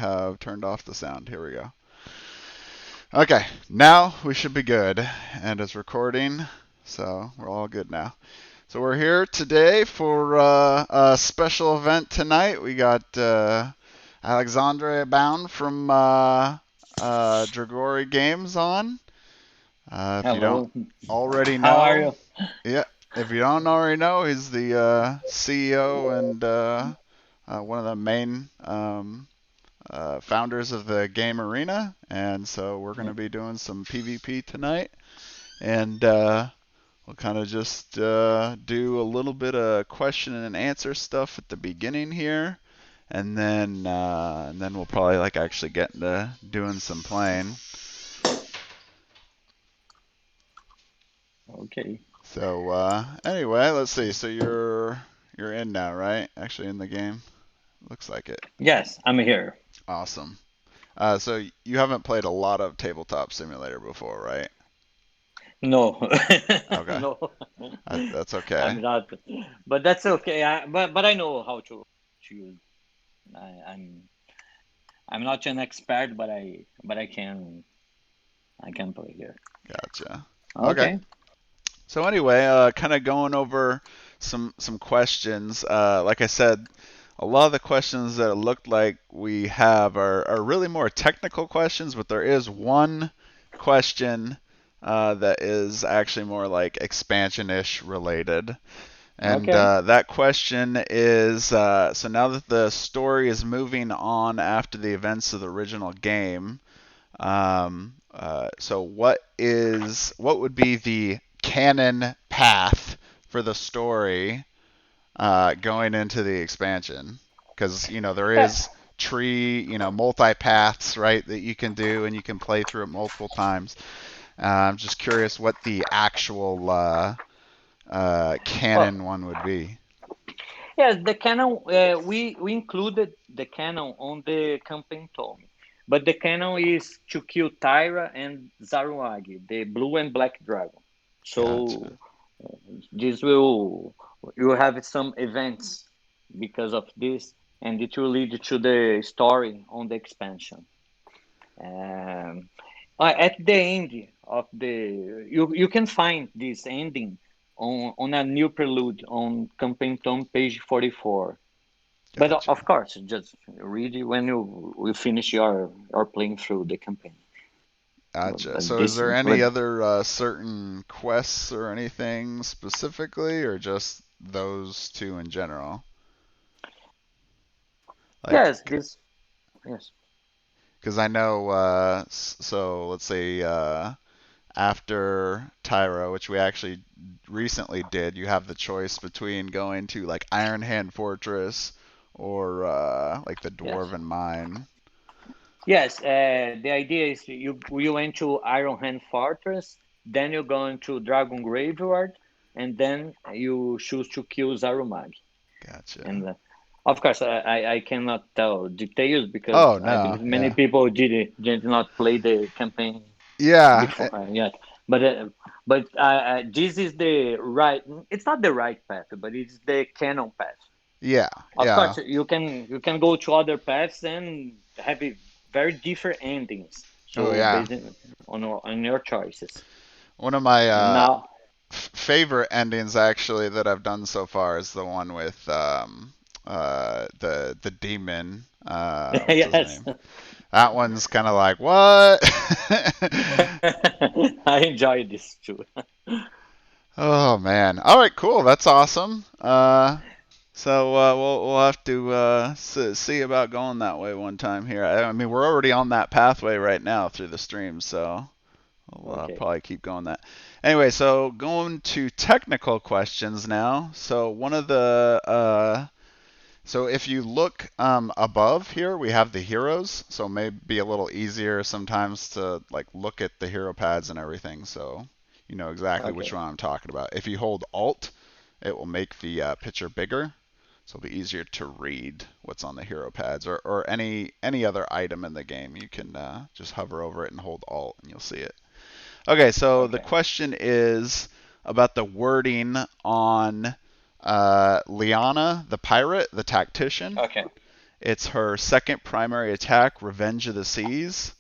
have turned off the sound. Here we go. Okay, now we should be good. And it's recording, so we're all good now. So we're here today for a special event tonight. We got Alexandre Aboud from Dragori Games on. If you don't Hello. already How are know, you? yeah, if you don't already know, he's the CEO and one of the main founders of the game arena. And so we're going Yeah. to be doing some PvP tonight. And we'll kind of just do a little bit of question and answer stuff at the beginning here. And then we'll probably like actually get into doing some playing. Okay. So anyway, let's see. So you're in now, right? Actually in the game. Looks like it. Yes, I'm here. Awesome. So you haven't played a lot of Tabletop Simulator before, right? No, Okay. no, That's okay. I'm not. But that's okay. But I know how to use. I'm not an expert, but I can play here. Gotcha. Okay. Okay. So anyway, kind of going over some questions. Like I said, a lot of the questions that it looked like we have are really more technical questions, but there is one question that is actually more like expansion-ish related. And Okay. that question is so now that the story is moving on after the events of the original game, so what would be the canon path for the story going into the expansion? Because there Yeah. is multi paths, right, that you can do, and you can play through it multiple times. I'm just curious what the actual Well, canon one would be. yes, the canon. We included the canon on the campaign tome, but the canon is to kill Tyra and Zarumagi, the blue and black dragon. Gotcha. So this will have some events because of this, and it will lead to the story on the expansion. Um, at the end of the you can find this ending on a new prelude on campaign tome page 44. But Gotcha. of course, just read it when you finish your playing through the campaign. Gotcha. But So is this, there any but other certain quests or anything specifically, or just those two in general? Like, yes, this yes. because I know, so let's say after Tyra, which we actually recently did, you have the choice between going to like Iron Hand Fortress or like the Yes. Dwarven Mine. Yes, the idea is you went to Iron Hand Fortress, then you go into Dragon Graveyard, and then you choose to kill Zarumagi. Gotcha. And of course, I cannot tell details because Oh I no, believe many yeah, people did not play the campaign yeah, before yet. But this is the right. It's not the right path, but it's the canon path. yeah, Of yeah. course, you can go to other paths and have very different endings. Oh So yeah. based on your choices. One of my And now, favorite endings actually that I've done so far is the one with the demon. What's his yes, name? That one's kind of like what? I enjoy this too. Oh man. All right, cool. That's awesome. So we'll have to see about going that way one time here. I mean, we're already on that pathway right now through the stream, so we'll Okay. probably keep going that. Anyway, so going to technical questions now. So one of the so if you look above here, we have the heroes. So it may be a little easier sometimes to like look at the hero pads and everything. So you know exactly which Okay. one I'm talking about. If you hold Alt, it will make the picture bigger. So it'll be easier to read what's on the hero pads or any other item in the game. You can just hover over it and hold Alt and you'll see it. Okay, so the Okay. question is about the wording on Liana, the pirate, the tactician. Okay. It's her second primary attack, Revenge of the Seas.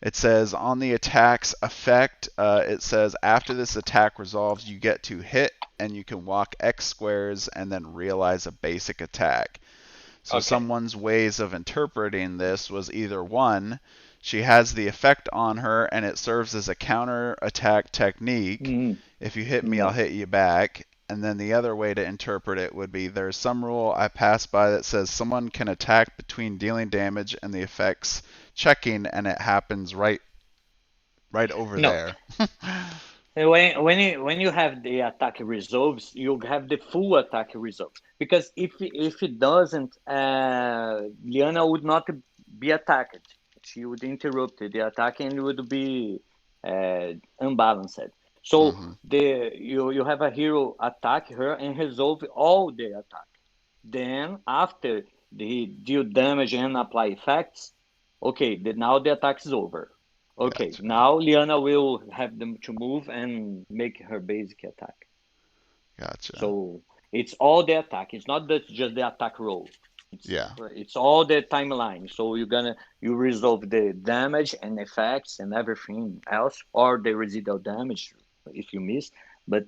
It says on the attack's effect, it says after this attack resolves, you get to hit and you can walk X squares and then realize a basic attack. So Okay. someone's ways of interpreting this was either one, she has the effect on her and it serves as a counter attack technique. Mm, If you hit me, I'll no. hit you back. And then the other way to interpret it would be there's some rule I pass by that says someone can attack between dealing damage and the effects checking, and it happens right over No. there. When you have the attack resolves, you have the full attack resolves. Because if it doesn't, Liana would not be attacked. She would interrupt the attack and would be unbalanced. So hmm you have a hero attack her and resolve all the attack. Then after they deal damage and apply effects, okay, now the attack is over. Okay, Gotcha. now Liana will have them to move and make her basic attack. Gotcha. So it's all the attack. It's not just the attack roll. It's Yeah. it's all the timeline. So you resolve the damage and effects and everything else, or the residual damage if you miss. But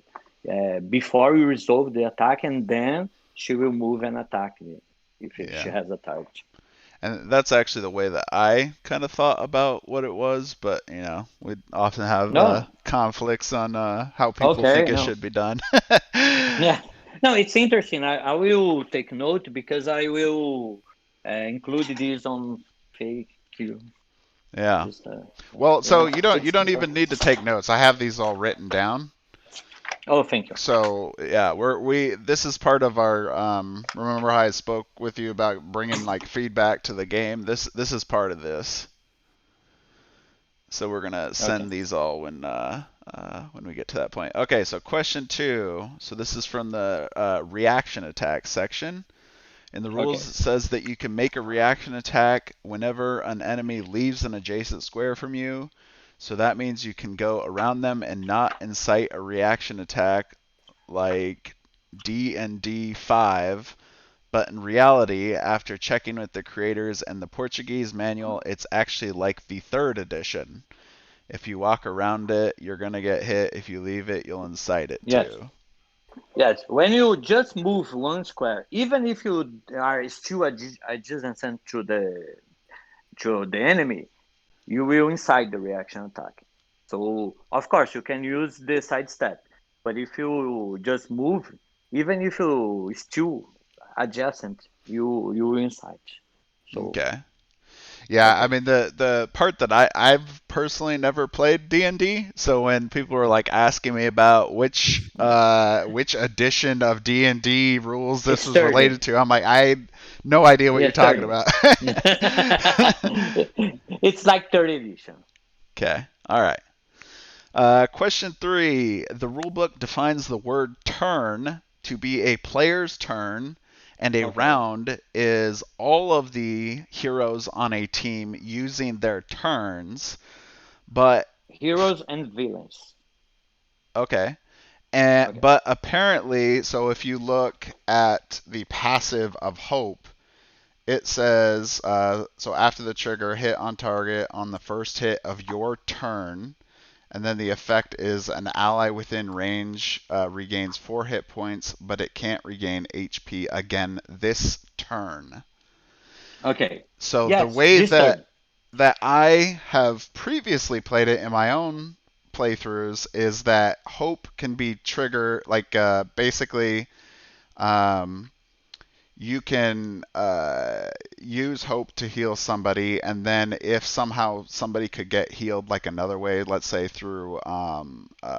before you resolve the attack, and then she will move and attack if she Yeah. has a target. And that's actually the way that I kind of thought about what it was, but we often have No, conflicts on how people think okay, it no. should be done. Yeah, no, it's interesting. I will take note because I will include this on fake queue. Yeah. Just Well, yeah, so you don't it's. even need to take notes. I have these all written down. Oh, thank you. So yeah, we this is part of our remember how I spoke with you about bringing like feedback to the game. This is part of this. So we're gonna Okay, send these all when we get to that point. Okay, so question two. So this is from the reaction attack section. In the rules, okay, it says that you can make a reaction attack whenever an enemy leaves an adjacent square from you. So that means you can go around them and not incite a reaction attack like D&D 5, but in reality, after checking with the creators and the Portuguese manual, it's actually like the third edition. If you walk around it, you're going to get hit. If you leave it, you'll incite it yes, too. yes. When you just move one square, even if you are still adjacent to the enemy, you will incite the reaction attack. So of course you can use the side step, but if you just move, even if you still adjacent, you will incite. So Okay. Yeah, I okay, mean the part that I've personally never played D&D, so when people were like asking me about which edition of D&D rules this it's was 30. related to, I'm like I had no idea what Yeah, you're talking 30. about. It's like 30 edition. Okay. All right. Question three. The rulebook defines the word turn to be a player's turn, and a Okay. round is all of the heroes on a team using their turns. But Heroes and villains. okay. And Okay. but apparently, so if you look at the passive of hope, it says so after the trigger, hit on target on the first hit of your turn. And then the effect is an ally within range regains 4 hit points, but it can't regain HP again this turn. Okay. So the Yes, way this that turn. I have previously played it in my own playthroughs is that hope can be triggered like basically um, you can use hope to heal somebody, and then if somehow somebody could get healed like another way, let's say through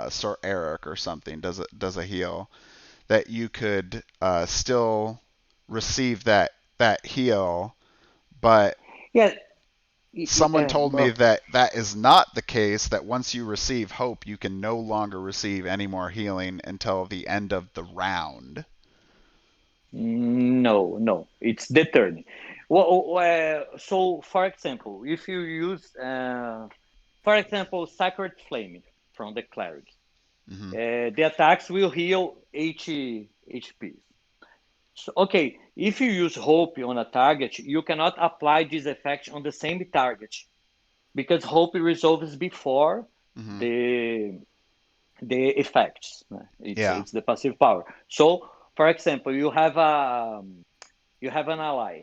Sir Eric or something does a heal, that you could still receive that heal, but Yeah. someone told me Well, that that is not the case, that once you receive hope you can no longer receive any more healing until the end of the round. no, no. It's the turn. Well, so for example, if you use, for example, Sacred Flame from the cleric, hmm the attacks will heal HP. So, okay, if you use hope on a target, you cannot apply this effect on the same target because hope resolves before Hmm. the the effects. Yeah. It's the passive power. So, for example, you have an ally.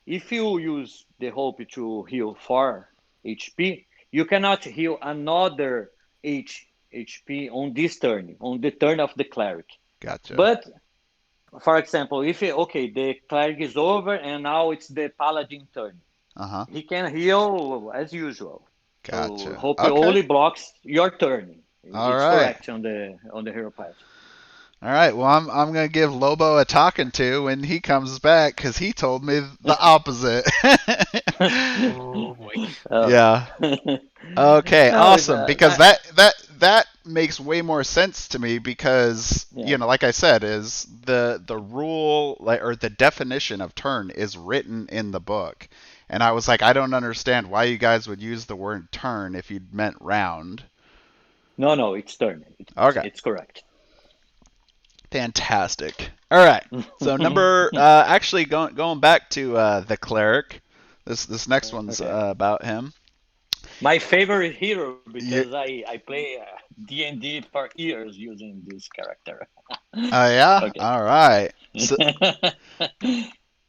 If you use the hope to heal 4 HP, you cannot heal another HP on this turn, on the turn of the cleric. Gotcha. But for example, if okay, the cleric is over and now it's the paladin turn, Uh huh. he can heal as usual. So Gotcha. hope Okay. only blocks your turn. All It's right. correct on the hero patch. All right. Well, I'm gonna give Lobo a talking to when he comes back because he told me the opposite. Oh boy. uh, Yeah. Okay, no, it's, awesome. Because that makes way more sense to me because yeah. like I said, is the rule like or the definition of turn is written in the book, and I was like, I don't understand why you guys would use the word turn if you meant round. No, no, it's turn. Okay, It's correct. fantastic. All right, so number actually going back to the cleric. This next one's Okay. about him. My favorite hero You, because I play D&D for years using this character. yeah. Okay. All right.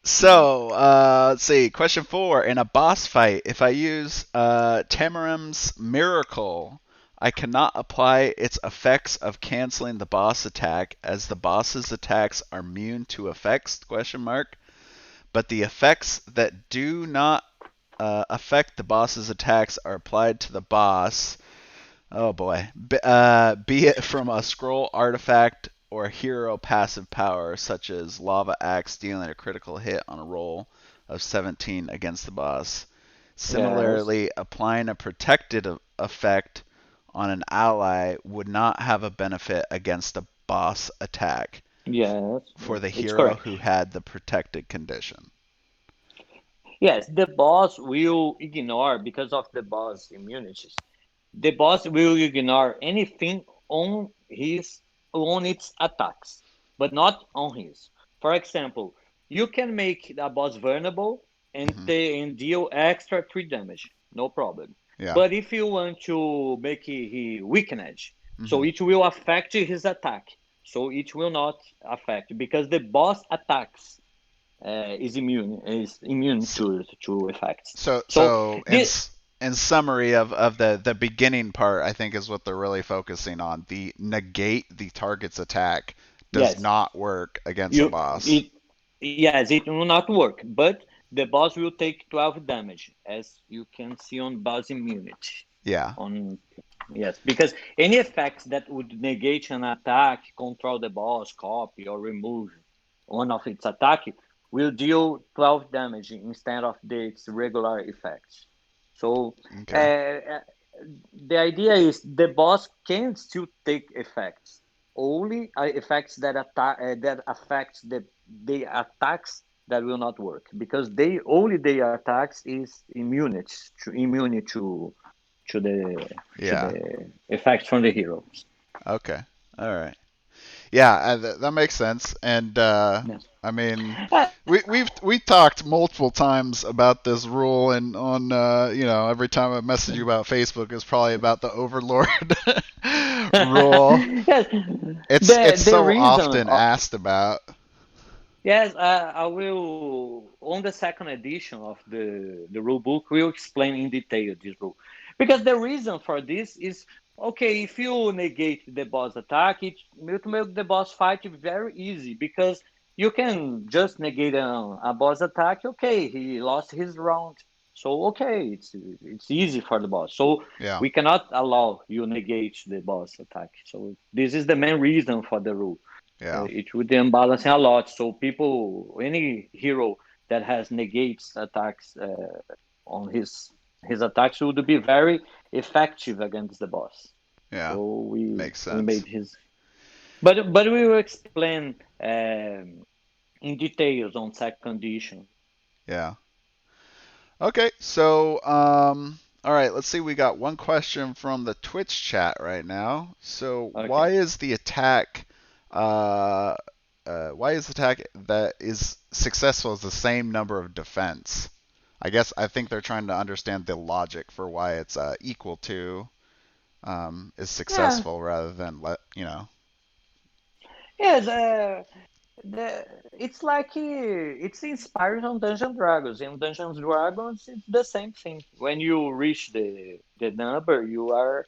So, let's see. Question four. In a boss fight, if I use Tamarim's Miracle, I cannot apply its effects of canceling the boss attack, as the boss's attacks are immune to effects? Question mark. But the effects that do not affect the boss's attacks are applied to the boss. Oh boy. Be it from a scroll artifact or hero passive power, such as Lava Axe dealing a critical hit on a roll of 17 against the boss. Yes. Similarly, applying a protected effect on an ally would not have a benefit against a boss attack Yes. for the It's hero correct. who had the protected condition. Yes, the boss will ignore because of the boss immunities. The boss will ignore anything on its attacks, but not on his. For example, you can make a boss vulnerable Hmm. and deal extra 3 damage, no problem. Yeah. But if you want to make he weakened, Hmm. so it will affect his attack. So it will not affect because the boss attacks is immune So, to effects. so, So so in this s- in summary of the beginning part, I think is what they're really focusing on. The negate the target's attack does yes, not work against a you boss. it yes it will not work, but the boss will take 12 damage, as you can see on boss immunity. Yeah. On yes, because any effects that would negate an attack, control the boss, copy or remove one of its attack will deal 12 damage instead of its regular effects. So Okay. uh, the idea is the boss can still take effects, only effects that attack that affects the attacks that will not work because they only their attacks is immune to Yeah. the effects from the heroes. Okay. All right. Yeah, that makes sense. And Yes. I mean, Uh, we talked multiple times about this rule, and on every time I message you about Facebook is probably about the Overlord rule. yes, It's the so reason. often asked about. Yes, I will on the second edition of the rule book. We'll explain in detail this rule because the reason for this is okay. If you negate the boss attack, it will make the boss fight very easy because you can just negate a boss attack. Okay, he lost his round, so okay, it's easy for the boss. So Yeah. we cannot allow you negate the boss attack. So this is the main reason for the rule. Yeah. It would unbalance a lot. So people, any hero that has negates attacks on his attacks would be very effective against the boss. Yeah. So Makes we sense. made his, but we will explain in details on second edition. Yeah. Okay. So all right, let's see. We got one question from the Twitch chat right now. So, why Okay. is the attack uh why is attack that is successful is the same number of defense? I think they're trying to understand the logic for why it's equal to is Yeah. successful rather than Yes. It's like it's inspired on Dungeons and Dragons. In Dungeons and Dragons, it's the same thing. When you reach the number, you are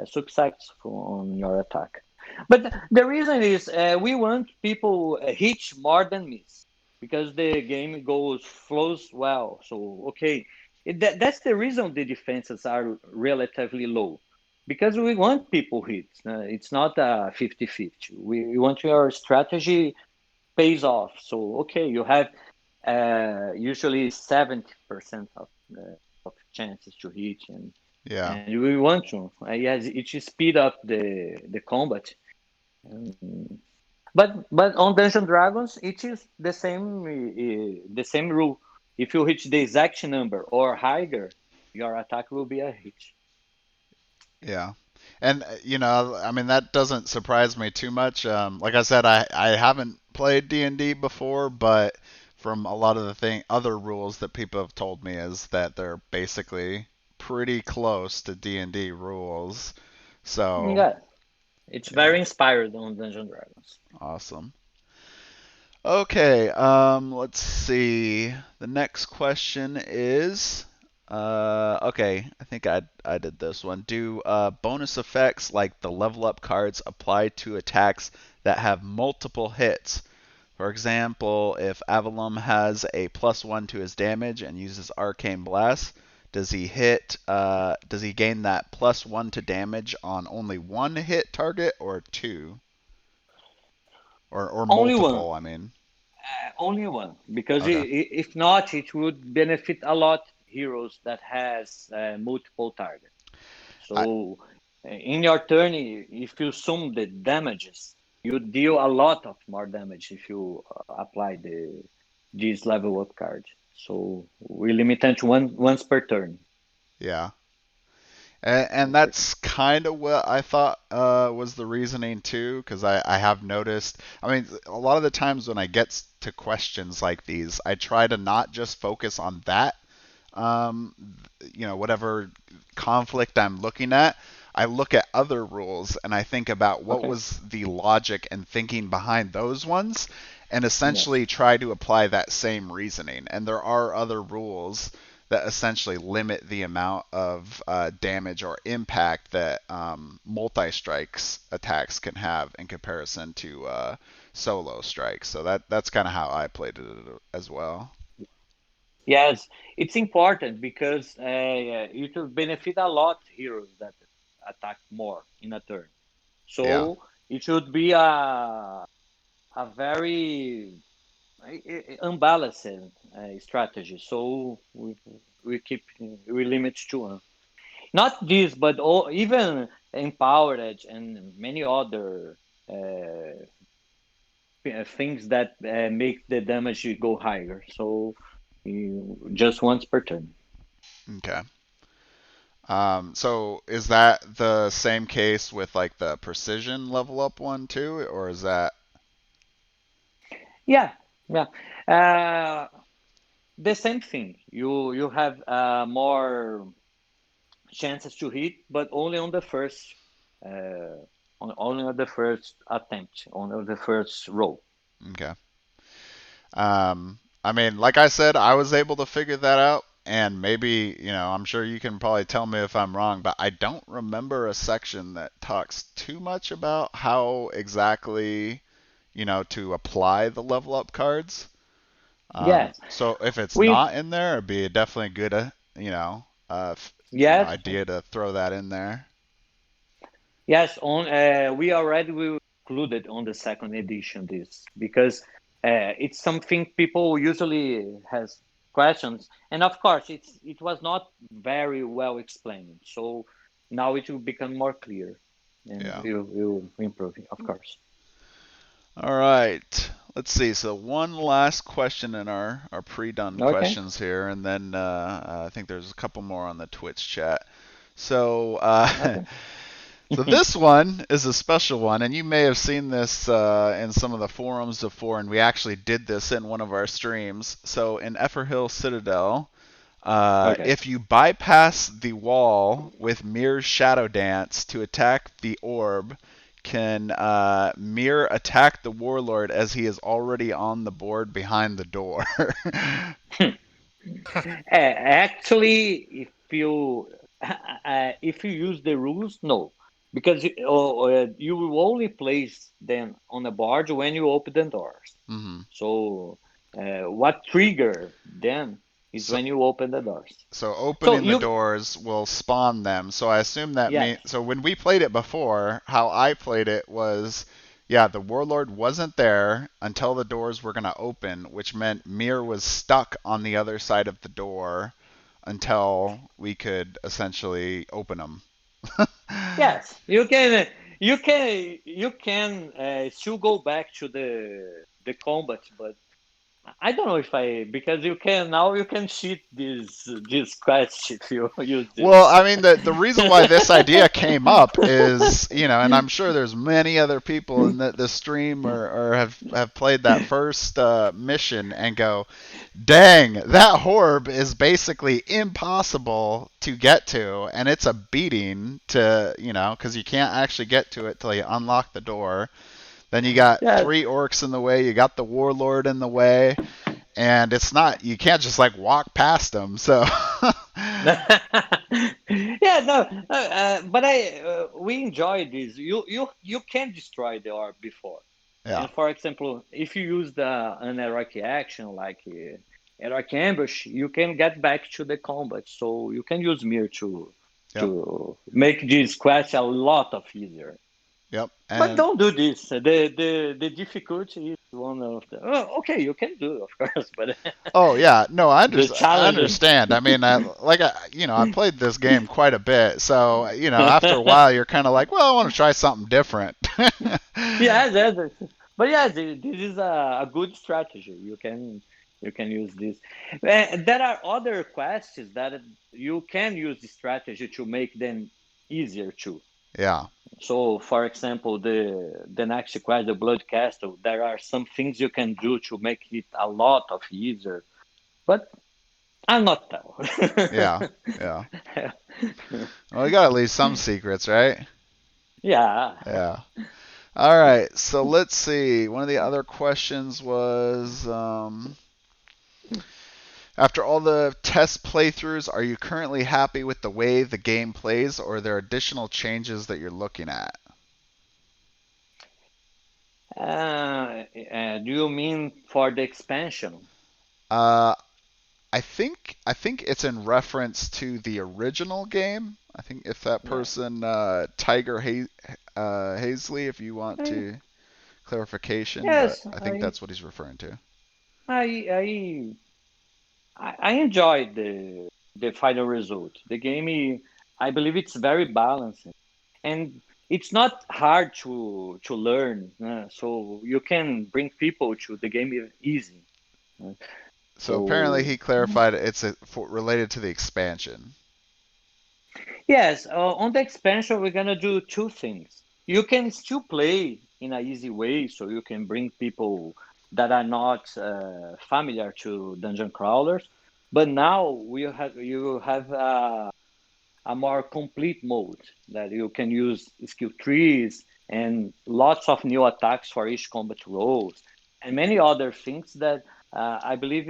successful on your attack. But the reason is we want people hit more than miss because the game goes flows well. So okay, that's the reason the defenses are relatively low because we want people hit. It's not a 50-50. We want your strategy pays off. So okay, you have usually 70% of chances to hit, yeah. and we want to. Yes, it should speed up the combat. Um, but on Dungeon Dragons, it is the same rule. If you hit the exact number or higher, your attack will be a hit. Yeah. And I mean that doesn't surprise me too much. Like I said, I haven't played D&D before, but from a lot of the other rules that people have told me is that they're basically pretty close to D&D rules. So, Yeah, it's yeah, very inspired on Dungeon Dragons. awesome. Okay, let's see. The next question is, okay, I think I did this one. Do bonus effects like the level up cards apply to attacks that have multiple hits? For example, if Avalon has a +1 to his damage and uses Arcane Blast, does he gain that +1 to damage on only one hit target or two? Or Only one. multiple, I mean. Only one, because Okay. if not, it would benefit a lot heroes that has multiple targets. I So in your turn, if you sum the damages, you deal a lot of more damage if you apply this level up card. So we limit it to once per turn. Yeah. And Once per that's kind of what I thought was the reasoning too, because I have noticed. I mean, a lot of the times when I get to questions like these, I try to not just focus on that, um, whatever conflict I'm looking at. I look at other rules and I think about what Okay. was the logic and thinking behind those ones, and Yes. essentially try to apply that same reasoning. And there are other rules that essentially limit the amount of damage or impact that multi-strikes attacks can have in comparison to solo strikes. So that's kind of how I played it as well. Yes, it's important because it will benefit a lot heroes that attack more in a turn. Yeah, So it should be a very unbalanced strategy. So we keep we limit to one. Not this, but all, even empowered and many other things that make the damage go higher. So you, just once per turn. okay. So is that the same case with like the precision level up one too, or is that Yeah, yeah. Uh, the same thing. You have more chances to hit, but only on the first, only on the first attempt, on the first roll. okay? I mean, like I said, I was able to figure that out, and maybe, I'm sure you can probably tell me if I'm wrong, but I don't remember a section that talks too much about how exactly, to apply the level up cards. Yes, So if it's we not in there, it'd be definitely good, yes idea to throw that in there. yes on we already will included on the second edition this because it's something people usually has questions, and of course it was not very well explained. So now it will become more clear, and Yeah. we'll improve it, of course. All right. Let's see. So one last question in our pre-done Okay. questions here, and then I think there's a couple more on the Twitch chat. So Okay. So this one is a special one, and you may have seen this in some of the forums before, and we actually did this in one of our streams. So in Efferhill Citadel, Okay. if you bypass the wall with Mirror's Shadow Dance to attack the orb, can Mirror attack the Warlord as he is already on the board behind the door? Actually, if you use the rules, no, because you will only place them on the board when you open the doors. hmm So what trigger them is So, when you open the doors. so So opening the you doors will spawn them. So I assume that yes, means. So when we played it before, how I played it was, yeah, the warlord wasn't there until the doors were gonna open, which meant Mir was stuck on the other side of the door until we could essentially open them. yes, you can still go back to the combat, but I don't know if I because you can cheat this quest if you use Well, this. I mean, the reason why this idea came up is, and I'm sure there's many other people in the stream or have played that first mission and go, dang, that orb is basically impossible to get to, and it's a beating to, because you can't actually get to it till you unlock the door. Then you got Yes. three orcs in the way, you got the warlord in the way, and it's not, you can't just like walk past them. So, Yeah, no, but we enjoy this. You can destroy the orb before, yeah, and for example, if you use an heroic action like heroic ambush, you can get back to the combat. So you can use mirror yep, to make this quest a lot of easier. yep, But and don't do this. The difficulty is one of the. Oh, okay, you can do, of course, but oh yeah, no, the I challenge. understand. I mean, I played this game quite a bit, so after a while, you're kind of like, well, I want to try something different. Yeah, but yeah, this is a good strategy. You can use this. There are other quests that you can use the strategy to make them easier too. Yeah, So, for example, the next quest, the Blood Castle, there are some things you can do to make it a lot of easier. But I'll not tell. yeah, yeah. Well, we got at least some secrets, right? Yeah. Yeah. All right. So let's see. One of the other questions was, after all the test playthroughs, are you currently happy with the way the game plays, or are there additional changes that you're looking at? Do you mean for the expansion? Uh, I think it's in reference to the original game. I think if that Yeah. person Tiger Hazley, if you want I, to clarification, but yes, I think that's what he's referring to. I, I, I enjoyed the final result. The game, I believe it's very balanced, and it's not hard to learn. So you can bring people to the game easy. uh, So apparently So he clarified related to the expansion. yes, on the expansion, we're gonna do two things. You can still play in a easy way, so you can bring people that are not familiar to dungeon crawlers. But now you have a more complete mode that you can use skill trees and lots of new attacks for each combat roles and many other things that I believe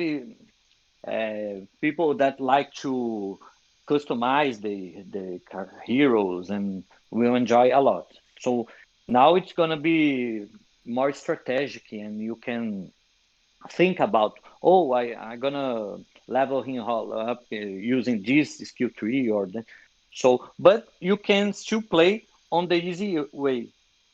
people that like to customize the heroes and will enjoy a lot. So now it's gonna be more strategic, and you can think about, oh, I'm gonna level him all up using this skill tree or that. So, but you can still play on the easy way.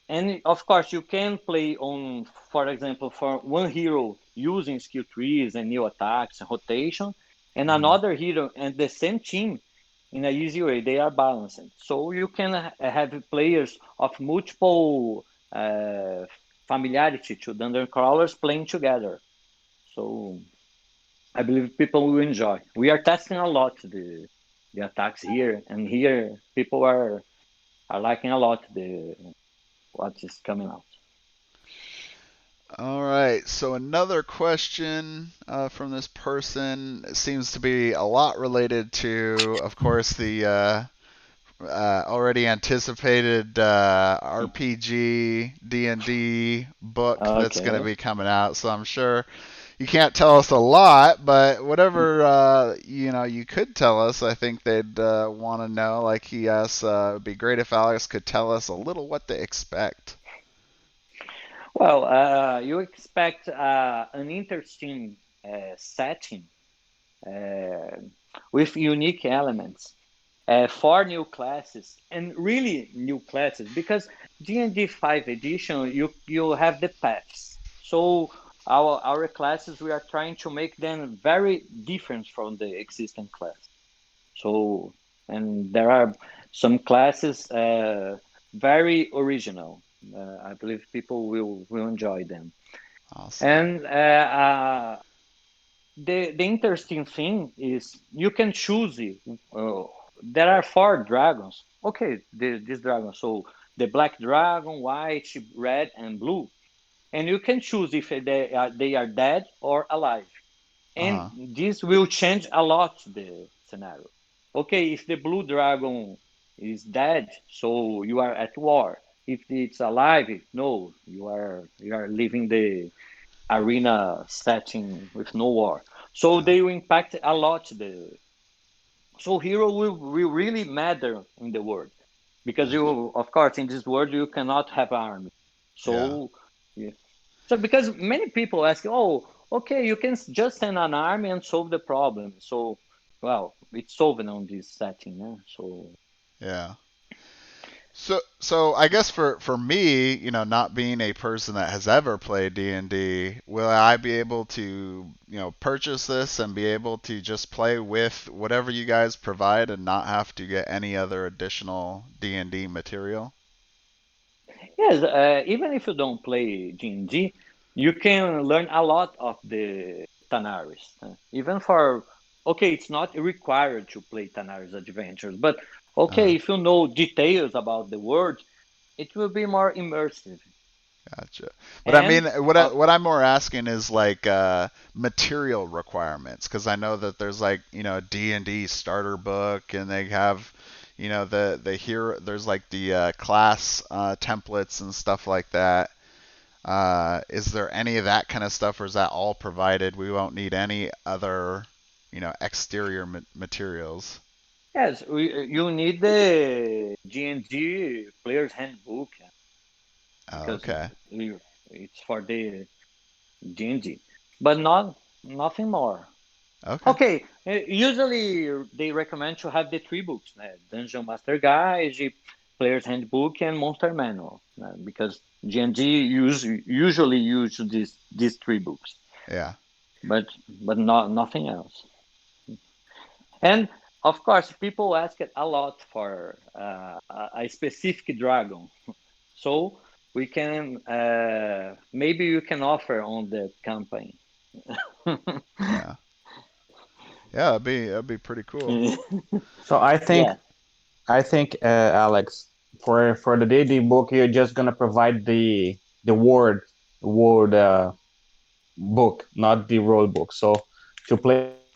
And of course, you can play on, for example, for one hero using skill trees and new attacks and rotation, and hmm another hero and the same team in a easy way. They are balanced. So you can have players of multiple familiarity to dungeon crawlers playing together. So I believe people will enjoy. We are testing a lot the attacks here, and here people are. are liking a lot the what is coming out. All right. So another question from this person seems to be a lot related to, of course, the already anticipated RPG D&D book that's going to Okay. be coming out. So I'm sure you can't tell us a lot, but whatever you could tell us, I think they'd want to know. Like he asks, it'd be great if Alex could tell us a little what to expect. Well, you expect an interesting setting uh, with unique elements, four new classes, and really new classes because D&D 5 edition you have the paths. So our classes we are trying to make them very different from the existing class. So and there are some classes very original. I believe people will enjoy them. Awesome. And the interesting thing is you can choose it. There are four dragons. Okay, this dragon. So the black dragon, white, red, and blue, and you can choose if they are dead or alive. Uh And huh. this will change a lot the scenario. Okay, if the blue dragon is dead, so you are at war. If it's alive, no, you are leaving the arena setting with no war. So Yeah. they will impact a lot the so hero will really matter in the world because Yeah. you of course in this world you cannot have army. Yeah. So yeah. So because many people ask, oh, okay, you can just send an army and solve the problem. So well, it's solved on this setting, yeah? So Yeah. So I guess for me, not being a person that has ever played D&D, will I be able to, purchase this and be able to just play with whatever you guys provide and not have to get any other additional D&D material? yes, even if you don't play D&D, you can learn a lot of the Tanaris. Even for okay, it's not required to play Tanaris Adventures, but Uh, okay, if you know details about the world, it will be more immersive. gotcha. But I mean, And what I'm more asking is like material requirements because I know that there's like D&D starter book and they have the here there's like the class templates and stuff like that. Is there any of that kind of stuff, or is that all provided? We won't need any other, exterior materials. yes, you need the D&D player's handbook Oh, because okay. it's for the D&D, but not nothing more. Okay. Okay, usually they recommend to have the three books: Dungeon Master Guide, Player's Handbook, and Monster Manual, because G&G usually use these three books, Yeah. but not nothing else. And of course, people ask it a lot for a specific dragon, so we can maybe you can offer on the campaign. Yeah. Yeah. That'd be pretty cool. So Yeah. I think Alex, for the D&D book, you're just gonna provide the word book, not the rule book. So to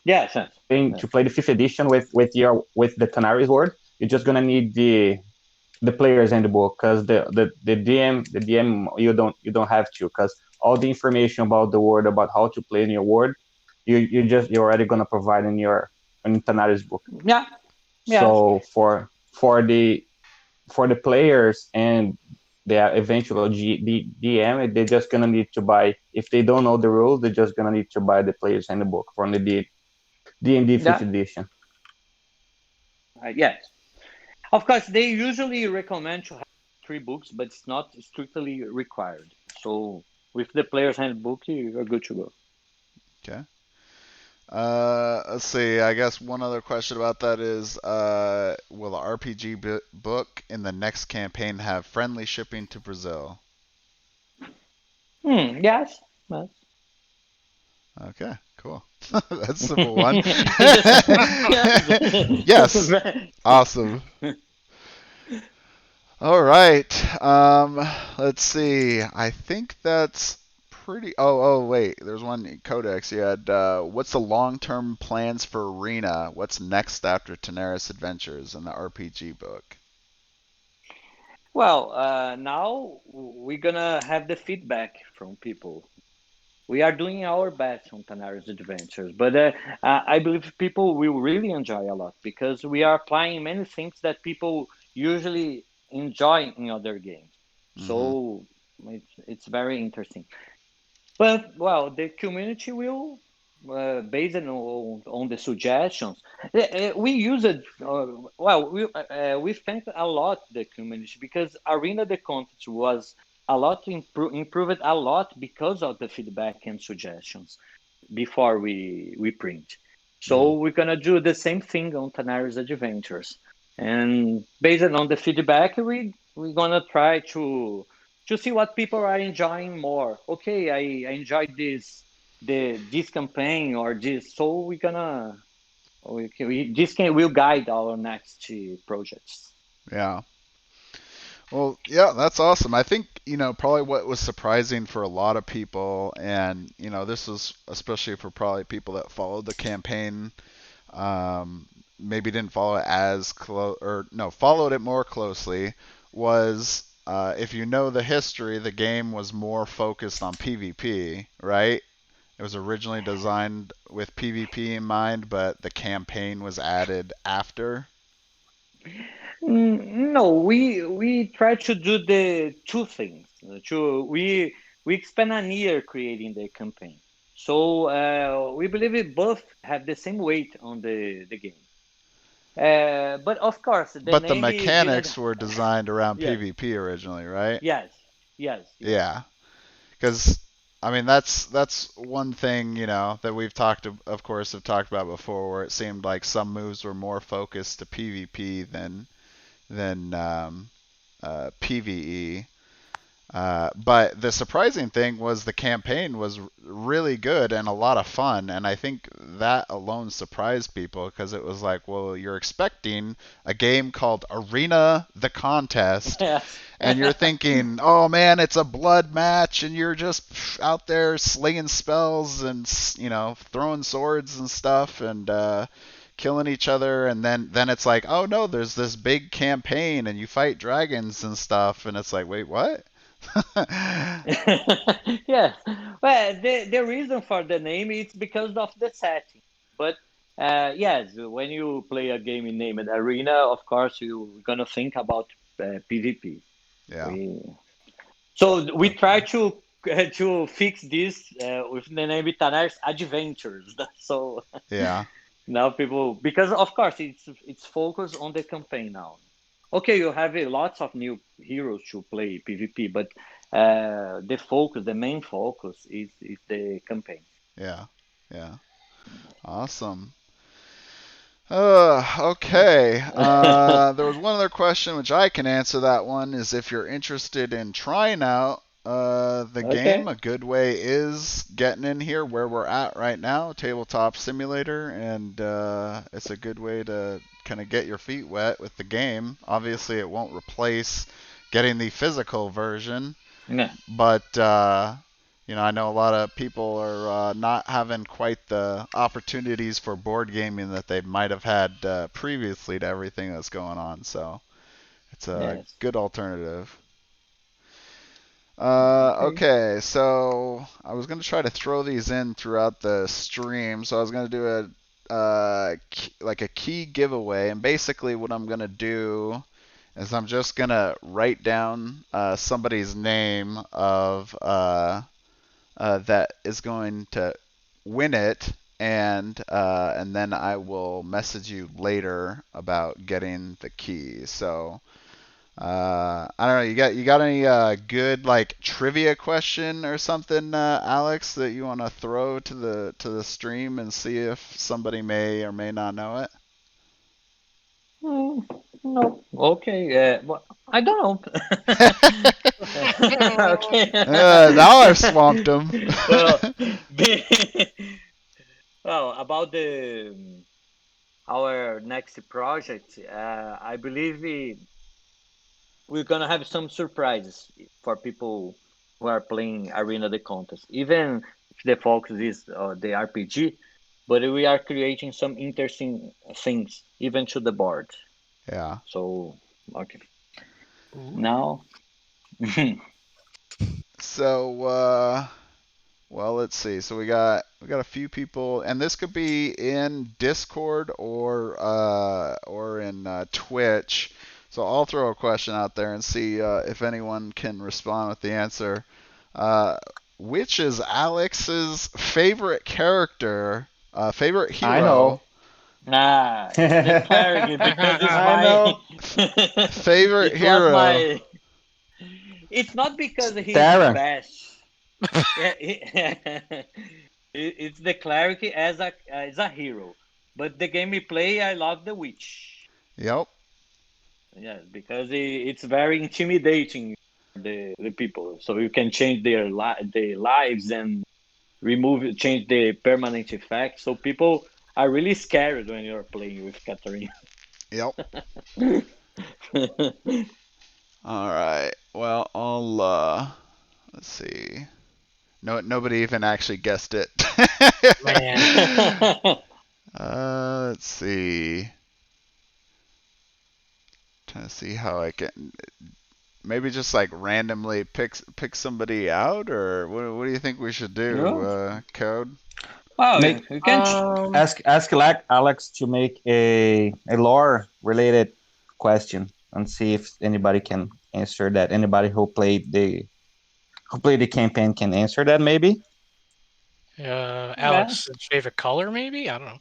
Yes, yes, to play the yes. fifth edition with the Canaries word, you're just gonna need the players in the book because the DM you don't have to because all the information about the word about how to play in your word you're already gonna provide in Tanari's book. Yeah, yes. So for the players and the eventual DM, they're just gonna need to buy. If they don't know the rules, they're just gonna need to buy the players handbook from the D&D Fifth Yeah, Edition. yes. Of course, they usually recommend to have three books, but it's not strictly required. So with the player's handbook, you are good to go. Okay. Let's see. I guess one other question about that is, will the RPG book in the next campaign have friendly shipping to Brazil? Yes. Yes. Okay, cool. That's a simple one. Yes. Yes. Awesome. All right. Let's see. I think that's pretty. Wait. There's one codex. You had. What's the long-term plans for Arena? What's next after Tenaris Adventures in the RPG book? Well, now we're gonna have the feedback from people. We are doing our best on Tanari's Adventures, but I believe people will really enjoy a lot because we are applying many things that people usually enjoy in other games. Mm-hmm. So it's very interesting. But well, the community will, based on the suggestions, we use it. Well, we thank a lot the community because Arena the content was a lot improved a lot because of the feedback and suggestions before we print. Mm-hmm. So we're gonna do the same thing on Tanari's Adventures, and based on the feedback, we're gonna try to see what people are enjoying more. Okay, I enjoyed this campaign or this, so we're gonna this can will guide our next projects. Yeah. Well, yeah, that's awesome. I think, probably what was surprising for a lot of people, and, this was especially for probably people that followed the campaign, maybe didn't follow it as close, or no, followed it more closely, was if you know the history, the game was more focused on PvP, right? It was originally designed with PvP in mind, but the campaign was added after. No, we try to do the two things. We spend a year creating the campaign, so we believe it both have the same weight on the game. But of course, the But the name didn't. mechanics were designed around Yes, PvP originally, right? yes, yes, yes. Yeah, because I mean that's one thing that we've of course, have talked about before, where it seemed like some moves were more focused to PvP than PvE. But the surprising thing was the campaign was really good and a lot of fun, and I think that alone surprised people because it was like, well, you're expecting a game called Arena the Contest, Yes. and you're thinking, oh man, it's a blood match, and you're just out there slinging spells and throwing swords and stuff and killing each other, and then it's like, oh no, there's this big campaign and you fight dragons and stuff, and it's like, wait, what? Yes. Well, the reason for the name is because of the setting. But yes, when you play a game named Arena, of course you're gonna think about PvP. Yeah. We so we try Okay. to fix this with the name Tanar's Adventures. So Yeah. now people, because of course it's focused on the campaign now. Okay, you have lots of new heroes to play PvP, but the main focus is the campaign. Yeah. Yeah. Awesome. Okay. There was one other question which I can answer. That one is if you're interested in trying out the game. Okay. A good way is getting in here where we're at right now, Tabletop Simulator, and it's a good way to kind of get your feet wet with the game. Obviously, it won't replace getting the physical version, Yeah. but I know a lot of people are not having quite the opportunities for board gaming that they might have had previously to everything that's going on. So it's a Yes. good alternative. Okay. Okay, so I was gonna try to throw these in throughout the stream. So I was gonna do like a key giveaway, and basically what I'm gonna do is I'm just gonna write down somebody's name of that is going to win it, and then I will message you later about getting the key. So I don't know. You got any good like trivia question or something, Alex, that you want to throw to the stream and see if somebody may or may not know it? Mm, no. Okay. Well, I don't know. Okay. Now I've swamped them. Well, well, about the our next project, I believe we're gonna have some surprises for people who are playing Arena the contest. Even if the focus is the RPG, but we are creating some interesting things even to the board. Yeah. So okay, Ooh. now So, well, let's see. So we got a few people, and this could be in Discord or in Twitch. So I'll throw a question out there and see if anyone can respond with the answer. Uh, which is Alex's favorite character, favorite I hero, know. it's the cleric because it's I my know. favorite it was hero? my. It's not because he's the Terran. best. Yeah, it's the cleric as a hero, but the game we play, I love the witch. Yep. Yeah, because it's very intimidating the people. So you can change their lives and change the permanent effect. So people are really scared when you're playing with Catherine. Yep. All right. Well, I'll let's see. No, nobody even actually guessed it. Man. Let's see. Trying to see how I can maybe just like randomly pick somebody out, or what do you think we should do, No? Code? Oh, Make you can. ask Alex to make a lore related question and see if anybody can answer that. Anybody who played the campaign can answer that maybe. Yeah. Alex's favorite color, maybe? I don't know.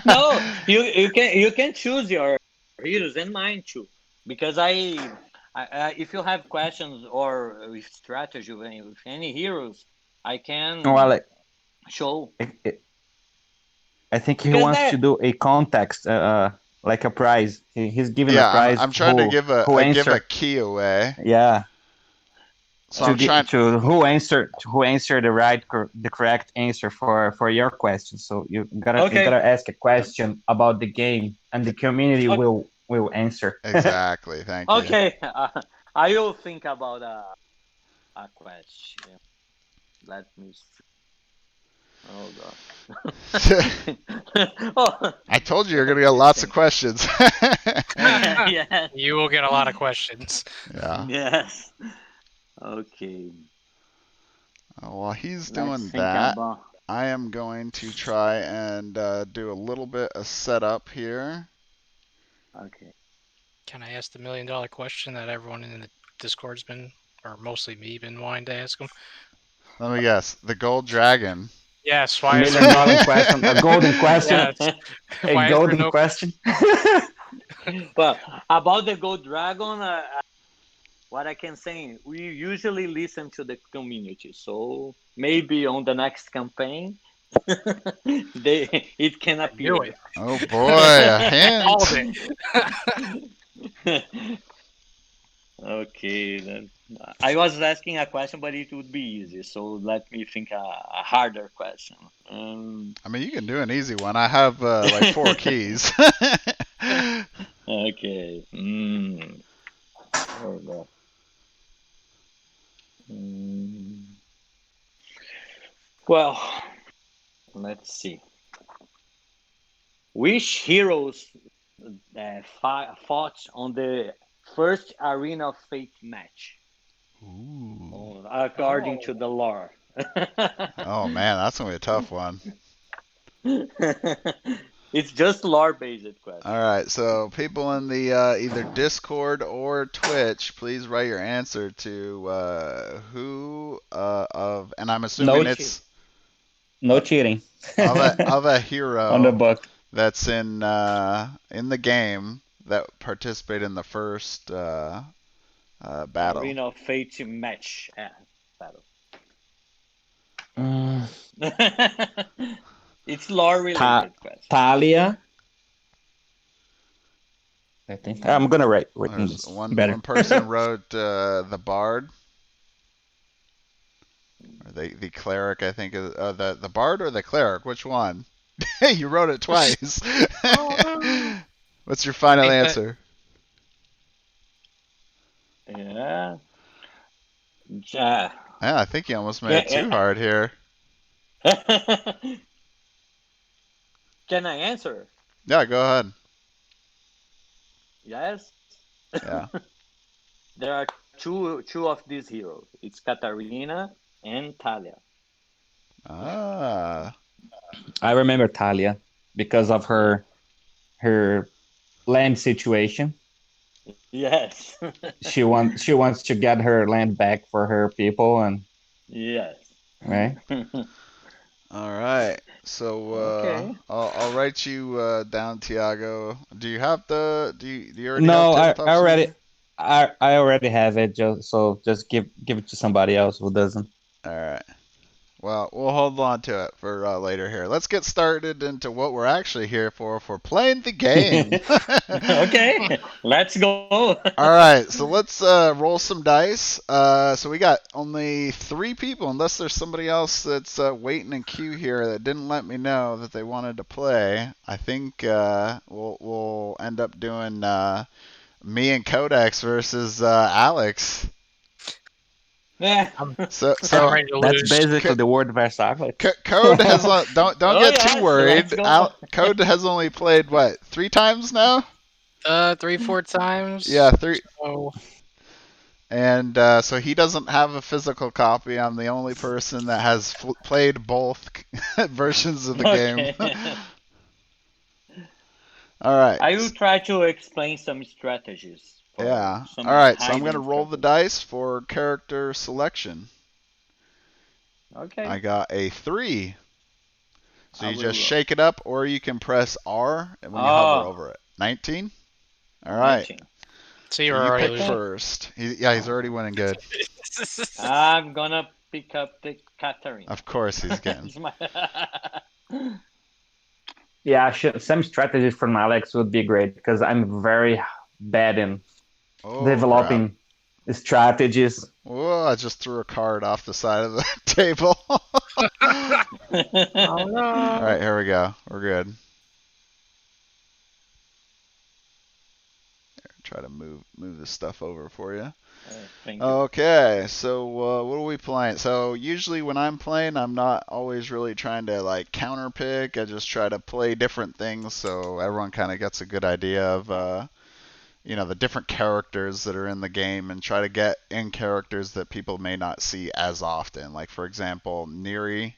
No, you can choose your heroes and mine too, because if you have questions or with strategy with any heroes, I can well, show I think he because wants to that do a context, like a prize. He's giving a Yeah, I'm prize I'm trying to give who a answer. key away. Yeah, So I'm trying. to who answer the correct answer for your question. So you okay. gotta ask a question about the game, and the community o- will answer. Exactly. Thank you. Okay, I will think about a question. Let me see. Oh God. Oh, I told you you're gonna get okay, lots of thank you. questions. Yeah. You will get a lot of questions. Yeah. Yes. Okay. While he's Let's doing think that, about. I am going to try and do a little bit of setup here. Okay. Can I ask the $1 million question that everyone in the Discord's been, or mostly me, been wanting to ask them? Let me guess. The gold dragon. Yes. A Why is there million no? dollar question, a golden question, Yes. a Why is there golden no? question. Well, about the Gold Dragon, what I can say, we usually listen to the community. So maybe on the next campaign, it can I knew appear. it. Oh boy, a Called hint. it. Okay, then I was asking a question, but it would be easy. So let me think a harder question. I mean, you can do an easy one. I have like 4 keys. Okay. Hold on. Mm, well, let's see. Which heroes fought on the first Arena of Fate match, Ooh. according to Oh. the lore? Oh man, that's gonna be a tough one. It's just lore based All question. right, so people in the either Discord or Twitch, please write your answer to who of, and I'm No assuming cheat, it's no cheating of a on the hero book. that's in the game that participated in the first battle. Arena of Fate match battle. Mm, It's lore Ta- related question. Talia, I think I'm gonna written There's this one better. person wrote the bard, or the cleric. I think is the bard or the cleric. Which one? You wrote it twice. Oh no. What's your I final think that answer? Yeah. Yeah, I think you almost made it too hard here. Can I answer? Yeah, go ahead. Yes. Yeah. There are two of these heroes. It's Katarina and Talia. Ah. I remember Talia because of Yeah. her land situation. Yes. She wants to get her land back for her people, and Yes. right. All right. So Okay. I'll write you down, Tiago. Do you already have No, Tabletop Simulator? I already have it. Just give it to somebody else who doesn't. All right. Well, we'll hold on to it for later here. Let's get started into what we're actually here for playing the game. Okay. Let's go. All right, so let's roll some dice. So we got only 3 people, unless there's somebody else that's waiting in queue here that didn't let me know that they wanted to play. I think we'll end up doing me and Codex versus Alex. Yeah. I'm, So I'm so ready to That's lose. basically the word versus Alex. Code has don't Oh get too yes. Let's worried. go. Code has only played what 3 times now? 3-4 Yeah, times. 3. So And so he doesn't have a physical copy. I'm the only person that has played both versions of the game. Okay. All right. I will try to explain some strategies for Yeah. All some right. So I'm going to hiding roll the strategies. dice for character selection. Okay. I got a 3. So I you just will. shake it up, or you can press R when you hover Oh, over it. 19? All right. 19. so So you're you already pick losing. Okay. first. He's already winning good. I'm gonna pick up the Katarina. Of course he's getting. It's my- Yeah, some strategies from Alex would be great because I'm very bad in Oh, crap. developing strategies. Whoa, I just threw a card off the side of the table. All Oh no. right, here we go. We're good. Try to move this stuff over for you. Thank you. Okay, so what are we playing? So usually when I'm playing, I'm not always really trying to like counter pick. I just try to play different things so everyone kind of gets a good idea of the different characters that are in the game and try to get in characters that people may not see as often. Like for example, Neri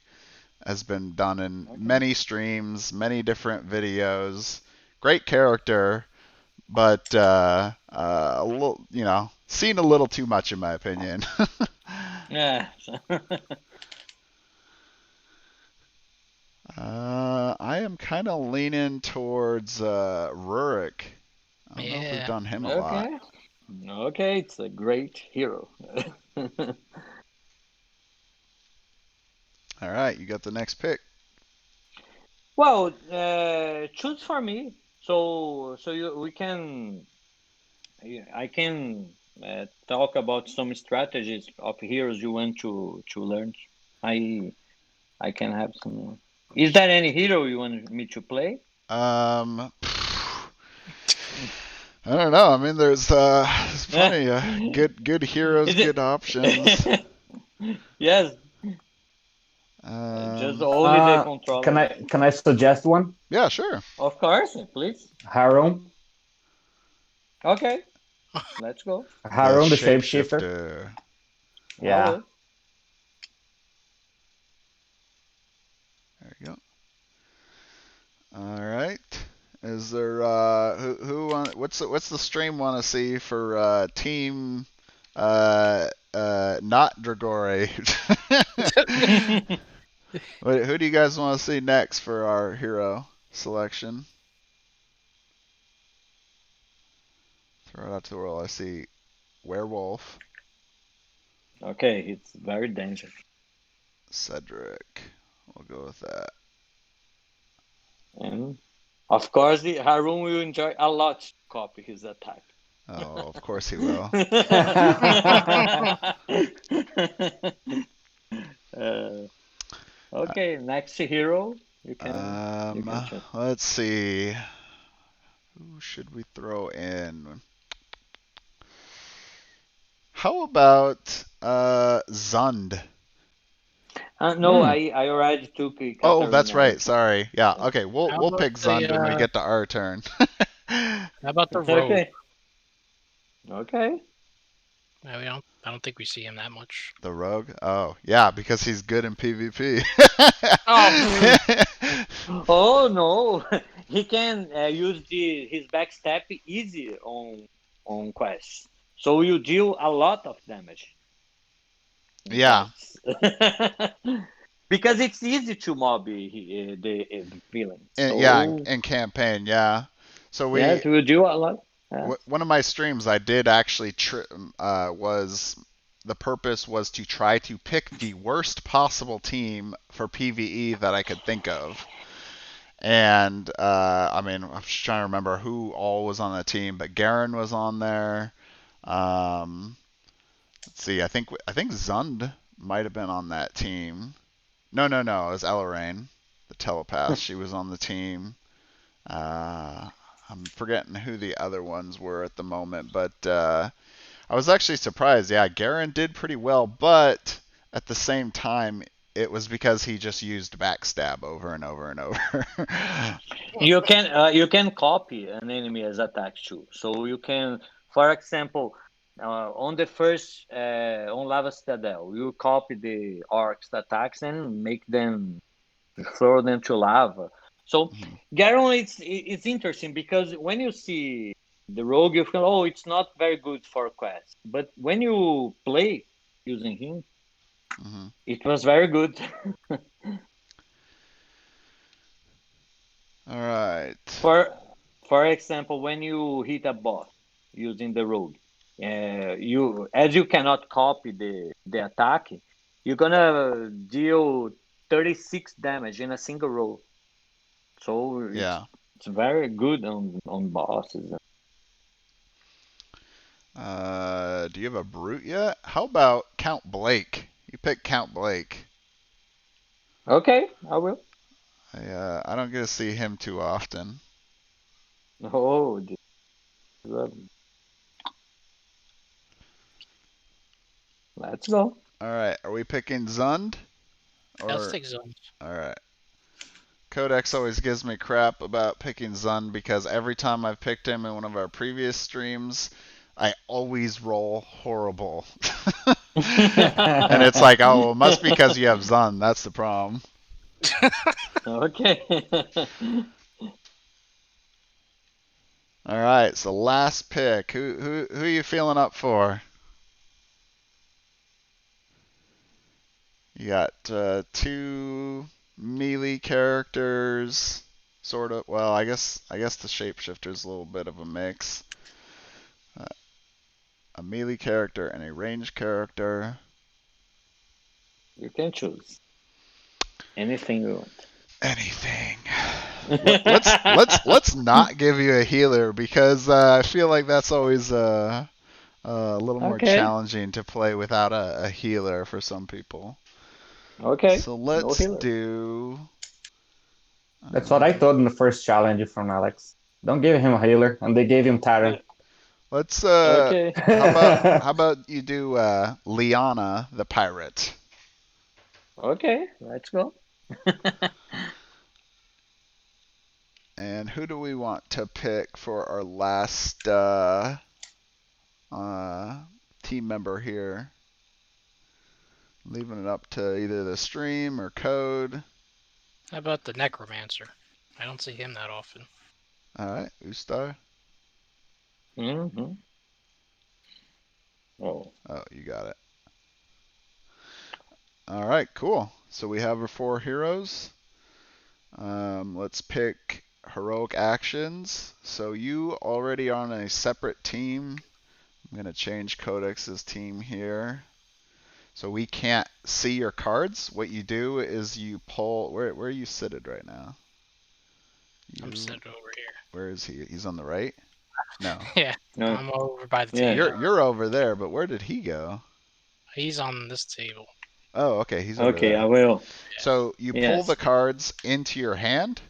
has been done in Okay. many streams, many different videos. Great character, but a little, seen a little too much in my opinion. Yeah. I am kind of leaning towards Rurik. I don't know if we've Yeah. done him a lot. Okay. Okay, it's a great hero. All right, you got the next pick. Well, choose for me. We can. I can talk about some strategies of heroes you want to learn. I I can have some. Is there any hero you want me to play? I don't know. I mean, there's plenty of good heroes, Is good options. it? Yes, just Um, only the Can controller. I suggest one? yeah, sure. Of course, please. Harun, Okay, let's go. The Harun, the shapeshifter. shapeshifter. I Yeah, will. There you go. All right. Is there what's the stream want to see for team not Dragore? Who do you guys want to see next for our hero selection? Throw it out to the world. I see Werewolf, Okay, it's very dangerous. Cedric. We'll go with that. And of course, the Harun will enjoy a lot to copy his attack. Oh, of course he will. uh, okay, next hero. You can choose. Let's see. Who should we throw in? How about Zund? No, I already took Oh, that's Katarina. right. Sorry. Yeah. Okay. We'll How we'll about pick the Zund when we get to our turn. how about the rogue? Okay. Okay. No, we don't. I don't think we see him that much. The rogue? Oh, yeah, because he's good in PvP. Oh, Oh no, he can use his backstep easy on quests, so you deal a lot of damage in Yeah. quests. Because it's easy to mob the villain. Yeah, So in campaign, yeah. So yes, we do a lot. Yeah. one of my streams I did actually was the purpose was to try to pick the worst possible team for PvE that I could think of. And I mean, I'm just trying to remember who all was on the team, but Garen was on there. Um, let's see, I think Zund might have been on that team. No, no, no, it was Elaraine, the telepath. She was on the team. Uh, I'm forgetting who the other ones were at the moment, but I was actually surprised. Yeah, Garen did pretty well, but at the same time, it was because he just used backstab over and over and over. You can copy an enemy's attack too. So you can, for example, on the first on Lava Citadel, you copy the orcs attacks and make them throw them to lava. So Mhm, Garon, it's interesting because when you see the rogue, you feel, oh, it's not very good for quests. But when you play using him, mhm. it was very good. All right. For for example, when you hit a boss using the rogue, you as you cannot copy the attack, you're gonna deal 36 damage in a single roll. So Yeah. it's very good on bosses. Do you have a brute yet? How about Count Blake? You pick Count Blake. Okay, I will. I don't get to see him too often. Oh, let's go. All right. Are we picking Zund let's or? take Zone. All right. Codex always gives me crap about picking Zund because every time I've picked him in one of our previous streams, I always roll horrible. And it's like, oh, well, it must be because you have Zund. That's the problem. Okay. All right, so last pick. Who are you feeling up for? You got two melee characters, sort of. Well, I guess the shapeshifter's a little bit of a mix. Uh, a melee character and a ranged character. You can choose anything you Anything. Let's want. let's not give you a healer because I feel like that's always a little more Okay. challenging to play without a healer for some people. Okay. So No let's healer. do. That's what I Uh, told in the first challenge from Alex. Don't give him a healer, and they gave him Tara. let's Okay. how about you do Liana the pirate? Okay. Let's go. And who do we want to pick for our last uh, team member here? Leaving it up to either the stream or code. How about the Necromancer? I don't see him that often. All right, Ustar. Mm-hmm. Oh. Oh, you got it. All right, cool. So we have our four heroes. Let's pick heroic actions. So you already on a separate team. I'm gonna change Codex's team here. So we can't see your cards. What you do is you pull. Where are you seated right now? I'm You. sitting over here. Where is he? He's on the right. No. Yeah, No. I'm over by the Yeah. table. You're over there, but where did he go? He's on this table. Oh, okay, he's over Okay. I there. will. So you pull the Yes. cards into your hand,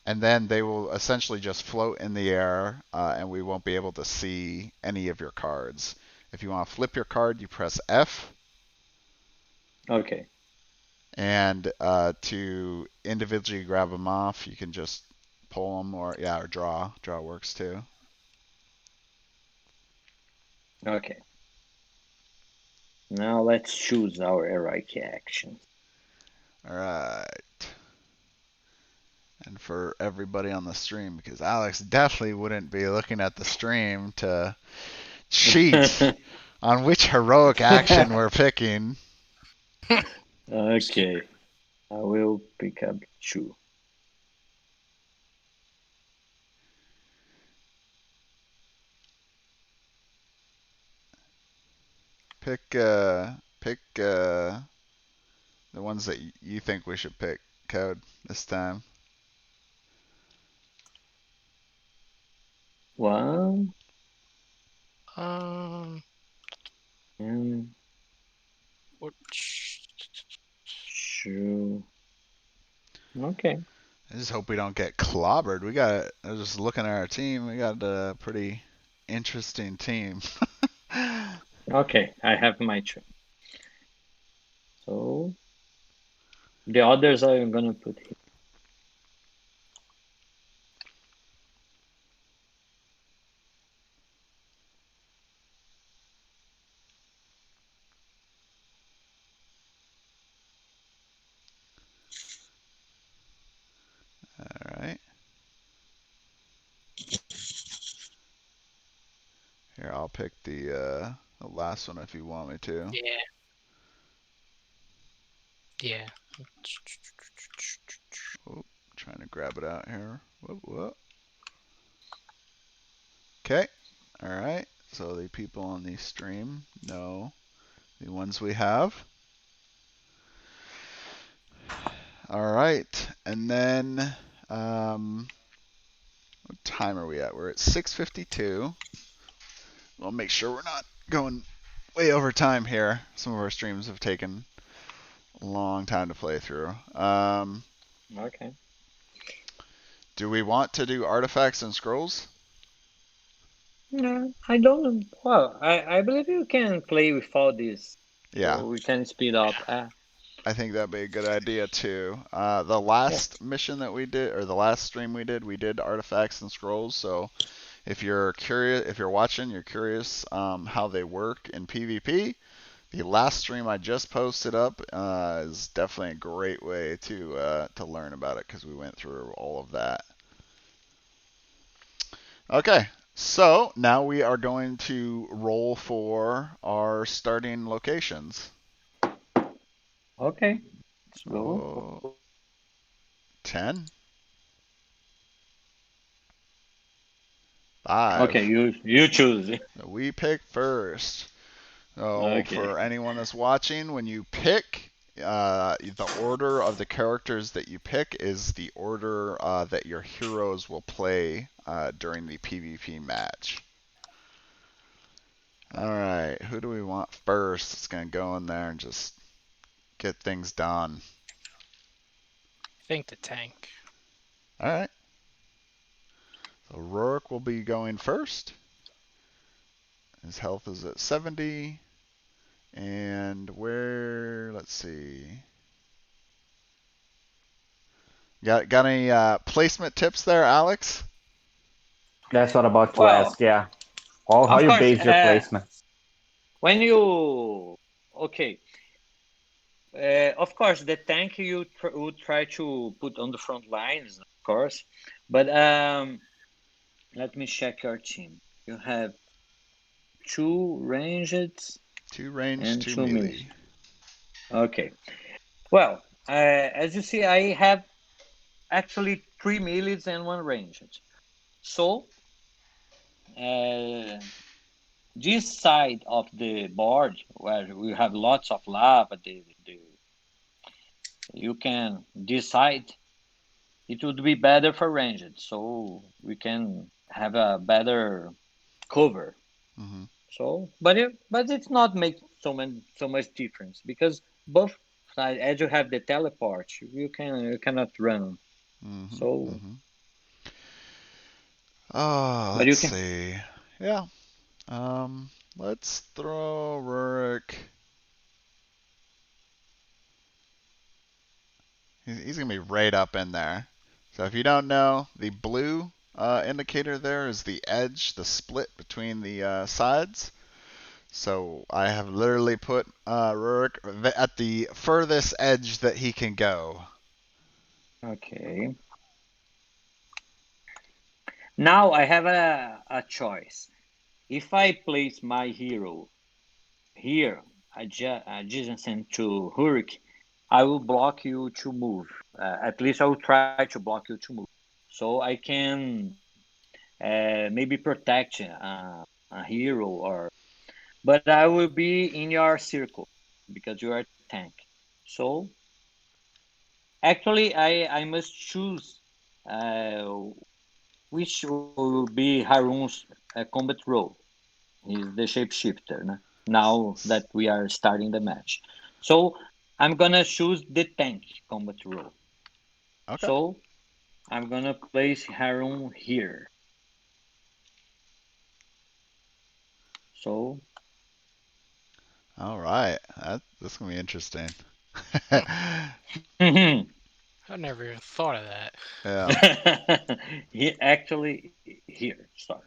and then they will essentially just float in the air, and we won't be able to see any of your cards. If you want to flip your card, you press F. Okay. And to individually grab them off, you can just pull them or draw. Draw works too. Okay. Now let's choose our heroic action. All right. And for everybody on the stream, because Alex definitely wouldn't be looking at the stream to cheat on which heroic action we're picking. Okay. I will pick up 2. Pick the ones that you think we should pick, Code, this time. 1 Um, and which 2. Okay. I just hope we don't get clobbered. I was just looking at our team. We got a pretty interesting team. Okay, I have my 2. So the others I'm gonna put here. All right. Here, I'll pick the last one if you want me to. yeah. Yeah. Oh, trying to grab it out here. Whoop. Okay. All right. So the people on the stream know the ones we have. All right. And then, what time are we at? We're at 6:52. We'll make sure we're not going way over time here. Some of our streams have taken a long time to play through. Okay. Do we want to do artifacts and scrolls? No, I don't. Well, I believe you can play with all this, Yeah, so we can speed up. I think that'd be a good idea too. The last mission that we did, or the last stream we did artifacts and scrolls. So if you're curious, if you're watching, you're curious how they work in PvP, the last stream I just posted up is definitely a great way to learn about it because we went through all of that. Okay, so now we are going to roll for our starting locations. Okay, let's go. Oh, 10. 5. Okay, you choose. We pick first. So Okay. for anyone that's watching, when you pick, the order of the characters that you pick is the order that your heroes will play during the PvP match. All right, who do we want first? It's gonna go in there and just get things done. I think the tank. All right. So Rourke will be going first. His health is at 70. And let's see. Got any placement tips there, Alex? That's what I'm about to Well, ask. Yeah. How of you course, base your placement? when you of course, the tank you would try to put on the front lines, of course. But let me check your team. You have 2 ranged 2 ranged, and 2 2 melee. melee. Okay. Well, as you see, I have actually 3 melees and 1 ranged. So, this side of the board, where we have lots of lava, you can decide it would be better for ranged, so we can have a better cover. Mm-hmm. So, but it's not make so much difference because both sides, as you have the teleport, you cannot run. Mm-hmm. So, Mm-hmm. Oh, but you let's can. see. Yeah. Let's throw Rurik. He's gonna be right up in there. So if you don't know, the blue indicator there is the edge, the split between the sides. So I have literally put Rurik at the furthest edge that he can go. Okay. Now I have a choice. If I place my hero here, adjacent to Hurricane, I will block you to move. At least I will try to block you to move. So I can maybe protect a hero, or but I will be in your circle because you are a tank. So actually, I must choose uh, which will be Harun's combat role. He's the shapeshifter. Né? Now that we are starting the match, so I'm gonna choose the tank combat role. Okay. So I'm gonna place Harun here. So All right. That's gonna be interesting. I never even thought of that. Yeah. he actually here. Sorry.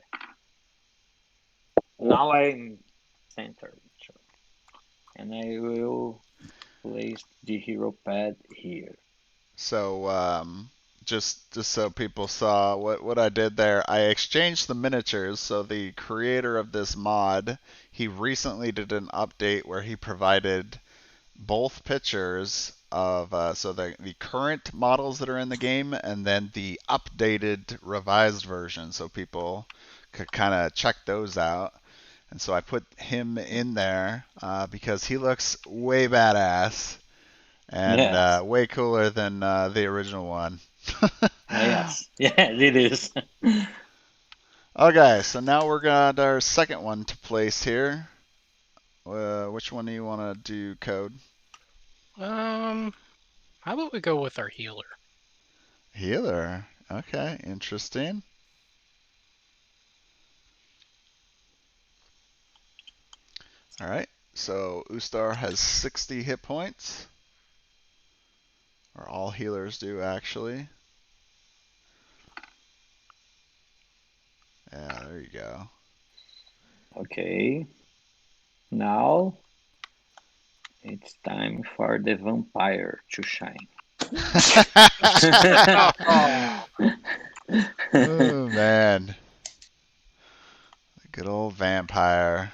Now I'm centered, and I will place the hero pad here. So just so people saw what I did there, I exchanged the miniatures. So the creator of this mod, he recently did an update where he provided both pictures of so the current models that are in the game and then the updated revised version, so people could kind of check those out. And so I put him in there because he looks way badass and Yes. way cooler than the original one. Yes. Yes, it is. Okay, so now we're got our second one to place here. Which one do you want to do, Code? How about we go with our healer? Healer. Okay, interesting. All right, so Ustar has 60 hit points, or all healers do actually. Yeah, there you go. Okay. Now it's time for the vampire to shine. Oh, Oh man, good old vampire.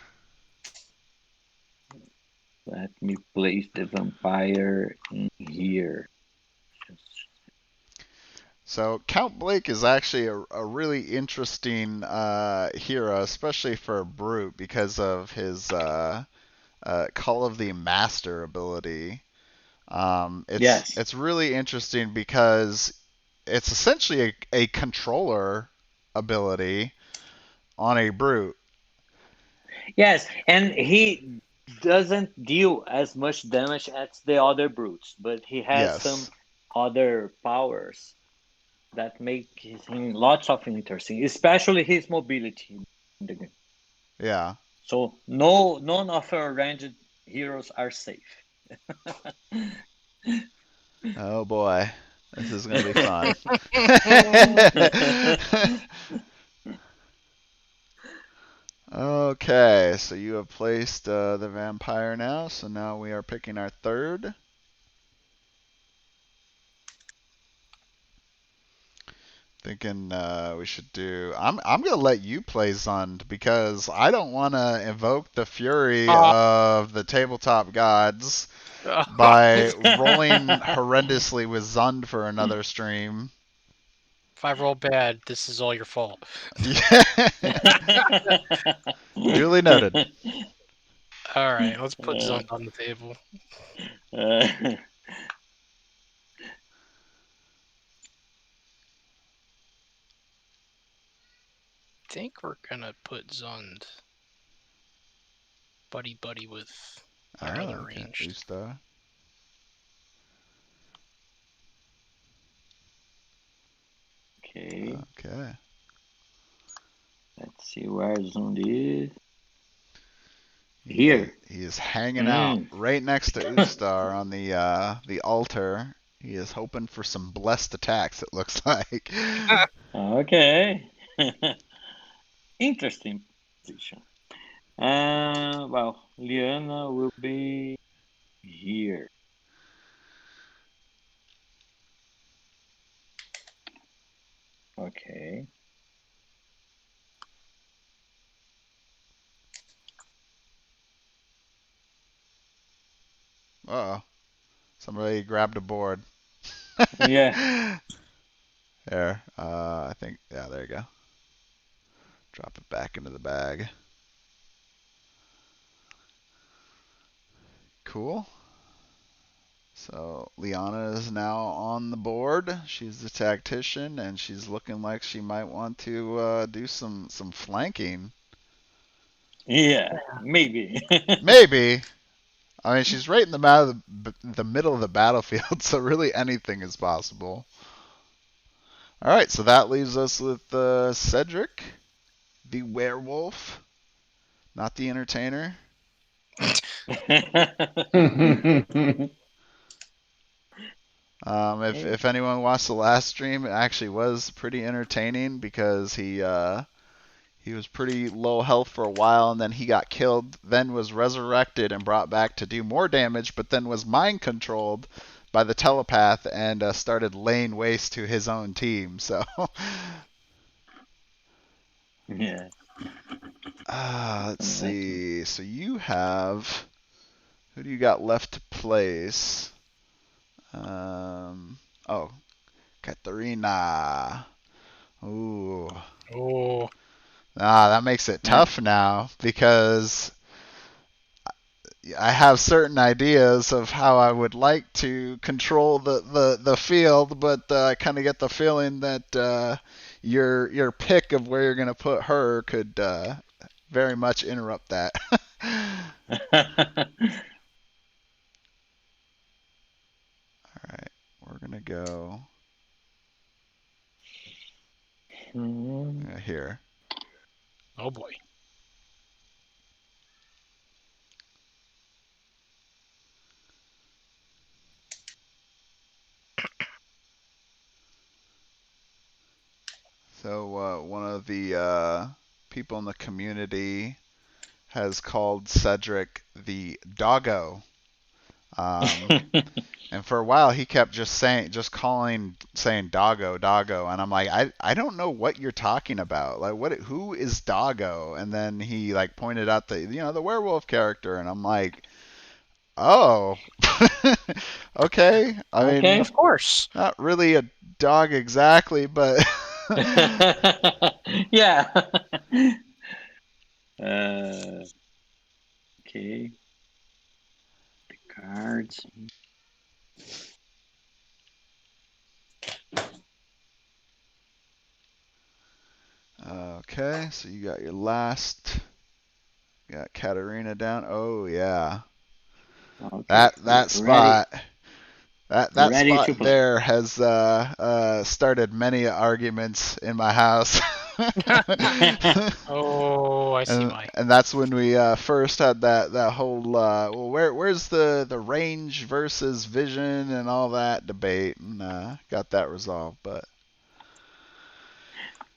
Let me place the vampire in here. So Count Blake is actually a really interesting hero, especially for a brute because of his Call of the Master ability. Yes. It's really interesting because it's essentially a controller ability on a brute. Yes, and he doesn't deal as much damage as the other brutes, but he has some Yes. other powers that make him lots of interesting, especially his mobility in the game. Yeah. So no, none of our ranged heroes are safe. Oh boy. This is going to be fun. Okay, so you have placed the vampire now, so now we are picking our third. Thinking we should do. I'm gonna let you play Zund because I don't want to invoke the fury oh, of the tabletop gods by rolling horrendously with Zund for another stream. if I roll bad, this is all your fault. Yeah. Duly noted. All right, let's put Zund on the table. uh, I think we're gonna put Zund buddy buddy with our Oh, other okay. ranged. Usta. okay, Okay. let's see where Zund is. Here. He is hanging out Mm. right next to Ustar on the altar. He is hoping for some blessed attacks. It looks like. Okay. Interesting position. Well, Liana will be here. Okay. Uh oh, somebody grabbed a board. Yeah. There. I think. Yeah, there you go. Drop it back into the bag. Cool. So Liana is now on the board. She's the tactician, and she's looking like she might want to do some flanking. Yeah. Maybe. Maybe. I mean, she's right in the middle of the battlefield, so really anything is possible. All right, so that leaves us with Cedric, the werewolf, not the entertainer. If anyone watched the last stream, it actually was pretty entertaining because he was pretty low health for a while, and then he got killed, then was resurrected and brought back to do more damage, but then was mind controlled by the telepath and started laying waste to his own team. So, Yeah. let's see. So you have, who do you got left to place? Oh, Katarina. Ooh. Oh, That makes it tough now because I have certain ideas of how I would like to control the field, but I kind of get the feeling that your pick of where you're going to put her could very much interrupt that. All right, we're going to go here. oh boy. So one of the people in the community has called Cedric the doggo. And for a while he kept saying doggo, doggo, and I'm like, I don't know what you're talking about. Like, who is doggo? And then he like pointed out the werewolf character, and I'm like, oh, okay. I mean, Okay. Of course. not really a dog exactly, but Yeah. Okay. The cards. okay. So you got your last. You got Katarina down. Oh yeah, Okay. that Ready. spot. That Ready spot to play. there has started many arguments in my house. Oh, I see why. And that's when we first had that whole well, where's the range versus vision and all that debate, and got that resolved. But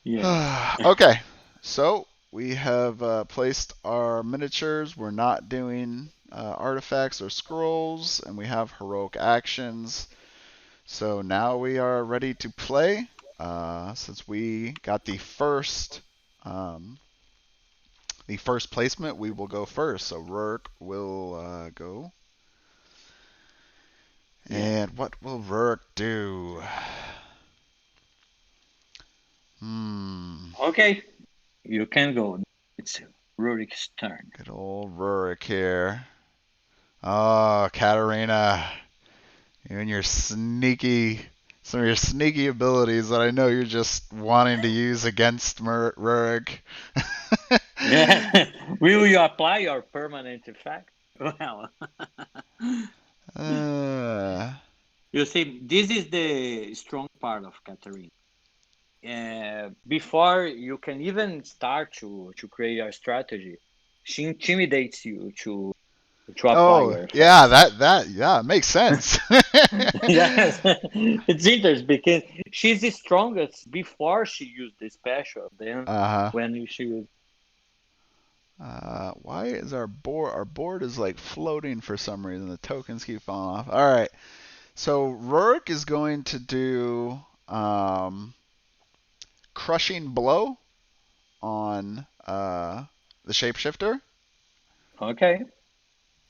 Yeah. okay, so we have placed our miniatures. We're not doing artifacts or scrolls, and we have heroic actions. So now we are ready to play. Since we got the first placement, we will go first. So Rurik will go. Yeah. And what will Rurik do? Okay. You can go. It's Rurik's turn. Good old Rurik here. Oh, Katarina. You and some of your sneaky abilities that I know you're just wanting to use against Rurik. Yeah. Will you apply your permanent effect? Well, you see, this is the strong part of Katarina. Before you can even start to create a strategy, she intimidates you to Oh, acquire yeah, fast. that makes sense. Yes, it's interesting because she's the strongest before she used the special. Then Uh-huh. when she was Why is our board? Our board is like floating for some reason. The tokens keep falling off. All right. So Rourke is going to do crushing blow on the shapeshifter. okay.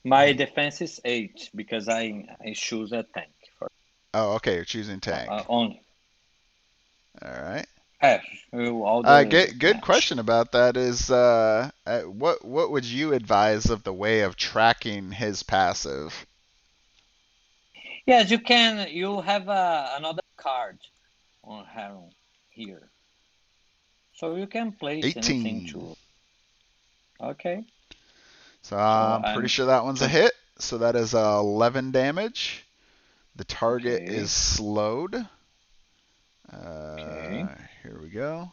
My He. defense is 8 because I choose a tank for Oh, okay. You're choosing tank. only. All right. Yes, all the Good match. question about that is what would you advise of the way of tracking his passive? Yes, you can. You have another card on Heron here, so you can place anything 18. to. Okay, So so I'm pretty I'm sure that one's a to. hit. So that is 11 damage. The target is Okay, slowed. okay. Here we go.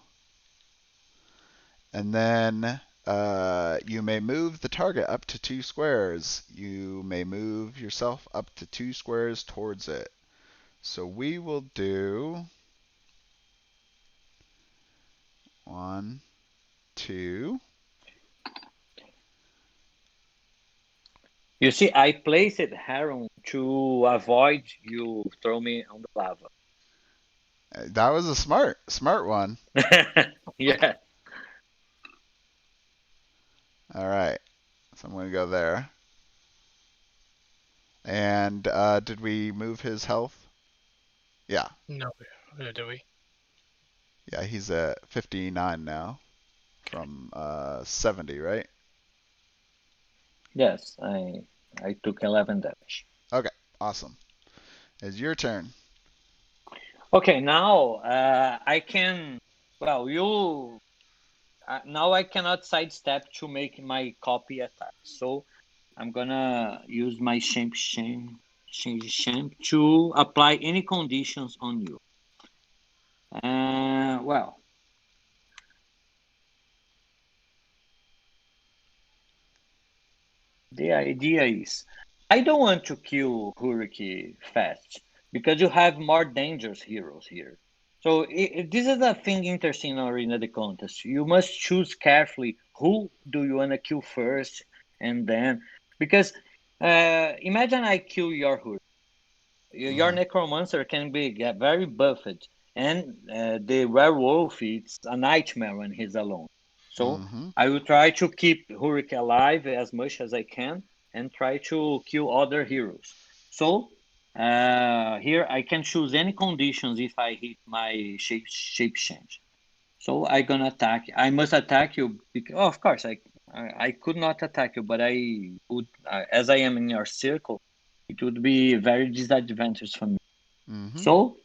And then you may move the target up to 2 squares. You may move yourself up to 2 squares towards it. So we will do 1, 2. You see, I placed Heron to avoid you throw me on the lava. That was a smart one. Yeah. All right. So I'm going to go there. And did we move his health? Yeah. No, do we? Yeah, he's at 59 now from 70, right? Yes, I took 11 damage. Okay, awesome. It's your turn. Okay, now I can. Well, you now I cannot sidestep to make my copy attack. So I'm gonna use my champ to apply any conditions on you. Well, the idea is I don't want to kill Hurricane fast because you have more dangerous heroes here. So this is a thing interesting in Arena the Contest. You must choose carefully who do you want to kill first, and then because imagine I kill your Hurricane. Your Hmm. necromancer can be very buffed, and the werewolf it's a nightmare when he's alone. So Hmm. I will try to keep Hurricane alive as much as I can and try to kill other heroes. So here I can choose any conditions if I hit my shape change. So I gonna attack. I must attack you because, oh, of course, I could not attack you, but I would, as I am in your circle, it would be very disadvantageous for me. Hmm. So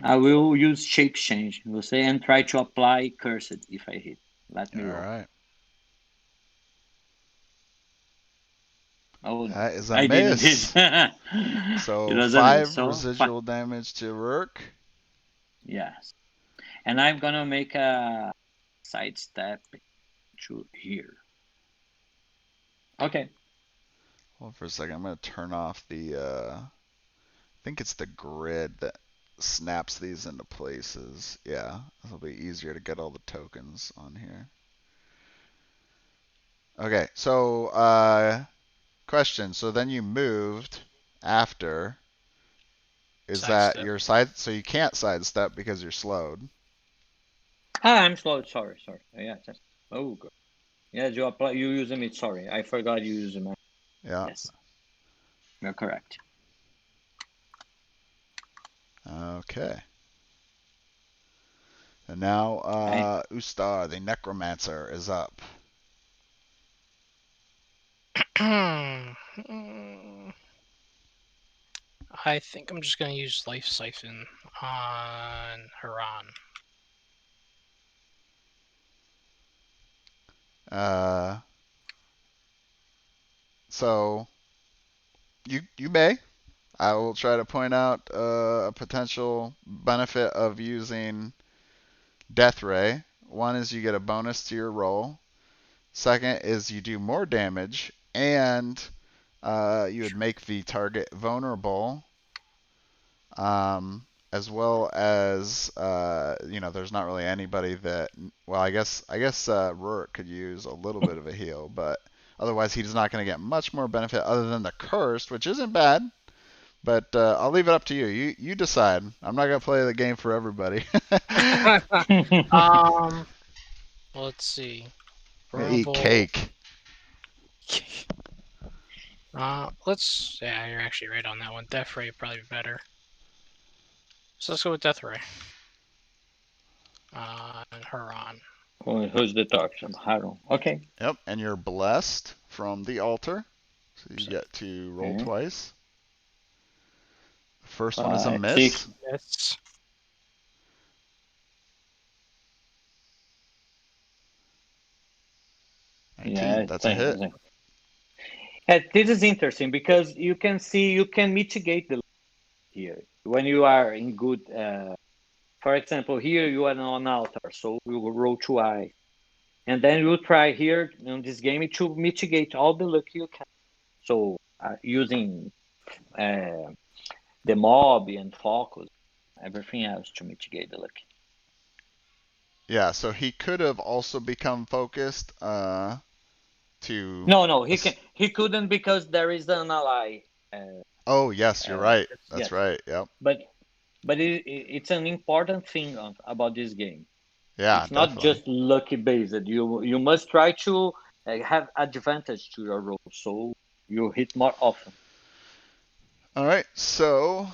I will use shape change, we'll say, and try to apply cursed if I hit. Let All me roll. right. Oh, That is a I didn't hit. miss. It So was a miss. 5 So residual damage to Rourke. yes, and I'm gonna make a sidestep to here. Okay. Hold on for a second. I'm going to turn off the. I think it's the grid that snaps these into places. Yeah, it'll be easier to get all the tokens on here. Okay, so question. So then you moved after. Is that Sidestep. your side? So you can't sidestep because you're slowed. I'm slow. Sorry. Yeah. Oh, good. Yes, you apply. You use them. Sorry, I forgot you use them. Yeah. Yes, you're correct. Okay. And now I Ustar, the necromancer, is up. I think I'm just gonna use Life Siphon on Haran. Uh, so you may. I will try to point out a potential benefit of using Death Ray. One is you get a bonus to your roll. Second is you do more damage, and you would make the target vulnerable, as well as there's not really anybody that. Well, I guess Rurik could use a little bit of a heal, but otherwise he's not going to get much more benefit other than the cursed, which isn't bad. But I'll leave it up to you. You decide. I'm not gonna play the game for everybody. Let's see. I'm gonna eat Vulnerable. cake. Yeah, you're actually right on that one. Death Ray would probably be better. So let's go with Death Ray. And Huron. Who's the talk? Haron. Okay. Yep, and you're blessed from the altar, so you get to roll Okay. twice. The first one is a 5, miss. 6. Yes. 19. Yeah, That's a hit. This is interesting because you can see you can mitigate the here when you are in good. For example, here you are on altar, so you will roll twice, and then you try here in this game to mitigate all the luck you can. So using the mob and focus, everything else to mitigate the luck. Yeah, so he could have also become focused to. No, he couldn't because there is an ally. Oh yes, you're right. That's Yes, right. Yep. but it's an important thing about this game. Yeah, It's not definitely. just lucky based. You must try to have advantage to your roll, so you hit more often. All right, so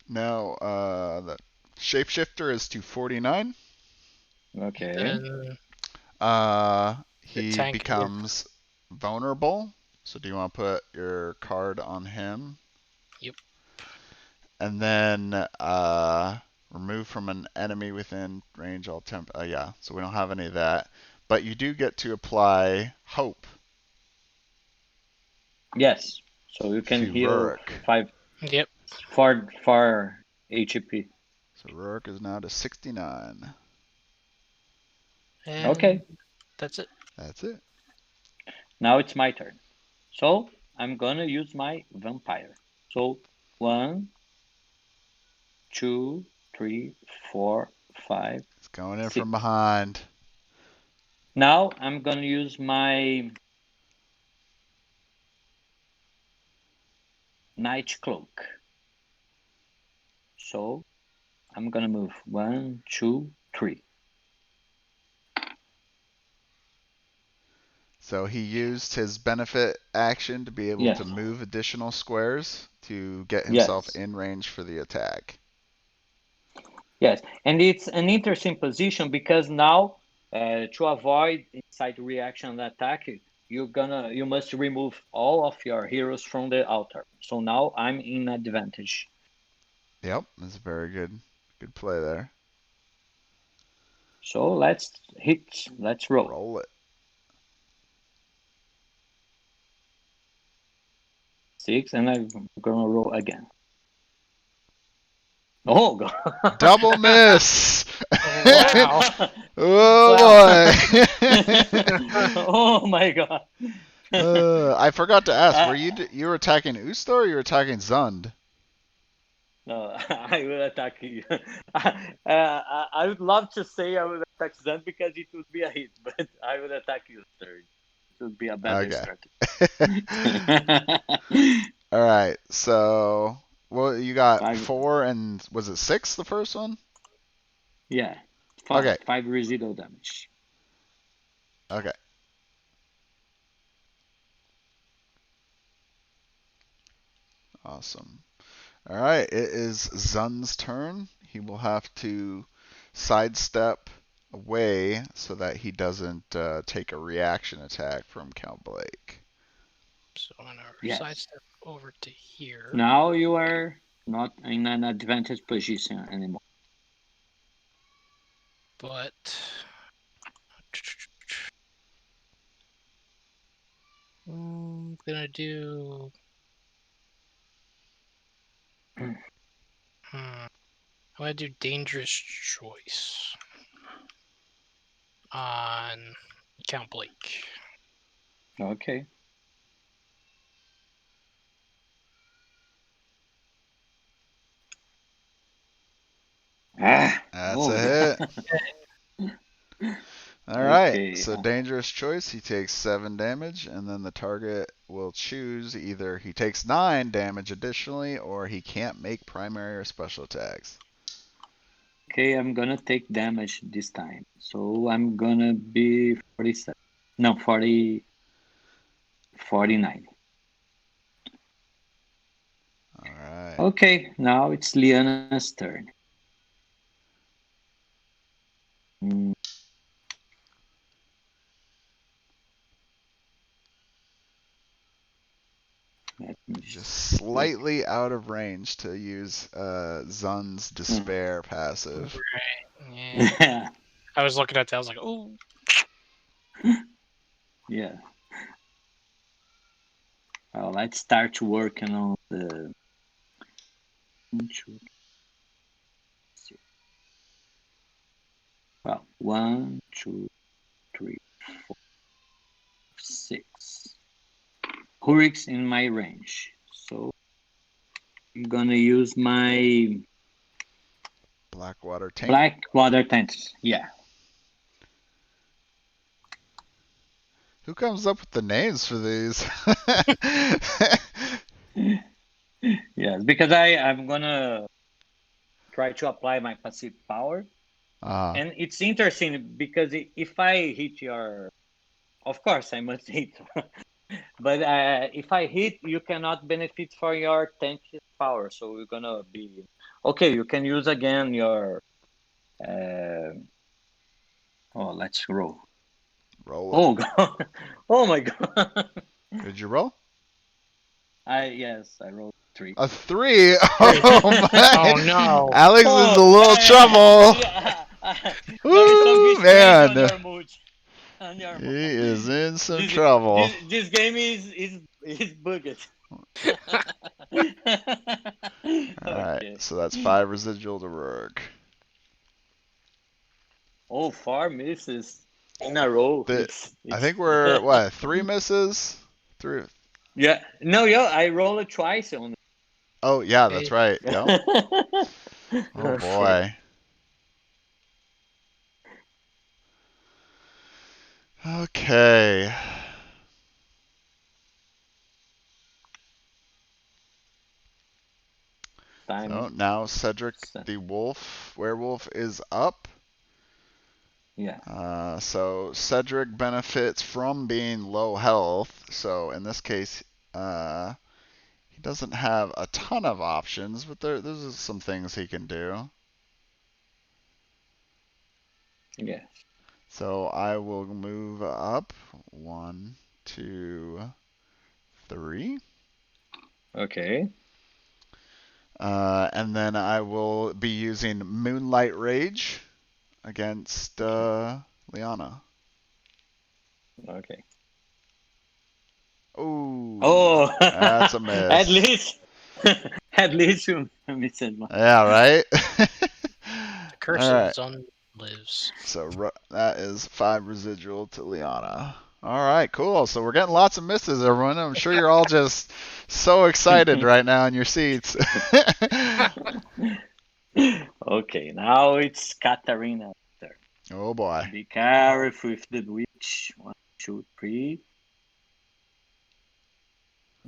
now the shapeshifter is to 49. Okay. Then the He tank. becomes vulnerable. So do you want to put your card on him? Yep. And then remove from an enemy within range all temp. Yeah, so we don't have any of that. But you do get to apply hope Yes. So you can to heal Rurik. 4 HP. So Rurik is now to 69. And Okay. that's it. That's it. Now it's my turn. So I'm gonna use my vampire. So 1, 2, 3, 4, 5, It's going in 6. from behind. Now I'm gonna use my night cloak. So I'm gonna move 1, 2, 3. So he used his benefit action to be able Yes. to move additional squares to get himself Yes. in range for the attack. Yes. And it's an interesting position because now to avoid inside reaction attack, you must remove all of your heroes from the altar. So now I'm in advantage. Yep, that's a very good play there. So let's roll. Roll it. 6, and I'm gonna roll again. Oh God! Double miss. Wow. Oh Wow. boy. Oh my God! I forgot to ask. Were Uh, you were attacking Usto or you were attacking Zund? No, I will attack you. I would love to say I would attack Zen because it would be a hit, but I would attack you third. It would be a better Okay. strategy. All right. So, well, you got 5, 4 and was it 6 the first one? yeah, Okay. 5 residual damage. Okay. Awesome. All right. It is Zun's turn. He will have to sidestep away so that he doesn't take a reaction attack from Count Blake. So I'm gonna Yes. sidestep over to here. Now you are not in an advantage position anymore. But I'm gonna do. I'm gonna do dangerous choice on Count Blake. Okay. Ah. That's Oh, a hit. All right. okay. So dangerous choice. He takes 7 damage, and then the target will choose either he takes 9 damage additionally, or he can't make primary or special attacks. Okay, I'm gonna take damage this time. So I'm gonna be 47. No, 40, 49. All right. Okay, now it's Liana's turn. Mm, let me Just look. slightly out of range to use Zun's Despair passive. Right. Yeah. I was looking at that. I was like, oh. Yeah. Well, let's start working on the. Well, 1, 2, 3, 4, 6. Hurric's in my range. So I'm gonna use my Blackwater Tank. Blackwater Tank. Yeah. Who comes up with the names for these? Yes, because I'm gonna try to apply my passive power. And it's interesting because if I hit your, of course I must hit, but if I hit, you cannot benefit for your tank power. So we're gonna be okay. You can use again your. Oh, let's roll. Roll it. Oh god! Oh my god! Did you roll? Yes, I rolled 3. A 3? Oh my! Oh no! Alex is in a Oh little trouble. yeah. There is some Woo, restraint on man! your mood. On your He is in some this, trouble. this game is bugged. Alright, Okay. so that's 5 residual to work. Oh, 4 misses in a row. I think we're, what, 3 misses? 3. Yeah. No, yeah, I rolled it twice only. Oh, yeah, that's Hey. right. Yep. Oh, Okay. boy. Okay. So Time. now Cedric the werewolf is up. Yeah. So Cedric benefits from being low health. So in this case, he doesn't have a ton of options, but there's some things he can do. Yeah. So I will move up 1, 2, 3. Okay. And then I will be using Moonlight Rage against Liana. Okay. Ooh, Oh, that's a miss. at least you missed one. Yeah, right? The curse All of right. Zun lives. So that is 5 residual to Liana. All right, cool. So we're getting lots of misses, everyone. I'm sure you're all just so excited right now in your seats. Okay, now it's Katarina's turn. Oh boy. Be careful with the witch. 1, 2, 3.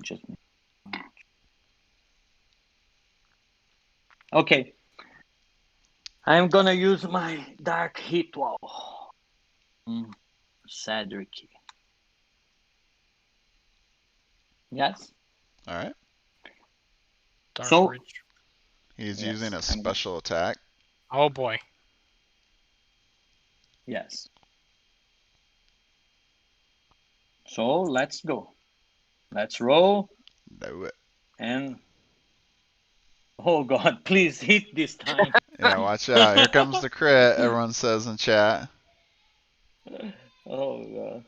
Just okay. I'm gonna use my dark hit wall. Cedric. Yes. All right. Dark So Ridge. He's yes, using a special attack. Oh boy. Yes. So let's go. Let's roll. Do it. And oh god, please hit this time. Yeah, watch out. Here comes the crit, everyone says in chat. Oh god.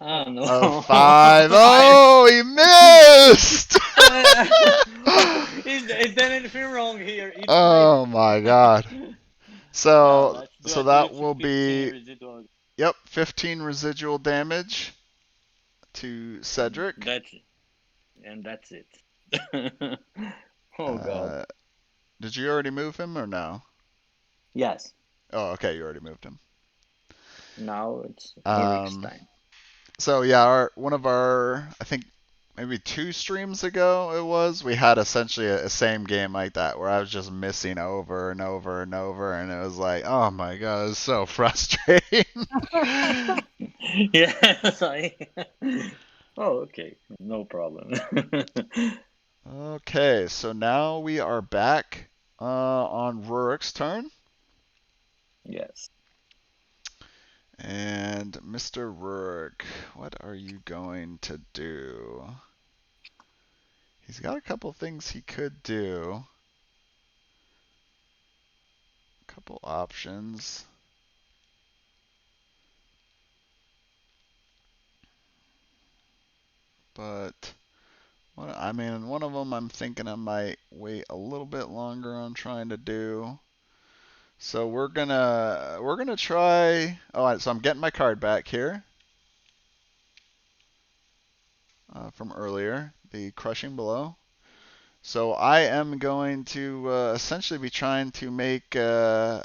Oh no. A 5. Oh, he missed! Is there anything wrong here? It's Oh my god. Well, So let's do so at that least will 15 be residual. Yep, 15 residual damage to Cedric. That's it. Oh God. Uh, did you already move him or no? Yes. Oh, okay, you already moved him. Now it's Ulrich's Um, time. so yeah, one of our, I think maybe 2 streams ago it was, we had essentially a same game like that where I was just missing over and over and over, and it was like, oh my god, it was so frustrating. Yes, Oh, okay. No problem. Okay, so now we are back on Rurik's turn. Yes. And Mr. Rurik, what are you going to do? He's got a couple things he could do. A couple options. But one of them I'm thinking I might wait a little bit longer on trying to do. So we're gonna try. Oh, so I'm getting my card back here from earlier, the crushing blow. So I am going to essentially be trying to make the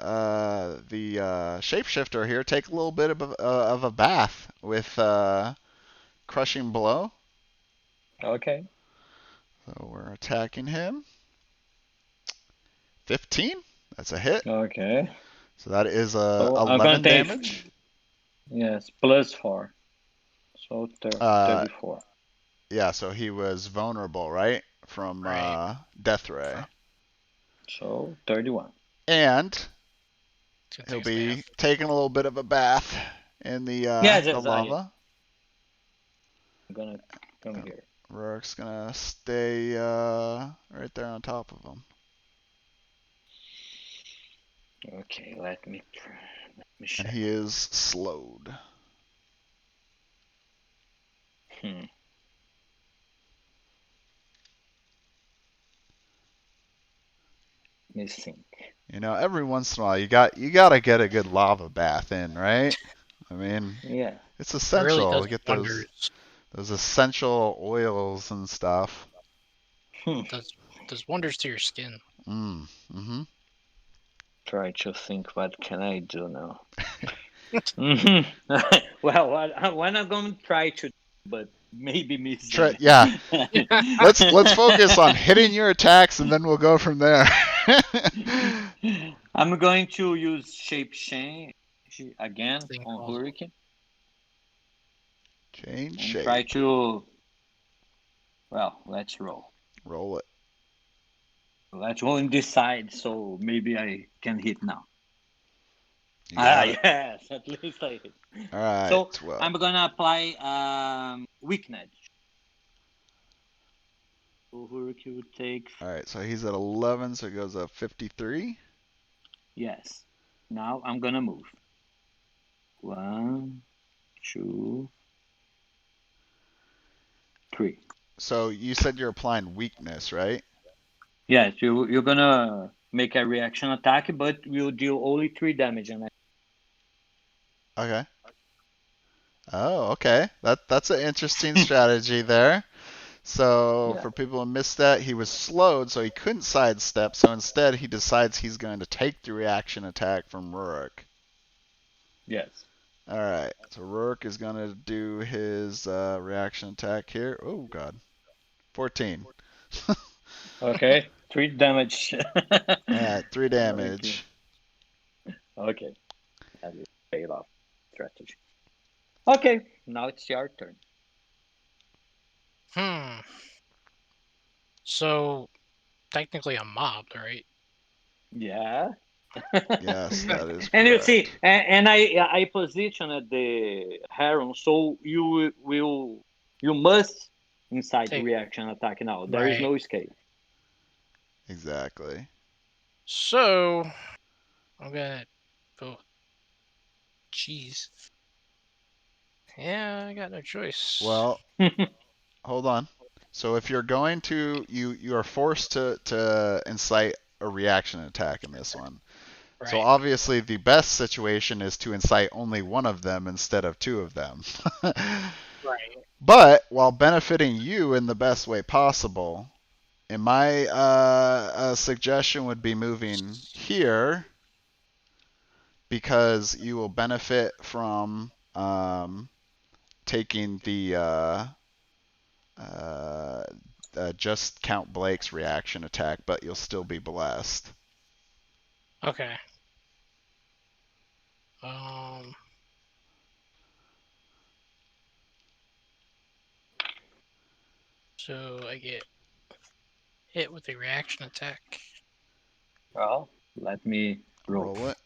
shapeshifter here take a little bit of a bath with crushing blow. Okay. So we're attacking him. 15. That's a hit. Okay. So that is So I'm gonna 11 take damage. yes +4. So Uh, 34. yeah. So he was vulnerable, right, from Right. death ray, So 31. and Two he'll things be math. taking a little bit of a bath in the Yes, the yes, lava. I'm gonna come here. Rurik's gonna stay right there on top of him. Okay, let me And check. he is slowed. Hmm. Let me think. You know, every once in a while you gotta get a good lava bath in, right? I mean, Yeah. it's It really essential does to get wonders. those essential oils and stuff. Hmm. Does wonders to your skin. Mm-hmm. Try to think what can I do now. Well, what I'm gonna try to, but maybe miss them. Yeah. Let's focus on hitting your attacks, and then we'll go from there. I'm going to use shape change again Thing on also. Hurricane Change and try shape. to. Well, let's roll. Roll it. Let's roll and decide. So maybe I can hit now. You got it. Yes, at least I hit. All right. So Well. I'm gonna apply weakness. So Hurricane would take. All right. So he's at 11, so it goes up 53. Yes. Now I'm gonna move. 1, 2, 3. So you said you're applying weakness, right? Yes, you're gonna make a reaction attack, but will deal only 3 damage. And Okay. Oh, okay. That's an interesting strategy there. So yeah, for people who missed that, he was slowed, so he couldn't sidestep. So instead, he decides he's going to take the reaction attack from Rurik. yes. All right. So Rurik is going to do his reaction attack here. Oh God, 14. Okay, 3 damage. All right, 3 Okay, damage. okay, that is paid off strategy. Okay, now it's your turn. So technically I'm mobbed, right? Yeah. Yes, that is And you see, correct. and I positioned the Heron, so you must inside the Take reaction attack now. There is right. no escape. Exactly. So I'm gonna vote. Jeez. Yeah, I got no choice. Well, hold on. So if you're going to you are forced to incite a reaction attack in this one. So Right. obviously the best situation is to incite only one of them instead of two of them. Right. But while benefiting you in the best way possible, and my suggestion would be moving here because you will benefit from taking the uh, just Count Blake's reaction attack, but you'll still be blessed. Okay. Um. So I get hit with a reaction attack. Well, let me roll. Roll it.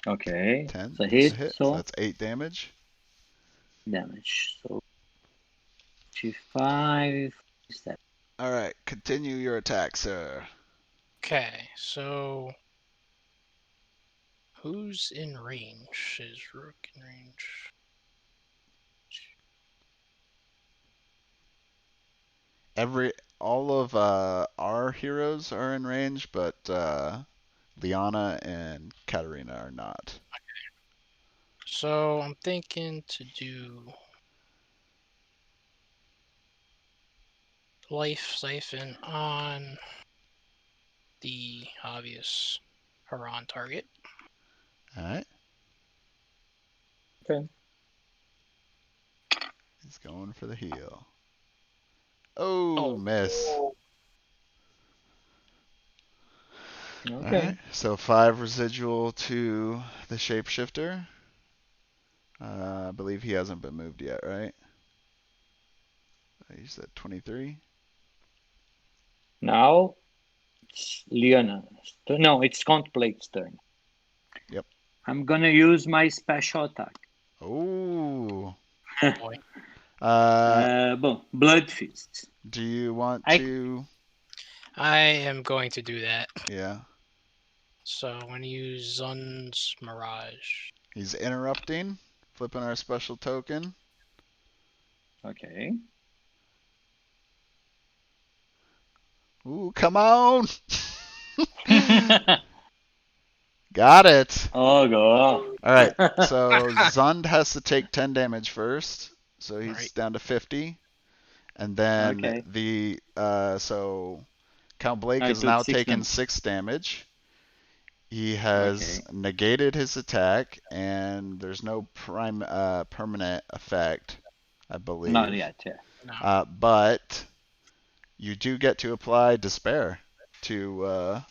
Okay. 10. It's a That's a hit, hit. So so that's 8 damage. damage. So 5, 7. All right, continue your attack, sir. Okay. So who's in range? Is Rook in range? All of our heroes are in range, but Liana and Katarina are not. So I'm thinking to do Life Siphon on the obvious Haran target. All right. Okay. He's going for the heal. Oh, miss. All Okay. right. So 5 residual to the shapeshifter. I believe he hasn't been moved yet, right? He's at 23. Now it's Leona's. No, it's Count Blake's turn. Yep. I'm gonna use my special attack. Oh. Boy. Boom. Blood Fist. Do you want I- to? I am going to do that. Yeah. So I'm going to use Zun's Mirage. He's interrupting, flipping our special token. Okay. Ooh, come on! Got it. Oh, go. All right. So Zund has to take 10 damage first, so he's Right. down to 50, and then Okay. the so Count Blake I has took now 6 taken damage. 6 damage. He has Okay. negated his attack, and there's no permanent effect, I believe. Not yet, yeah. No. But you do get to apply despair to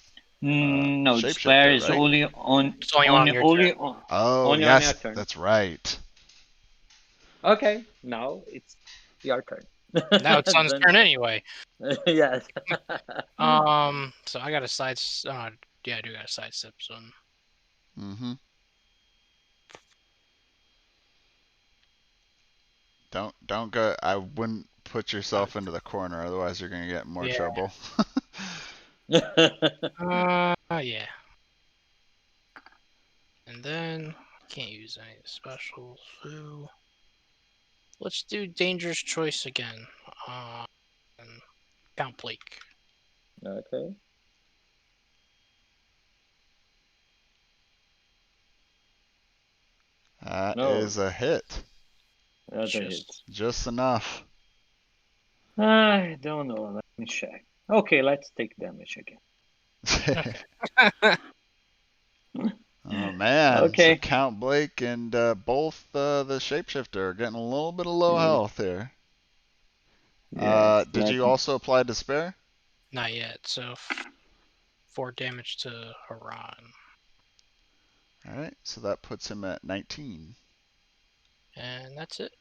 No, shapeshifter, despair is right? only on It's only on your turn. Oh, only on your yes, turn. that's right. Okay, now it's your turn. Now it's Sun's Then- turn anyway. Yes. So I got a side. Yeah, I do got a sidestep Sun. Mm-hmm. Don't go. I wouldn't put yourself into the corner, otherwise you're gonna get in more Yeah. trouble. Yeah. And then can't use any of the specials. So let's do Dangerous Choice again. And Count Blake. Okay. That No. is a hit. That's a hit. Just Just enough. I don't know. Let me check. Okay, let's take damage again. okay. Oh man. Okay. So Count Blake and both the shapeshifter are getting a little bit of low Yeah. health here. Yes, Did you also apply despair? Not yet. So 4 damage to Haran. All right. So that puts him at 19. And that's it.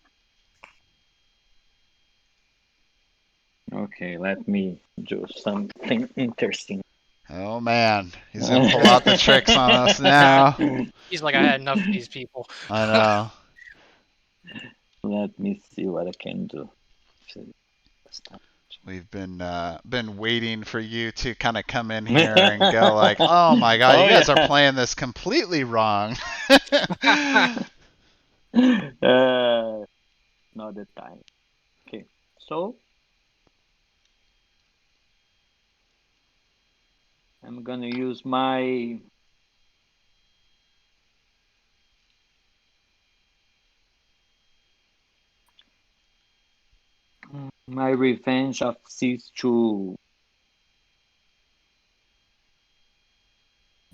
Okay, let me do something interesting. Oh man, he's gonna pull out the tricks on us now. He's like, I had enough of these people. I know. Let me see what I can do. We've been waiting for you to kind of come in here and go like, oh my god, you guys are playing this completely wrong. Not the time. Okay, so I'm gonna use my revenge of seas to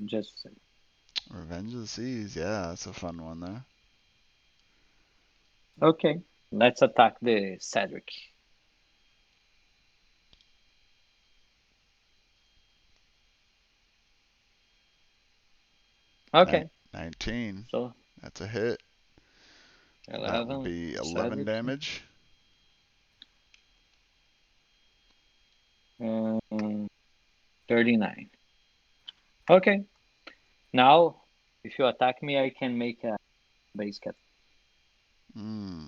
just Revenge of the Seas. Yeah, that's a fun one there. okay. Let's attack the Cedric. Okay, 19. so That's a hit. That will 11 be 11 Cedric, damage. 39. Okay, now if you attack me, I can make a base cat. Hmm.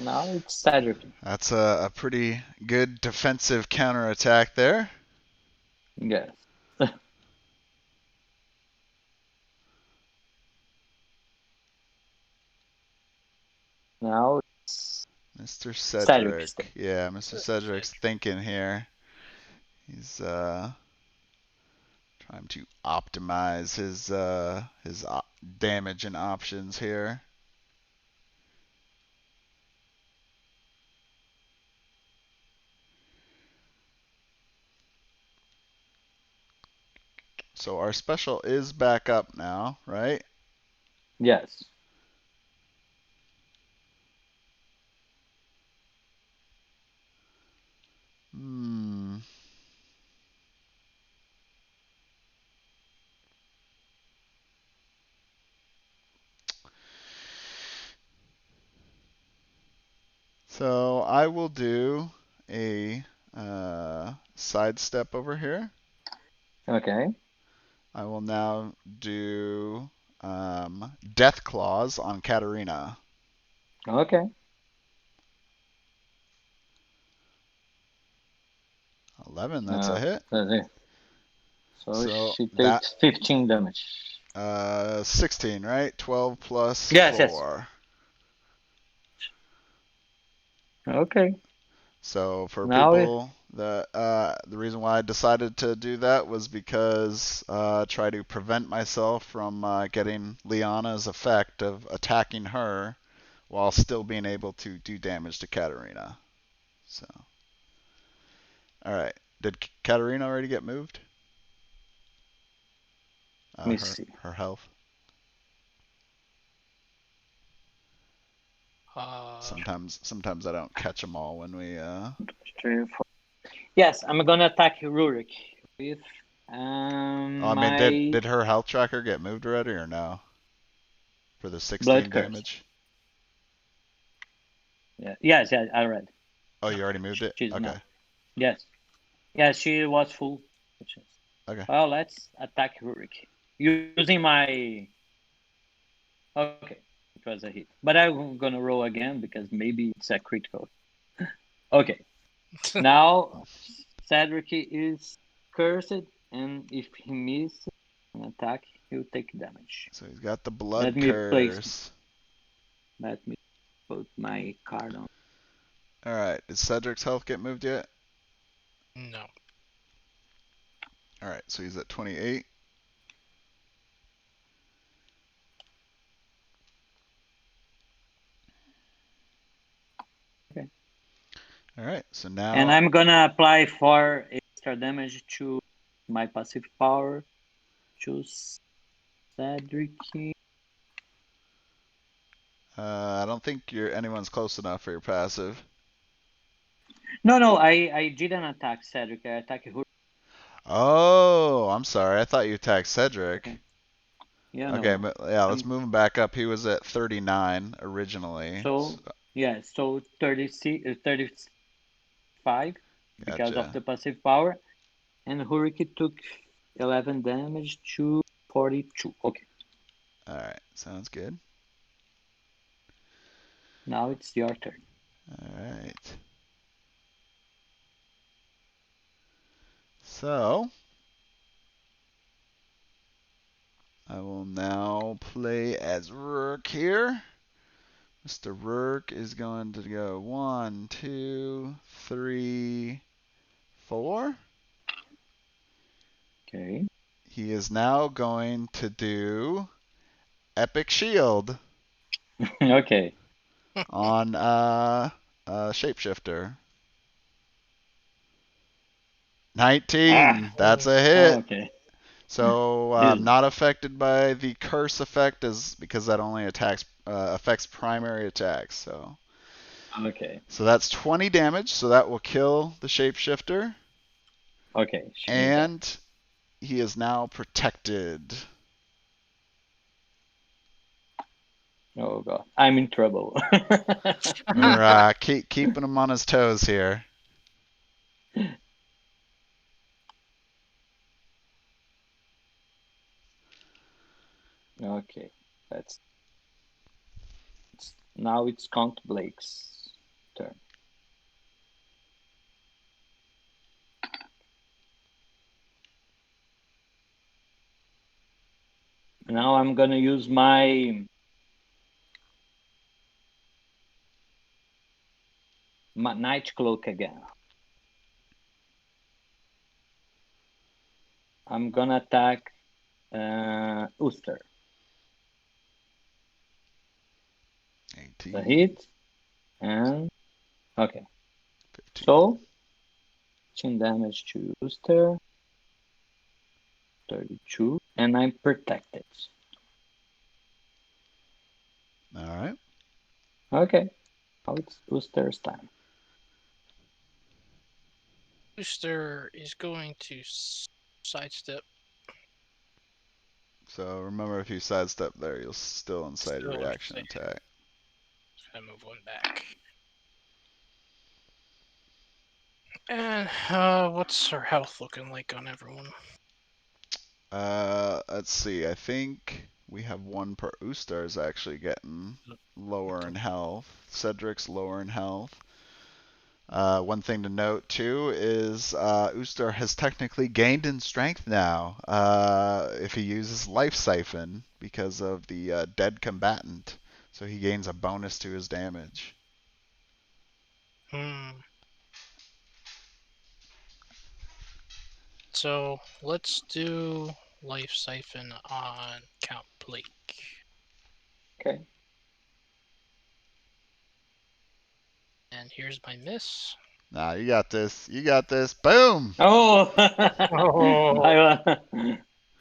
Now it's Cedric. That's a pretty good defensive counterattack there. Yes. Now it's Mr. Cedric's turn. Cedric. Yeah, Mr. Cedric's thinking here. He's trying to optimize his damage and options here. So our special is back up now, right? Yes. Hmm. So I will do a sidestep over here. Okay. I will now do Death Claws on Katarina. Okay. 11, that's a hit. That's it. So So she that takes 15 damage. 16, right? 12 plus Yes, yes. 4. Okay. So for Now people that the reason why I decided to do that was because try to prevent myself from getting Liana's effect of attacking her while still being able to do damage to Katarina. So, all right. Did Katarina already get moved? let me Her see. her health. Sometimes I don't catch them all when we. 3, 4. Yes, I'm gonna attack Rurik with Oh, I mean, did my did her health tracker get moved already or no? For the blood 16 curse. damage. Yeah. Yes, yes, I read. Oh, you already moved it. She's Okay. not. Yes. Yes, she was full. Okay. Well, let's attack Rurik using my. Okay, it was a hit, but I'm gonna roll again because maybe it's a critical. Okay, now Cedric is cursed, and if he misses an attack, he'll take damage. So he's got the Let blood me place. curse. Let me put my card on. All right. Did Cedric's health get moved yet? No. All right. So he's at 28. Okay. All right. So And now. I'm gonna apply 4 extra damage to my passive power to Cedric. I don't think anyone's close enough for your passive. No, I didn't attack Cedric. I attacked Rurik. Oh, I'm sorry. I thought you attacked Cedric. Okay. Yeah, Okay, no. yeah, let's I'm move him back up. He was at 39 originally. so yeah, so 36, 35 because of Gotcha. the passive power, and Hurricane took 11 damage to 42. Okay, All right, sounds good. now it's your turn. All right. So I will now play as Rourke here. Mr. Rourke is going to go 1, 2, 3, 4. Okay. He is now going to do Epic Shield Okay. on Shapeshifter. 19. That's a hit. Okay. So Is not affected by the curse effect, is because that only affects primary attacks. okay. So that's 20 damage. So that will kill the shapeshifter, Okay. Show me that. and he is now protected. Oh god, I'm in trouble. We're keeping him on his toes here. Okay. Now it's Count Blake's turn. Now I'm gonna use my night cloak again. I'm gonna attack Ooster. The 18, hit and okay. 15. So 10 damage to Ooster. 32, and I'm protected. All right. Okay. Now it's Ooster's time. Booster is going to sidestep. So remember, if you sidestep there, you'll still incite a Still reaction inside. attack. Just gonna move one back. And what's her health looking like on everyone? Let's see. I think we have one per. Ustar's actually getting lower in health. Cedric's lower in health. One thing to note too is Ustar has technically gained in strength now if he uses Life Siphon because of the dead combatant. So he gains a bonus to his damage. So let's do Life Siphon on Count Blake. Okay. And here's my miss. Nah, you got this. You got this. Boom! Oh!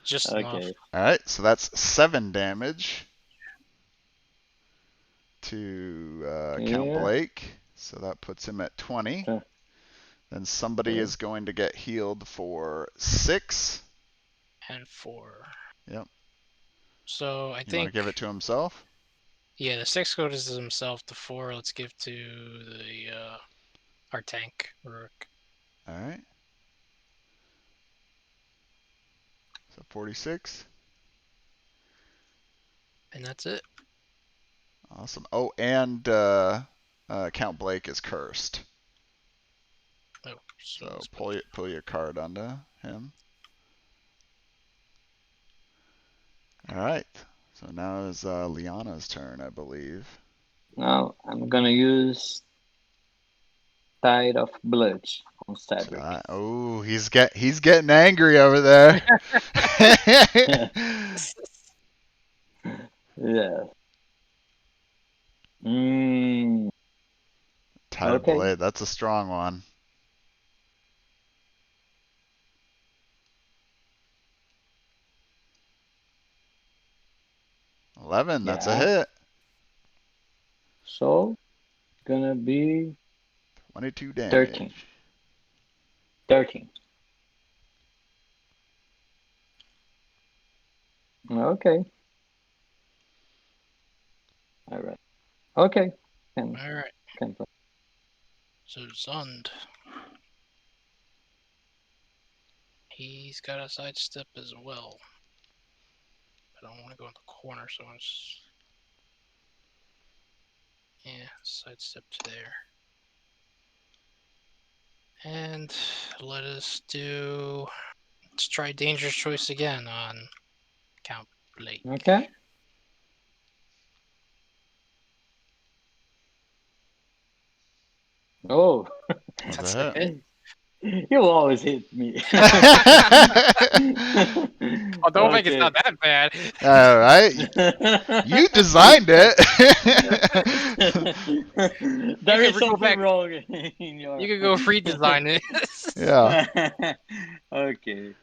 Just okay. enough. All right, so that's 7 damage to Count Blake. So that puts him at 20. Then somebody is going to get healed for 6. And 4. Yep. So I You think. want to give it to himself? Yeah, the 6 goes to himself. The 4, let's give to the our tank, Rook. All right. So 46. And that's it. Awesome. Oh, and Count Blake is cursed. Oh, So pull your card onto him. All right. So now is Liana's turn, I believe. Now I'm gonna use Tide of Blood on Cedric. Oh, he's getting angry over there. Yeah. Tide of Blade, that's a strong one. $11, that's a hit. So gonna be 22 damage. 13. 13. Okay. All right. Okay. All right. Can play. So Zund. He's got a sidestep as well. But I don't want to go in the corner, so I'm just... Yeah, sidestep to there. And let us do... Let's try Dangerous Choice again on Count Blake. Okay. Oh. That's a hit. You always hit me. Although I think it's not that bad. All right. You designed it. There is Go something back. wrong in your. You could go free design it. Yeah. Okay,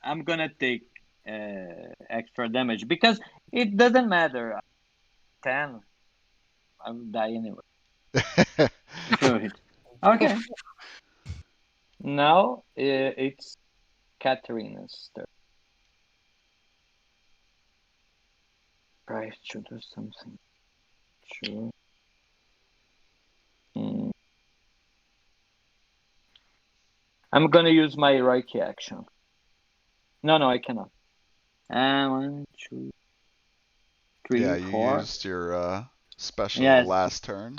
I'm gonna take extra damage because it doesn't matter. 10, I will die anyway. Good. Okay, now it's Katarina's turn. Try to do something. Sure. Hmm. I'm gonna use my Reiki action. No, I cannot. 1, 2, 3, Yeah, you 4. used your special the Yes. last turn.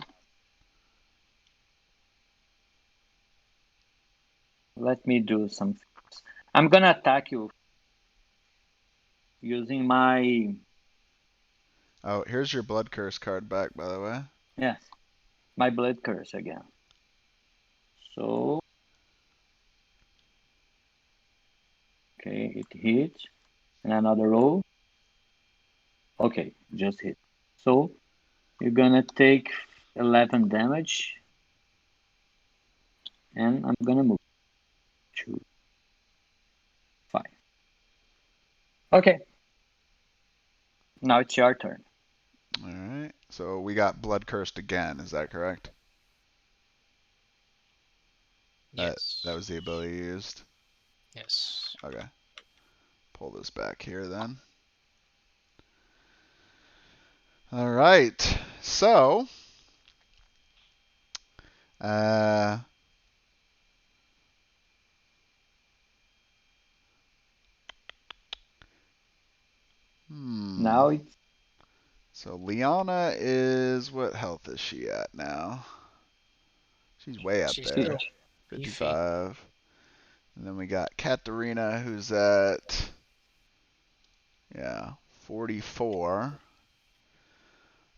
Let me do something. I'm gonna attack you using my Oh, here's your blood curse card back, by the way. yes, my blood curse again. So okay, it hits, and another roll. Okay, just hit. So you're gonna take 11 damage, and I'm gonna move 2, 5. Okay, now it's your turn. All right. So we got blood cursed again. Is that correct? Yes. That was the ability you used. Yes. Okay. Pull this back here then. All right. So, uh, Now it's So Liana is, what health is she at now? She's way up She's there. still 55. And then we got Katarina who's at, yeah, 44.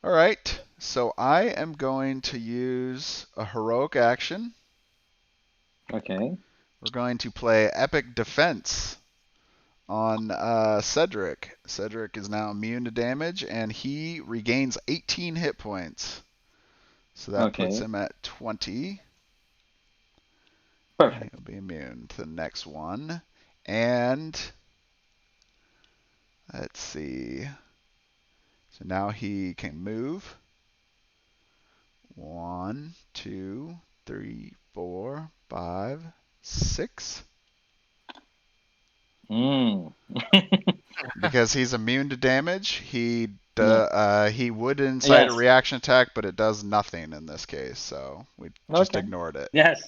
All right. So I am going to use a heroic action. okay. We're going to play Epic Defense on Cedric. Cedric is now immune to damage, and he regains 18 hit points. So that puts Okay, him at 20. perfect. He'll be immune to the next one. And let's see. So now he can move. 1, 2, 3, 4, 5, 6. Mm. Because he's immune to damage, he would incite a Yes. reaction attack, but it does nothing in this case, so we just Okay. ignored it. Yes.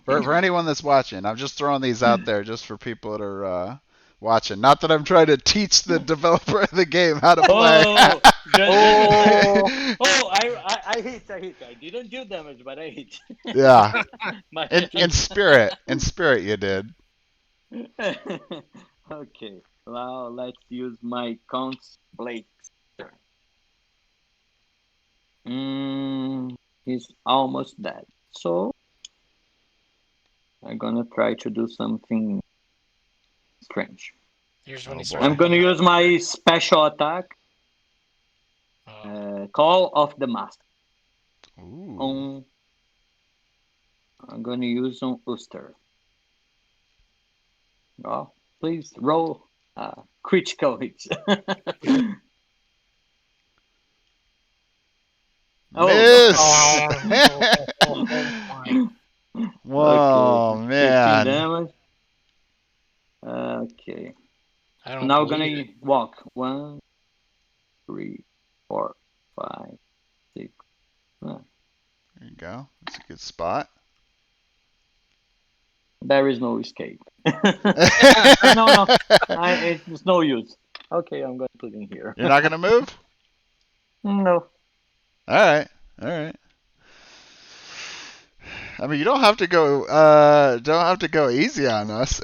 For anyone that's watching, I'm just throwing these out there just for people that are watching. Not that I'm trying to teach the developer of the game how to play. Oh, Oh. oh! I hit. I didn't do damage, but I hit. Yeah. My In spirit, you did. Okay, now let's use my Count's Blade. He's almost dead. So I'm gonna try to do something strange. Here's when Oh, he boy. starts. I'm gonna use my special attack, Oh. Call of the Master. Ooh. I'm gonna use on Ooster. Oh, please roll critical hits. Miss! Oh my. Whoa, Okay, 15 man. damage. Okay. I don't Now believe gonna walk. 1, 3, 4, 5, 6. There you go. That's a good spot. There is no escape. No, it's no use. Okay, I'm gonna put in here. You're not gonna move? No. All right. I mean, you don't have to go easy on us.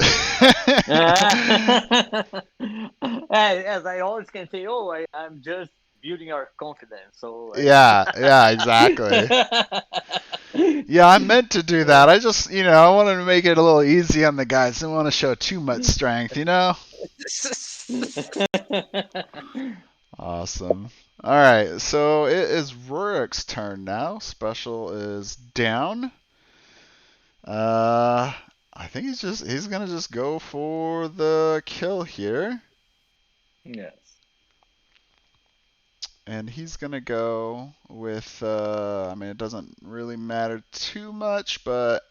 As I always can say, I'm just building our confidence. So Yeah, exactly. Yeah, I meant to do that. I just, I wanted to make it a little easy on the guys. Didn't want to show too much strength. Awesome. All right, so it is Rurik's turn now. Special is down. I think he's gonna just go for the kill here, Yes. and he's gonna go with. I mean, it doesn't really matter too much, but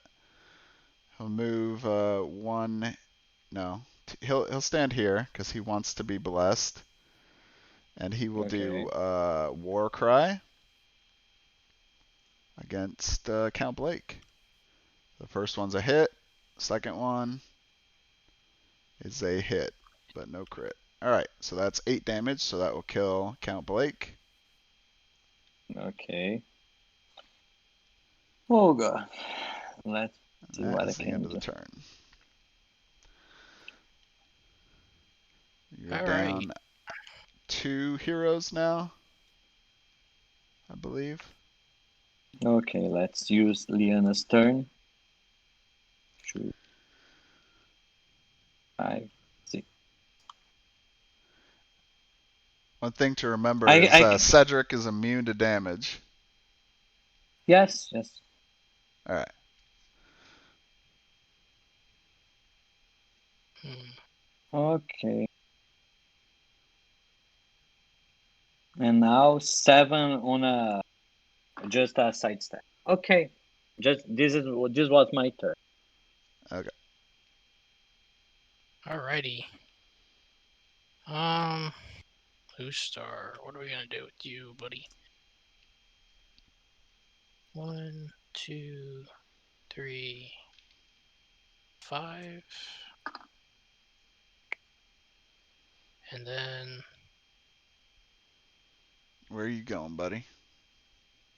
he'll move one. No, he'll stand here because he wants to be blessed, and he will do Okay. War Cry against Count Blake. The first one's a hit. Second one is a hit, but no crit. Alright, so that's 8 damage, so that will kill Count Blake. Okay. Oh god. Let's see And that what I is the end can of the do. turn. You're All right. down 2 heroes now, I believe. Okay, let's use Liana's turn. 2, 5, 6. One thing to remember I, is I, Cedric is immune to damage. yes, yes. Alright. Okay. And now 7 on just a side step. Okay. This was my turn. Okay. Alrighty. Who's star? What are we gonna do with you, buddy? 1, 2, 3, 5, and then. Where are you going, buddy?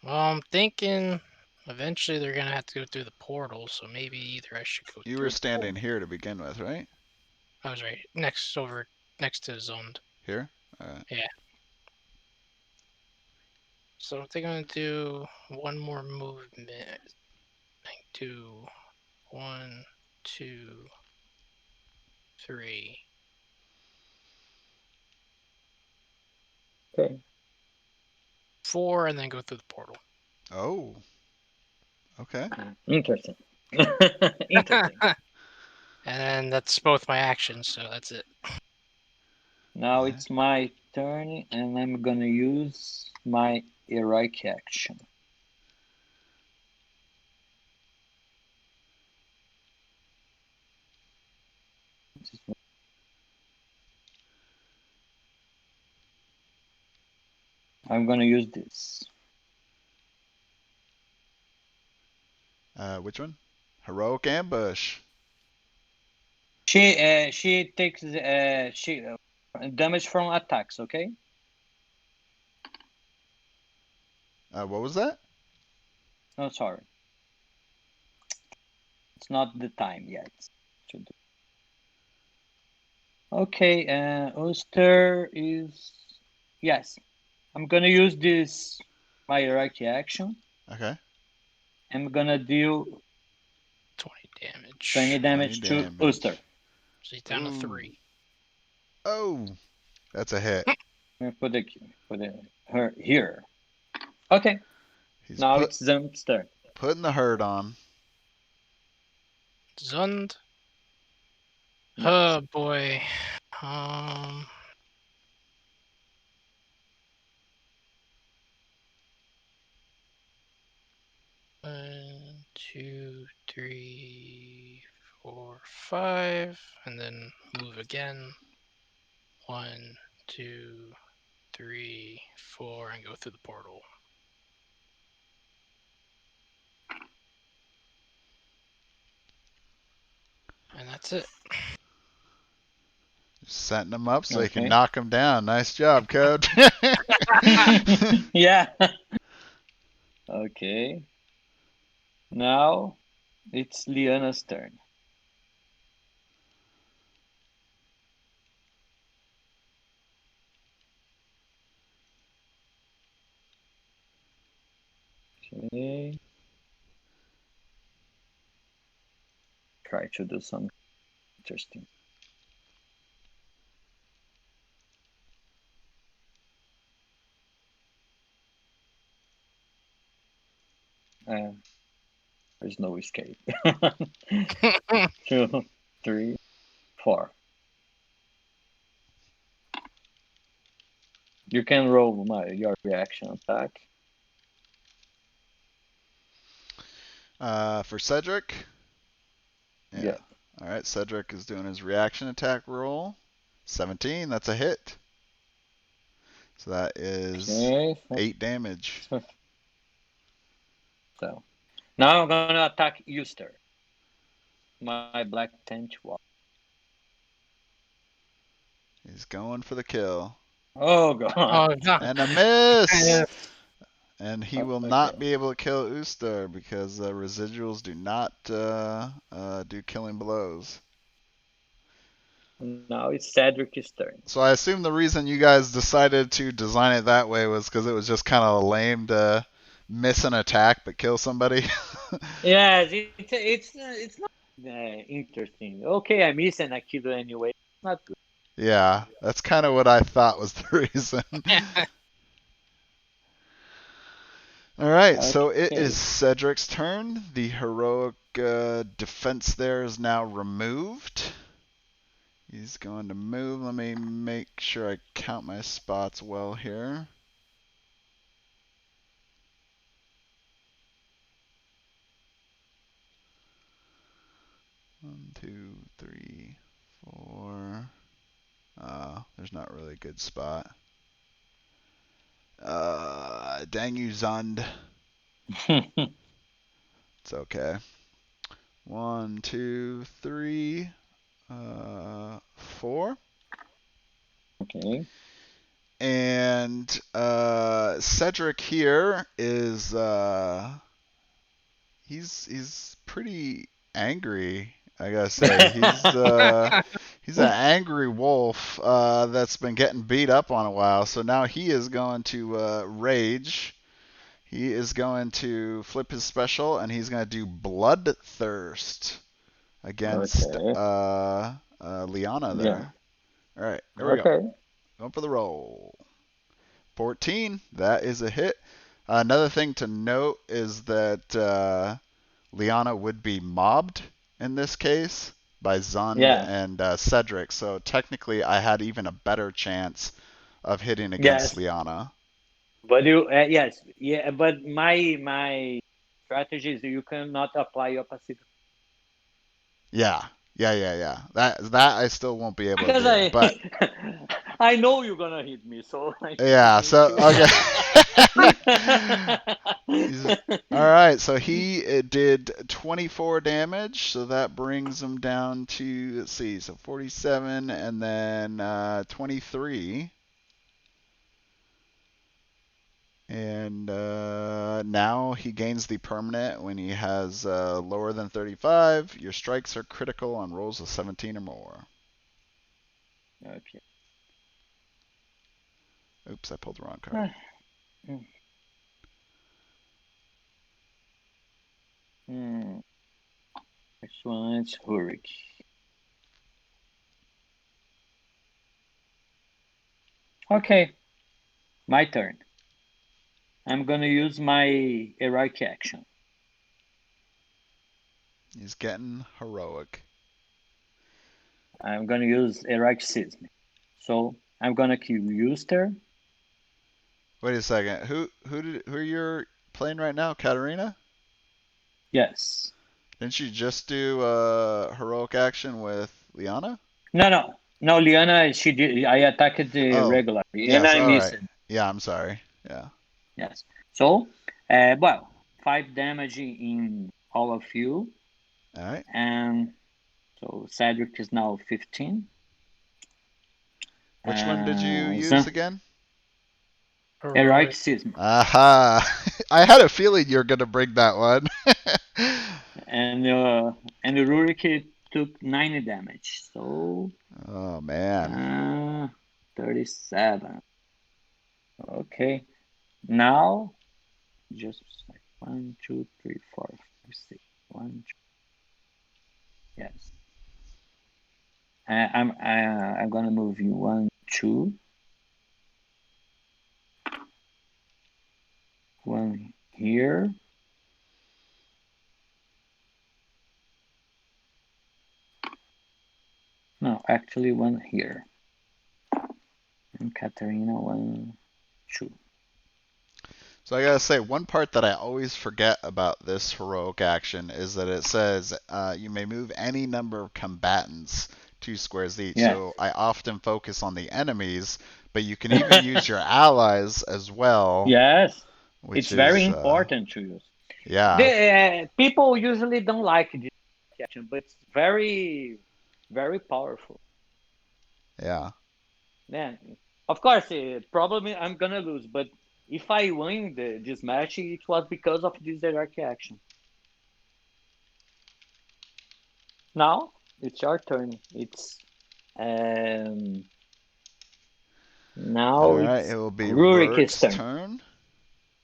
Well, I'm thinking eventually they're gonna have to go through the portal, so maybe either I should go You through were the standing portal. here to begin with, right? I was right next to Zond. Here? Alright. Yeah. So I think I'm gonna do one more movement. Do 1, 2, 3. Okay. 4, and then go through the portal. Oh. Okay. Interesting. Interesting. And then that's both my actions, so that's it. Now Yeah. it's my turn, and I'm gonna use my heroic action. I'm gonna use this. Which one? Heroic Ambush. She takes damage from attacks. Okay. What was that? No, sorry. It's not the time yet. Okay. Oyster is yes. I'm gonna use this my heroic action. Okay. I'm gonna deal 20 damage. 20 20 damage to Oyster. damage. So he's down to Ooh. 3. Oh. That's a hit. I'm gonna put her here. Okay. He's Now it's Zem's turn. putting the hurt on. Zund. Yeah. Oh boy. Um. One, 2, 3, 4, 5, and then move again. 1, 2, 3, 4, and go through the portal. And that's it. Setting him up so he can Okay. knock him down. Nice job, Code. Yeah. Okay. Now it's Liana's turn. Okay. try to do something interesting. There's no escape. 2, 3, 4. You can roll your reaction attack. For Cedric? Yeah. All right, Cedric is doing his reaction attack roll. 17, that's a hit. So that is Okay. 8 damage. So now I'm gonna attack Euster. My black tent wall. He's going for the kill. Oh god. Oh god. And a miss! Yeah. And he will Okay. not be able to kill Ustar because residuals do not do killing blows. Now it's Cedric's turn. So I assume the reason you guys decided to design it that way was because it was just kind of lame to miss an attack but kill somebody. Yes, it's not interesting. Okay, I miss and I kill it anyway. It's not good. Yeah, that's kind of what I thought was the reason. All right, so it Okay. is Cedric's turn. The heroic defense there is now removed. He's going to move. Let me make sure I count my spots well here. One, two, three, four. There's not really a good spot. Dang you, Zund. It's okay. 1, 2, 3, 4. Okay. And Cedric here is he's pretty angry. I gotta say he's an angry wolf that's been getting beat up on a while. So now he is going to rage. He is going to flip his special and he's going to do Bloodthirst against Okay. Liana Yeah. there. All right, here we go. Okay. Going for the roll. 14. That is a hit. Another thing to note is that Liana would be mobbed in this case by Zund Yeah. and Cedric. So technically, I had even a better chance of hitting against Yes. Liana. But you yes. Yeah, but my strategy is you cannot apply your passive. Yeah. That I still won't be able to Because do. But I know you're gonna hit me, so I yeah. need So to. okay. All right, so he did 24 damage, so that brings him down to, let's see, so 47 and then 23. And now he gains the permanent when he has lower than 35. Your strikes are critical on rolls of 17 or more. Okay. Oops, I pulled the wrong card. Next one's Hurric. Okay, my turn. I'm gonna use my heroic action. He's getting heroic. I'm gonna use heroicism. So I'm gonna kill Euster. Wait a second. Who you're playing right now? Katarina? Yes. Didn't you just do heroic action with Liana? No, Liana, she did. I attacked the Oh, regularly, and yes. I All missed right. it. Yeah, I'm sorry. Yeah. Yes. So, well, 5 damage in all of you, All right. and so Cedric is now 15. Which one did you So, use again? heroicism, Aha! I had a feeling you were gonna bring that one. and the Rurik took 90 damage. So, Oh man. 37. Okay. Now, just like 1, 2, 3, 4, 5, 6. 1, Yes. I'm gonna move you 1, 2, 1 here. No, actually 1 here. And Katarina 1, 2. So I gotta say, one part that I always forget about this heroic action is that it says you may move any number of combatants 2 squares each. Yes. So I often focus on the enemies, but you can even use your allies as well, Yes. which It's very is important to use. yeah, People usually don't like this action, but it's very, very powerful. yeah. Man, of course, probably I'm gonna lose, but if I win this match, it was because of this hierarchy action. Now it's your turn. It's um All now right, it's it will be Rurik's Rurik's turn. turn.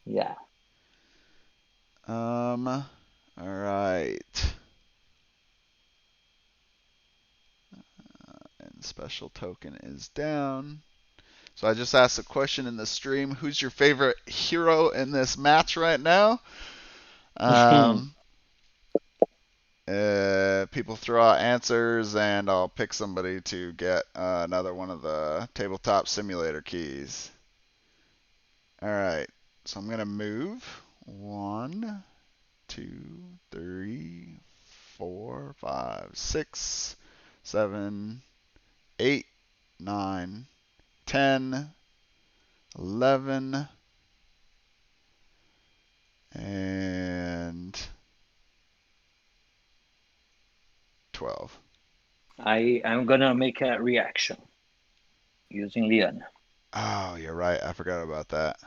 Yeah. All right. And special token is down. So I just asked a question in the stream. Who's your favorite hero in this match right now? People throw out answers, and I'll pick somebody to get another one of the tabletop simulator keys. All right. So I'm gonna move 1, 2, 3, 4, 5, 6, 7, 8, 9, 10, 11, and 12. I'm gonna make a reaction using Liana. Oh, you're right. I forgot about that.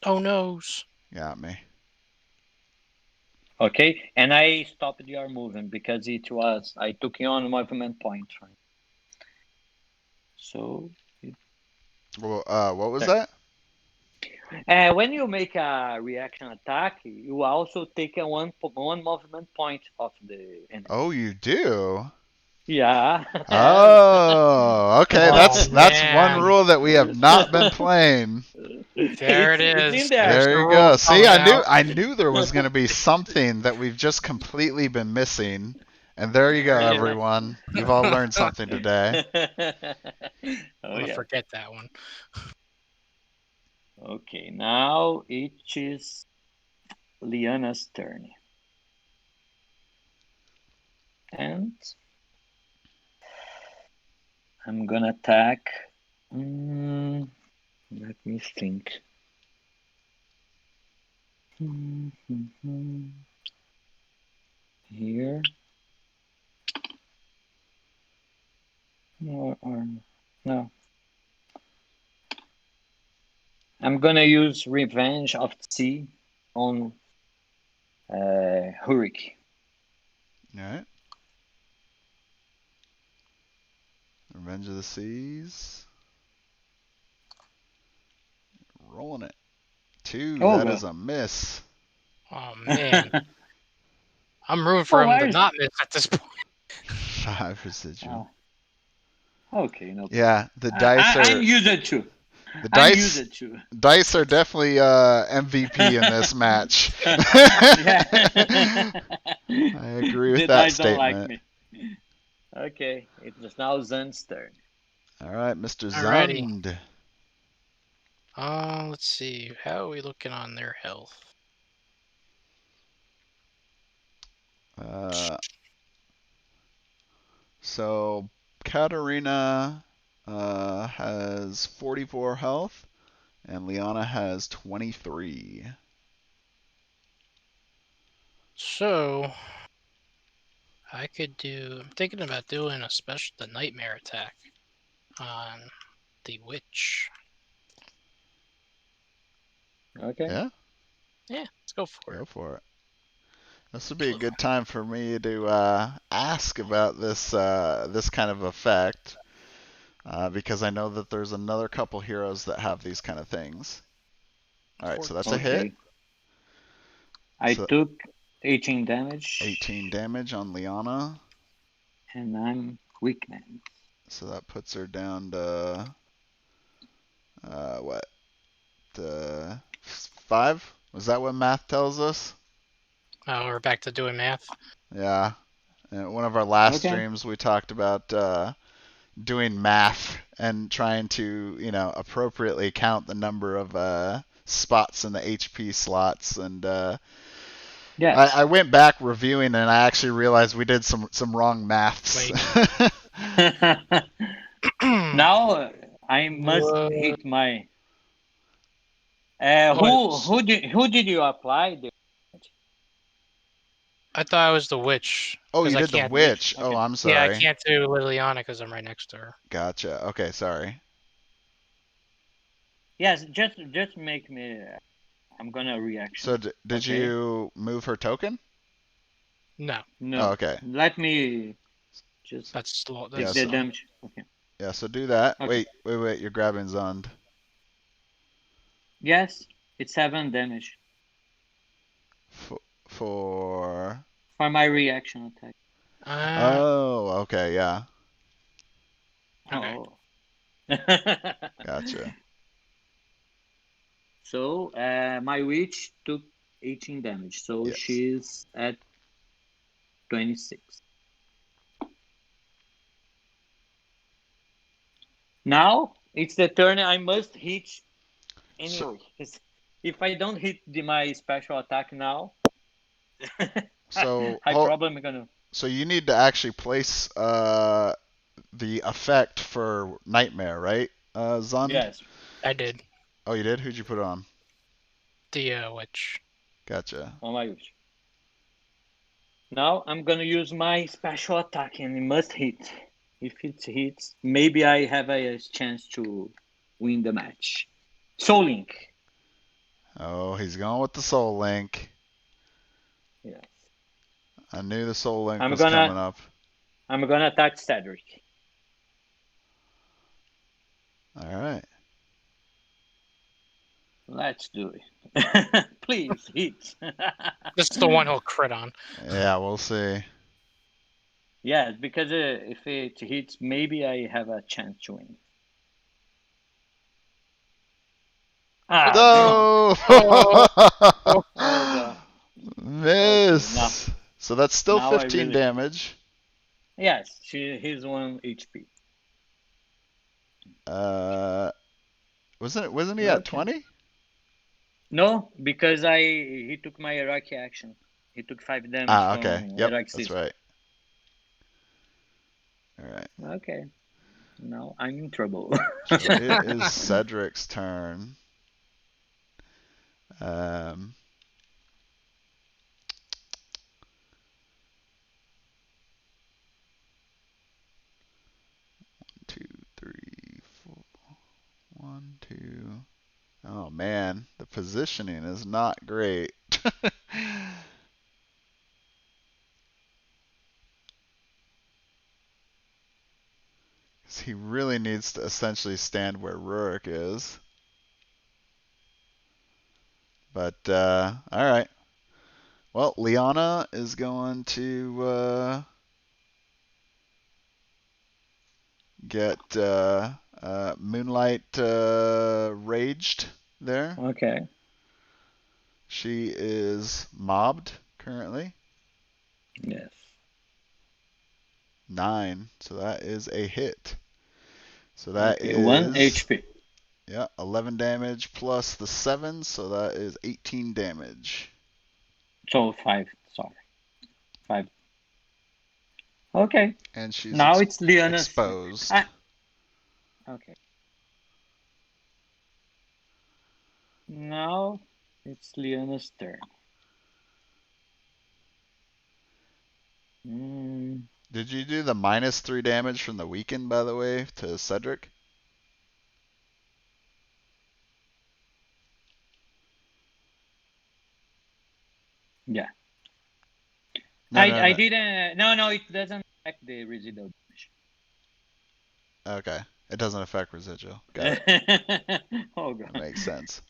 Oh noes. Got me. Okay, and I stopped your movement because I took you on movement point. Right? So Well, what was that? when you make a reaction attack, you also take a one movement point of the enemy. Oh, you do? Yeah. Oh, okay. Oh That's one man. rule that we have not been playing. There it It's is. in there. There's There the you go. rule See, coming out. I knew there was going to be something that we've just completely been missing. And there you go, There it is. everyone. You've all learned something today. I'm Oh gonna yeah. forget that one. Okay, now it is Liana's turn. And I'm gonna attack. Let me think. Here. Or no. I'm gonna use Revenge of the Sea on Hurik. All right. Revenge of the Seas. Rolling it. 2. Oh That is well. a miss. Oh man. I'm rooting for Oh, him to where's not miss at this point. 5 residual. okay, no problem. Yeah, the dice I'm are used to. the I'm dice used to. dice are definitely MVP in this match. Yeah. I agree with The that dice don't like statement. me. Okay, it's now Zen's turn. All right, Mr. Alrighty. Zund. Let's see. How are we looking on their health? So Katarina has 44 health, and Liana has 23. So I could do. I'm thinking about doing the nightmare attack on the witch. Okay. Yeah, Yeah, let's go for go it. for it. This would be a good time for me to ask about this kind of effect, because I know that there's another couple heroes that have these kind of things. All right, so that's a hit. Okay. I So took 18 damage. 18 damage on Liana. And I'm weak man. So that puts her down to what? 5? Was that what math tells us? We're back to doing math. Yeah. In one of our last Okay. streams, we talked about doing math and trying to, appropriately count the number of spots in the HP slots. And Yes. I went back reviewing, and I actually realized we did some wrong maths. Now I must hit my. Who did you apply? I thought I was the witch. Oh, you I did the can't. witch. Okay. Oh, I'm sorry. Yeah, I can't do Liliana because I'm right next to her. Gotcha. Okay, sorry. Yes, just make me. I'm gonna reaction. So did you move her token? No. No. Oh, okay. Let me just That's slow. take That's the damage. Okay. Yeah, so do that. Okay. Wait. You're grabbing Zund. Yes, it's 7 damage For my reaction attack. Oh, okay, yeah. Okay. Oh. Gotcha. So my witch took 18 damage, so Yes. she's at 26. Now it's the turn I must hit anyway. If I don't hit my special attack now, So I probably gonna. So you need to actually place the effect for Nightmare, right, Zund? Yes. I did. Oh, you did? Who'd you put it on? The witch. Gotcha. On my witch. Now I'm gonna use my special attack and it must hit. If it hits, maybe I have a chance to win the match. Soul Link. Oh, he's going with the Soul Link. Yes. I knew the Soul Link was coming up. I'm gonna attack Cedric. All right. Let's do it. Please hit. This is the one he'll crit on. Yeah, we'll see. Yes, because if it hits, maybe I have a chance to win. No! Oh, Miss. Okay, so that's still now 15 damage. Yes, he's 1 HP. Wasn't he at 20? No, because he took my Iraqi action. He took 5 damage Okay. from Yep, Iraqi that's system. right. All right. Okay. Now I'm in trouble. So it is Cedric's turn. Um, 2, 3, 4. 1, 2. Oh man, the positioning is not great. He really needs to essentially stand where Rurik is. But, alright. Well, Liana is going to get Moonlight raged there. Okay. She is mobbed currently. Yes. 9, so that is a hit. So that is 1 HP. Yeah, 11 damage plus the 7, so that is 18 damage. So 5. Sorry, 5. Okay. And she's now it's Liana's exposed. Okay. Now it's Liana's turn. Did you do the -3 damage from the weaken, by the way, to Cedric? Yeah. No, I didn't. No, it doesn't affect the residual damage. Okay. It doesn't affect residual. Got it. Oh, God. That makes sense.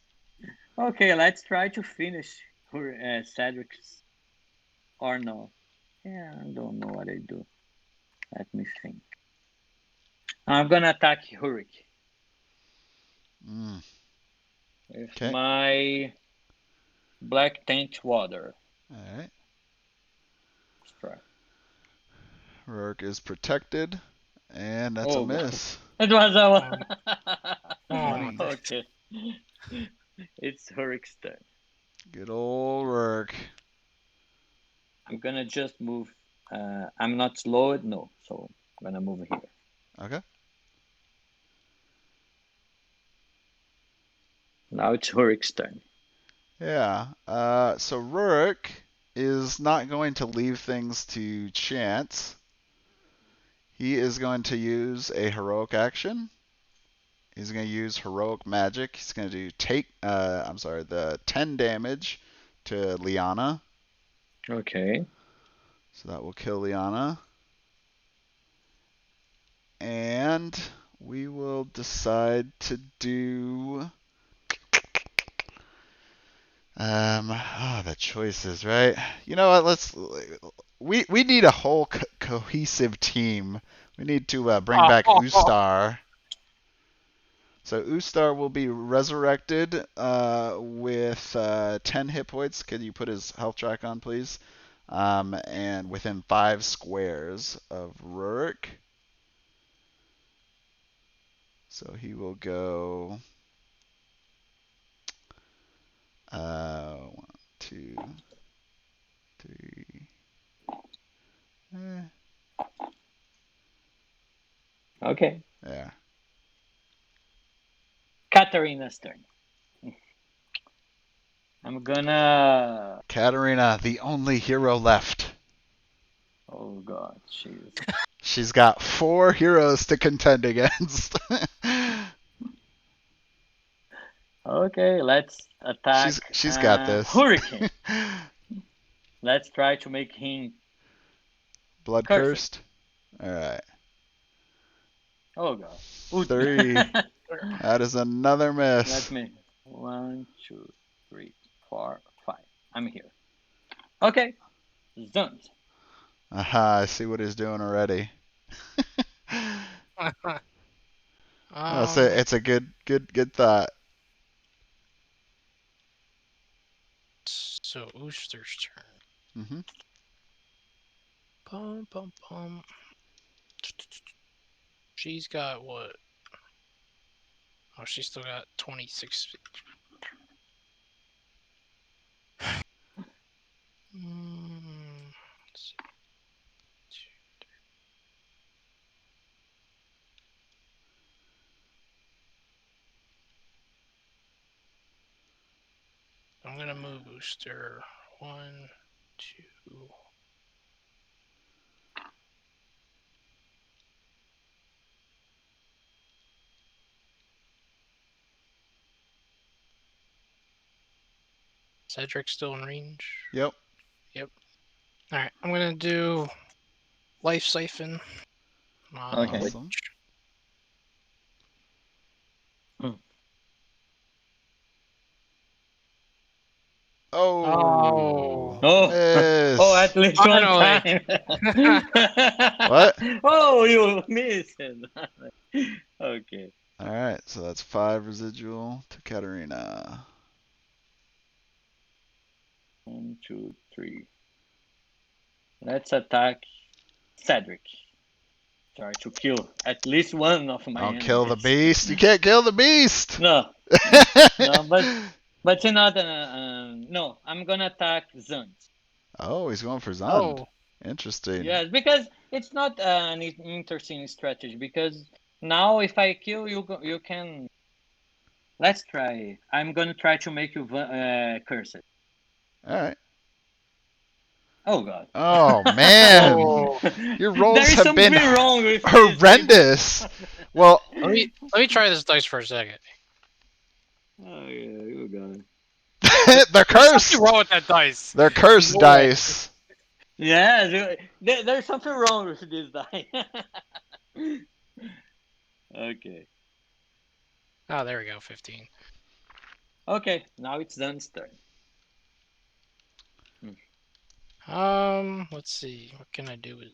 Okay, let's try to finish Cedric's. or no? Yeah, I don't know what I do. Let me think. I'm gonna attack Hurik Mm. with Okay. my Black Taint Water. All right. Strike. Rourke is protected, and that's a Oh god. miss. It was Um, a oh, okay. It's Hurric's turn. Good old Rourke. I'm gonna just move. I'm not slowed, no, so I'm gonna move here. Okay. Now it's Hurric's turn. Yeah. So Rourke is not going to leave things to chance. He is going to use a heroic action. He's going to use heroic magic. He's going to do the 10 damage to Liana. Okay. So that will kill Liana. And we will decide to do the choices, right? You know what? We need a whole cohesive team. We need to bring back Ustar. So Ustar will be resurrected with 10 hit points. Can you put his health track on, please? And within 5 squares of Rurik. So he will go 1, 2, 3. Okay. There. Katarina's turn. I'm gonna. Katarina, the only hero left. Oh god, jeez. She's got 4 heroes to contend against. Okay, let's attack she's got this. Hurricane. Let's try to make him Blood cursed. All right. Oh god. 3. That is another miss. Let me. 1, 2, 3, 4, 5. I'm here. Okay. Zunt. Aha, I see what he's doing already. It's a good thought. So Ooster's turn. Mm-hmm. Pum pum pum. She's got what? Oh, she's still got 26. I'm gonna move Booster. 1, 2. Cedric's still in range. Yep. Yep. All right, I'm gonna do Life Siphon. Okay. Awesome. Oh. Oh. Miss. Oh, at least Finally. one time. What? Oh, you missed. Okay. All right, so that's 5 residual to Katarina. 1, 2, 3. Let's attack Cedric. Try to kill at least one of my Don't enemies. kill the beast. You can't kill the beast. No. No, but you're not. No, I'm gonna attack Zunt. Oh, he's going for Zund. Oh. Interesting. Yes, because it's not an interesting strategy. Because now, if I kill you, you can. Let's try. I'm gonna try to make you cursed. All right. Oh god. Oh man, Oh. your rolls There is have been something wrong with horrendous. Well, Let me try this dice for a second. Oh yeah, you got it. they're There's cursed. something wrong with that dice. They're cursed No way. dice. Yeah, there's something wrong with this die. Okay. Oh, there we go. 15. Okay, now it's Dun's turn. Let's see. What can I do with?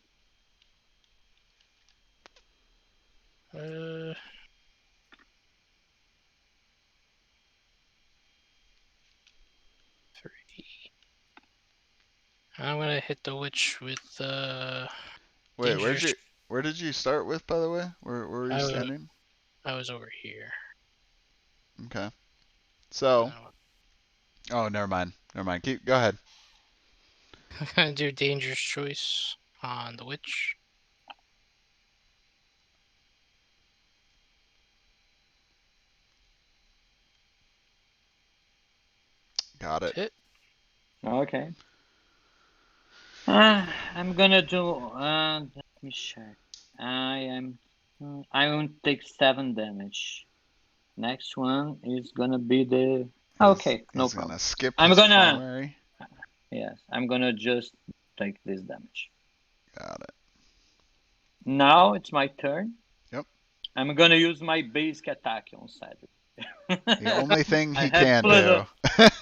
3. I'm gonna hit the witch with Wait, dangerous. where did you start with, by the way? Where were you I was standing? I was over here. Okay. So, Now oh, never mind. Never mind. Go ahead. I'm gonna do dangerous choice on the witch. Got it. Hit. Okay. I'm gonna do. Let me check. I won't take 7 damage. Next one is gonna be the. Okay, no He's problem. gonna skip I'm his gonna. primary. Yes, I'm gonna just take this damage. Got it. Now it's my turn. Yep. I'm gonna use my basic attack on The Cedric. only thing I he have can plus. do.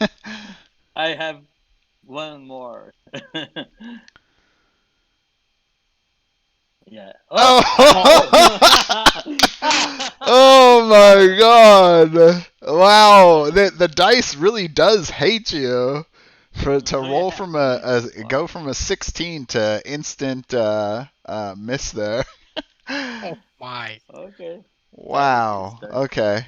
I have one more. Yeah. Oh. Oh my god! Wow, the dice really does hate you for to roll Yeah. from Wow. go from a 16 to instant miss there. Oh my. Okay. Cedric is Wow. turn. Okay.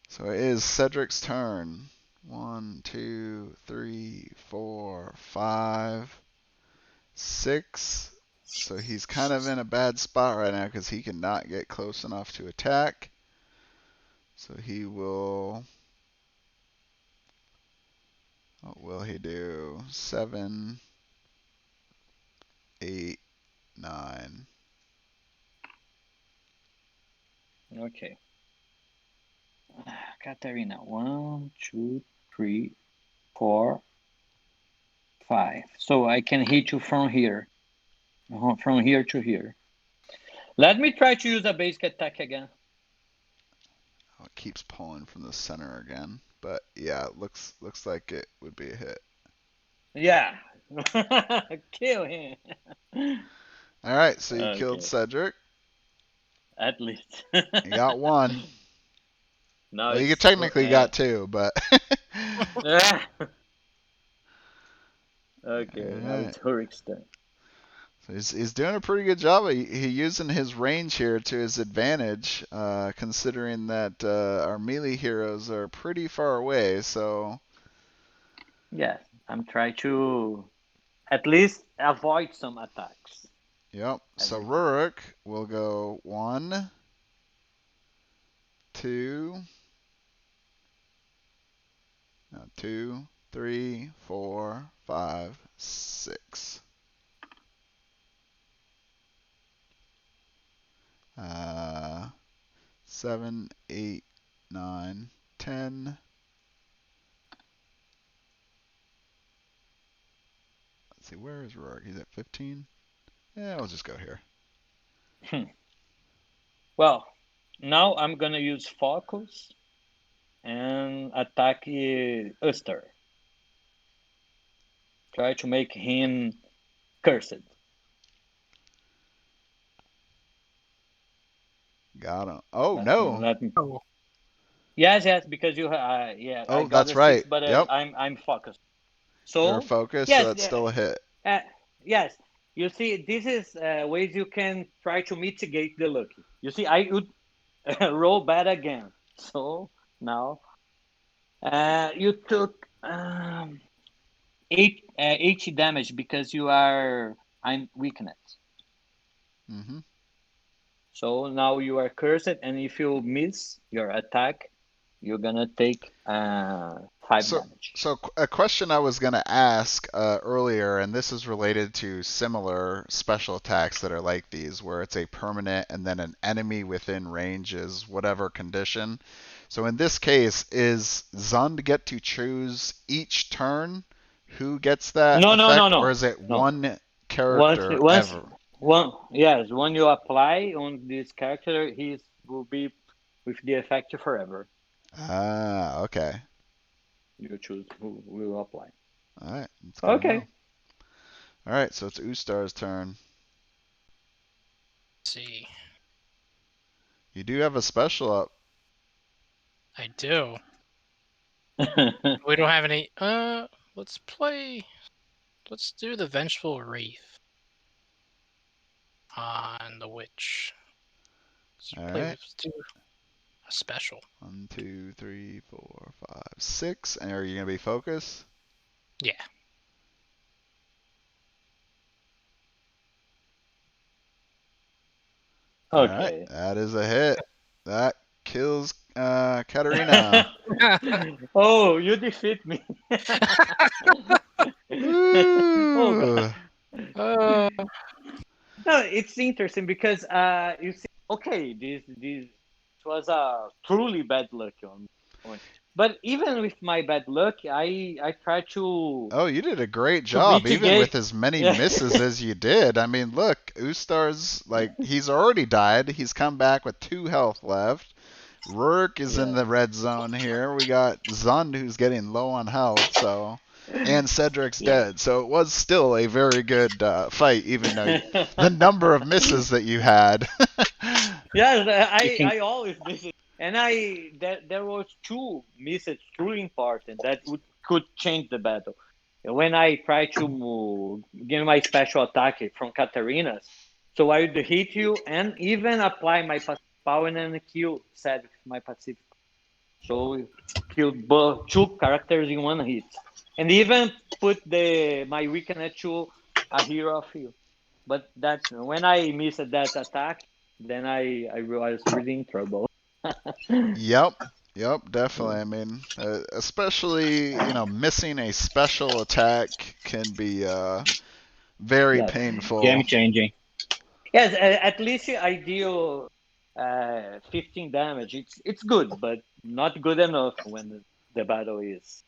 So it is Cedric's turn. 1, 2, 3, 4, 5, 6. So he's kind of in a bad spot right now because he cannot get close enough to attack. So he will. What will he do? 7, 8, 9. Okay. Katarina. 1, 2, 3, 4, 5. So I can hit you from here. From here to here. Let me try to use a basic attack again. Oh, it keeps pulling from the center again. But yeah, it looks like it would be a hit. Yeah. Kill him. All right, so you killed Okay. Cedric. At least. You got one. Now Well, you it's. technically got two, but. Okay, now Alright. it's Hurric's turn. So he's doing a pretty good job. He using his range here to his advantage, considering that our melee heroes are pretty far away. So, Yeah, I'm trying to at least avoid some attacks yep. So every time. Rurik will go 1, 2, no, 2, 3, 4, 5, 6. 7, 8, 9, 10. Let's see, where is Rurik? He's at 15. Yeah, we'll just go here. Well, now I'm gonna use focus and attack Uster. Try to make him cursed. Got him. Oh Let me no. let me. Oh. Yes, because you yeah, I Oh, got that's a 6, right. but Yep. I'm focused. You're So focused, so yes, that's still a hit. uh, yes. You see, this is ways you can try to mitigate the lucky. You see, I would roll bad again. So now you took 80 damage because I'm weakened. Hmm. So now you are cursed, and if you miss your attack, you're gonna take 5 So, damage. so a question I was going to ask earlier, and this is related to similar special attacks that are like these, where it's a permanent and then an enemy within range is whatever condition. So in this case, is Zund get to choose each turn who gets that No, no, no, effect, or no, is it no. one Once, character once, ever? one, yes, when you apply on this character, he will be with the effect forever. Ah, okay. You choose who will apply. All right, it's going Okay. well. All right, so it's Ustar's turn. Let's see. You do have a special up. I do. We don't have any. Let's play. Let's do the Vengeful Wraith on the Witch. All right. Let's do a special. 1, 2, 3, 4, 5, 6. And are you gonna be focused? Yeah. All Okay. right, that is a hit. That kills Katarina. Oh, you defeat me. Oh, Ooh. Uh, no, it's interesting because you see, okay, this was a truly bad luck on, but even with my bad luck, I try to Oh, you did a great job, even mitigate. with as many Yeah, misses as you did. I mean, look, Ustar's like he's already died. He's come back with 2 health left. Rourke is in yeah. the red zone here. We got Zund who's getting low on health, so and Cedric's Yeah. dead. So it was still a very good fight, even though the number of misses that you had. Yes, You can I always miss it, and there was 2 misses truly important that could change the battle. When I try to give my special attack from Katarina's, so I would hit you and even apply my passive power and kill Cedric with my passive. So killed both 2 characters in 1 hit, and even put my weakness to a hero of you. But that's when I missed that attack, then I was really in trouble. Yep. Yep, definitely. I mean, especially, missing a special attack can be very Yes. game painful. changing. Yes, at least I deal 15 damage. It's good, but not good enough when the battle is.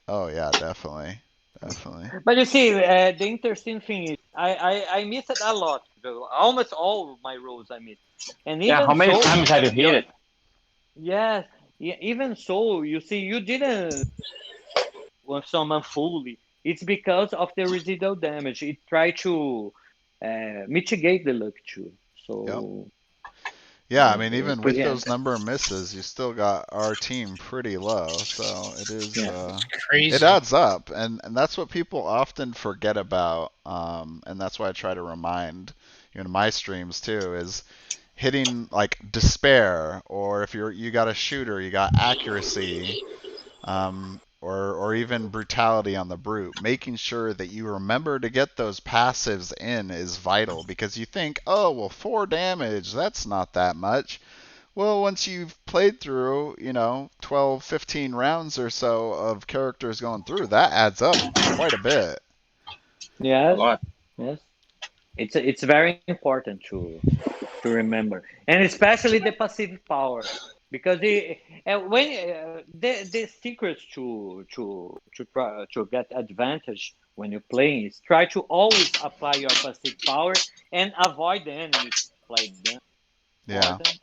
Oh yeah, definitely. Definitely. But you see, the interesting thing is I missed it a lot. Almost all my rolls I missed, and Yeah, how even many so, times have you hit it? yes, yeah, even so, you see, you didn't want someone fully. It's because of the residual damage. It tried to mitigate the luck too. Yep. So Yeah, I mean, it was even with pretty those number of misses, you still got our team pretty low. So it is, yeah. it crazy. adds up, and that's what people often forget about. And that's why I try to remind, my streams too, is hitting like despair, or if you got a shooter, you got accuracy, or even brutality on the brute. Making sure that you remember to get those passives in is vital because you think, oh, well, 4 damage, that's not that much. Well, once you've played through, 12, 15 rounds or so of characters going through, that adds up quite a bit. A Yes, lot. yes. It's very important to remember, and especially the passive power, because when the secrets to try to get advantage when you're playing is try to always apply your passive power and avoid the enemies like them more Yeah. than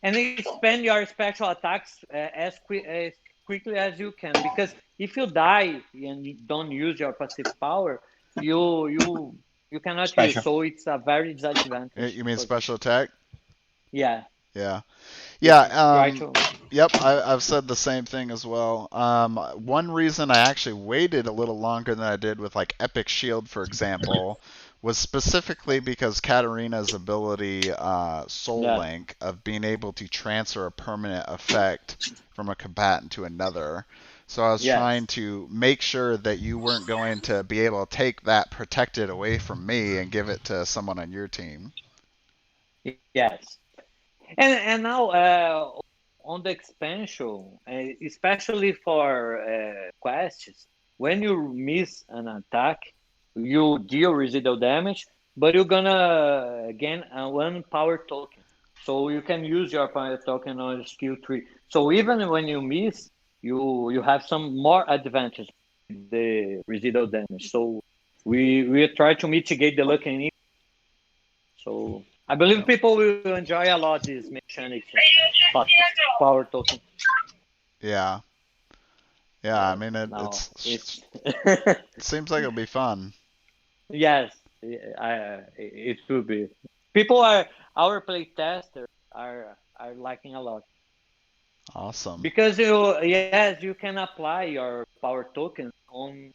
and expand your special attacks as quickly as you can, because if you die and you don't use your passive power, you cannot use, Special. so it's a very disadvantage You mean position. special attack? Yeah, Yeah. you Yeah. try to. Yep. I've said the same thing as well. One reason I actually waited a little longer than I did with like Epic Shield, for example, was specifically because Katarina's ability, Soul Yeah. Link, of being able to transfer a permanent effect from a combatant to another. So I was Yes. trying to make sure that you weren't going to be able to take that protected away from me and give it to someone on your team. Yes. And now on the expansion, especially for quests, when you miss an attack, you deal residual damage, but you're gonna gain one power token. So you can use your power token on skill tree. So even when you miss, you have some more advantage with the residual damage. So we try to mitigate the luck in it. So I believe Yep. people will enjoy a lot this mechanics of power token. Yeah. Yeah, I mean Now it's it seems like it'll be fun. yes, it will be. People are our play testers are liking a lot Awesome. because yes, you can apply your power tokens on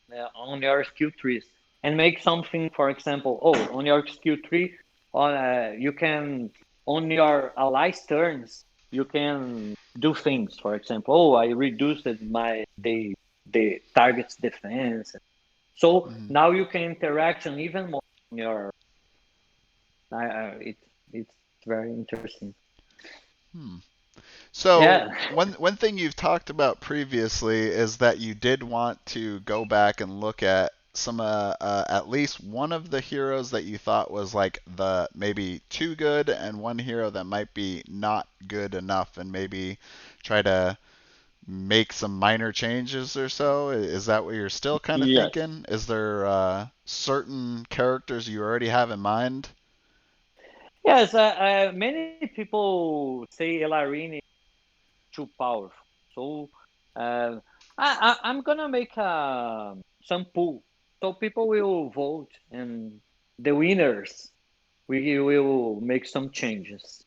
your skill trees and make something. For example, on your skill tree, on you can on your allies turns you can do things. For example, I reduced my the target's defense. So Hmm. now you can interaction even more in your. It's very interesting. Hmm. So Yeah. one thing you've talked about previously is that you did want to go back and look at some at least one of the heroes that you thought was like the maybe too good, and one hero that might be not good enough, and maybe try to make some minor changes or so. Is that what you're still kind of Yes. thinking? Is there certain characters you already have in mind? Yes. Many people say Elarin is too powerful. So I'm gonna make some pool. So people will vote, and the winners we will make some changes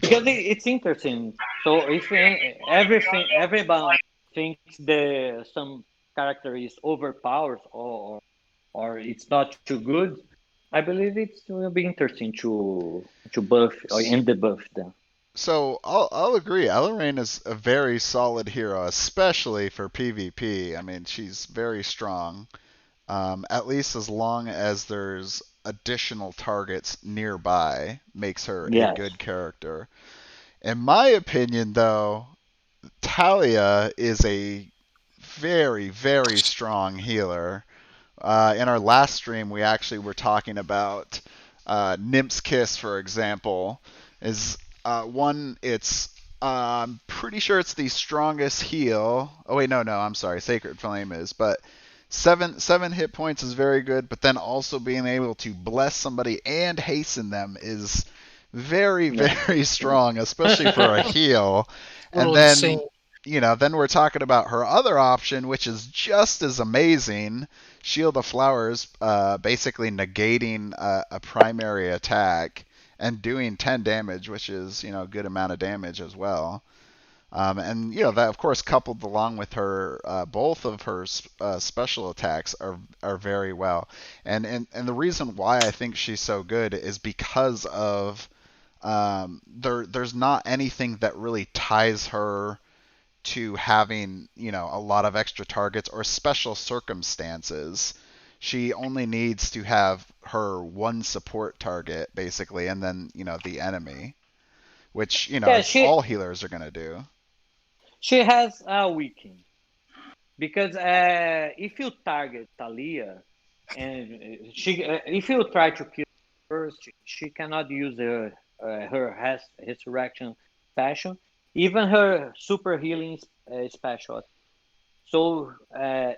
because Gotcha. it's interesting. So if everyone thinks the some character is overpowered or it's not too good, I believe it will be interesting to buff or S- end the buff them. So I'll agree. Elaraine is a very solid hero, especially for PvP. I mean, she's very strong. At least as long as there's additional targets nearby, makes her a Yes. good character. In my opinion, though, Talia is a very, very strong healer. In our last stream, we actually were talking about Nymph's Kiss, for example, is one. It's I'm pretty sure it's the strongest heal. Oh wait, no, I'm sorry. Sacred Flame is, but seven hit points is very good. But then also being able to bless somebody and hasten them is very, Yeah. very strong, especially for a heal. A And little insane. then then we're talking about her other option, which is just as amazing. Shield of Flowers, basically negating a primary attack and doing 10 damage, which is a good amount of damage as well. And that of course coupled along with her both of her special attacks are very well. And the reason why I think she's so good is because of there's not anything that really ties her to having, a lot of extra targets or special circumstances. She only needs to have her one support target, basically, and then, the enemy, which, Yeah, is all healers are going to do. she has a weakening because if you target Talia and she if you try to kill her first, she cannot use her resurrection special, even her super healing special. So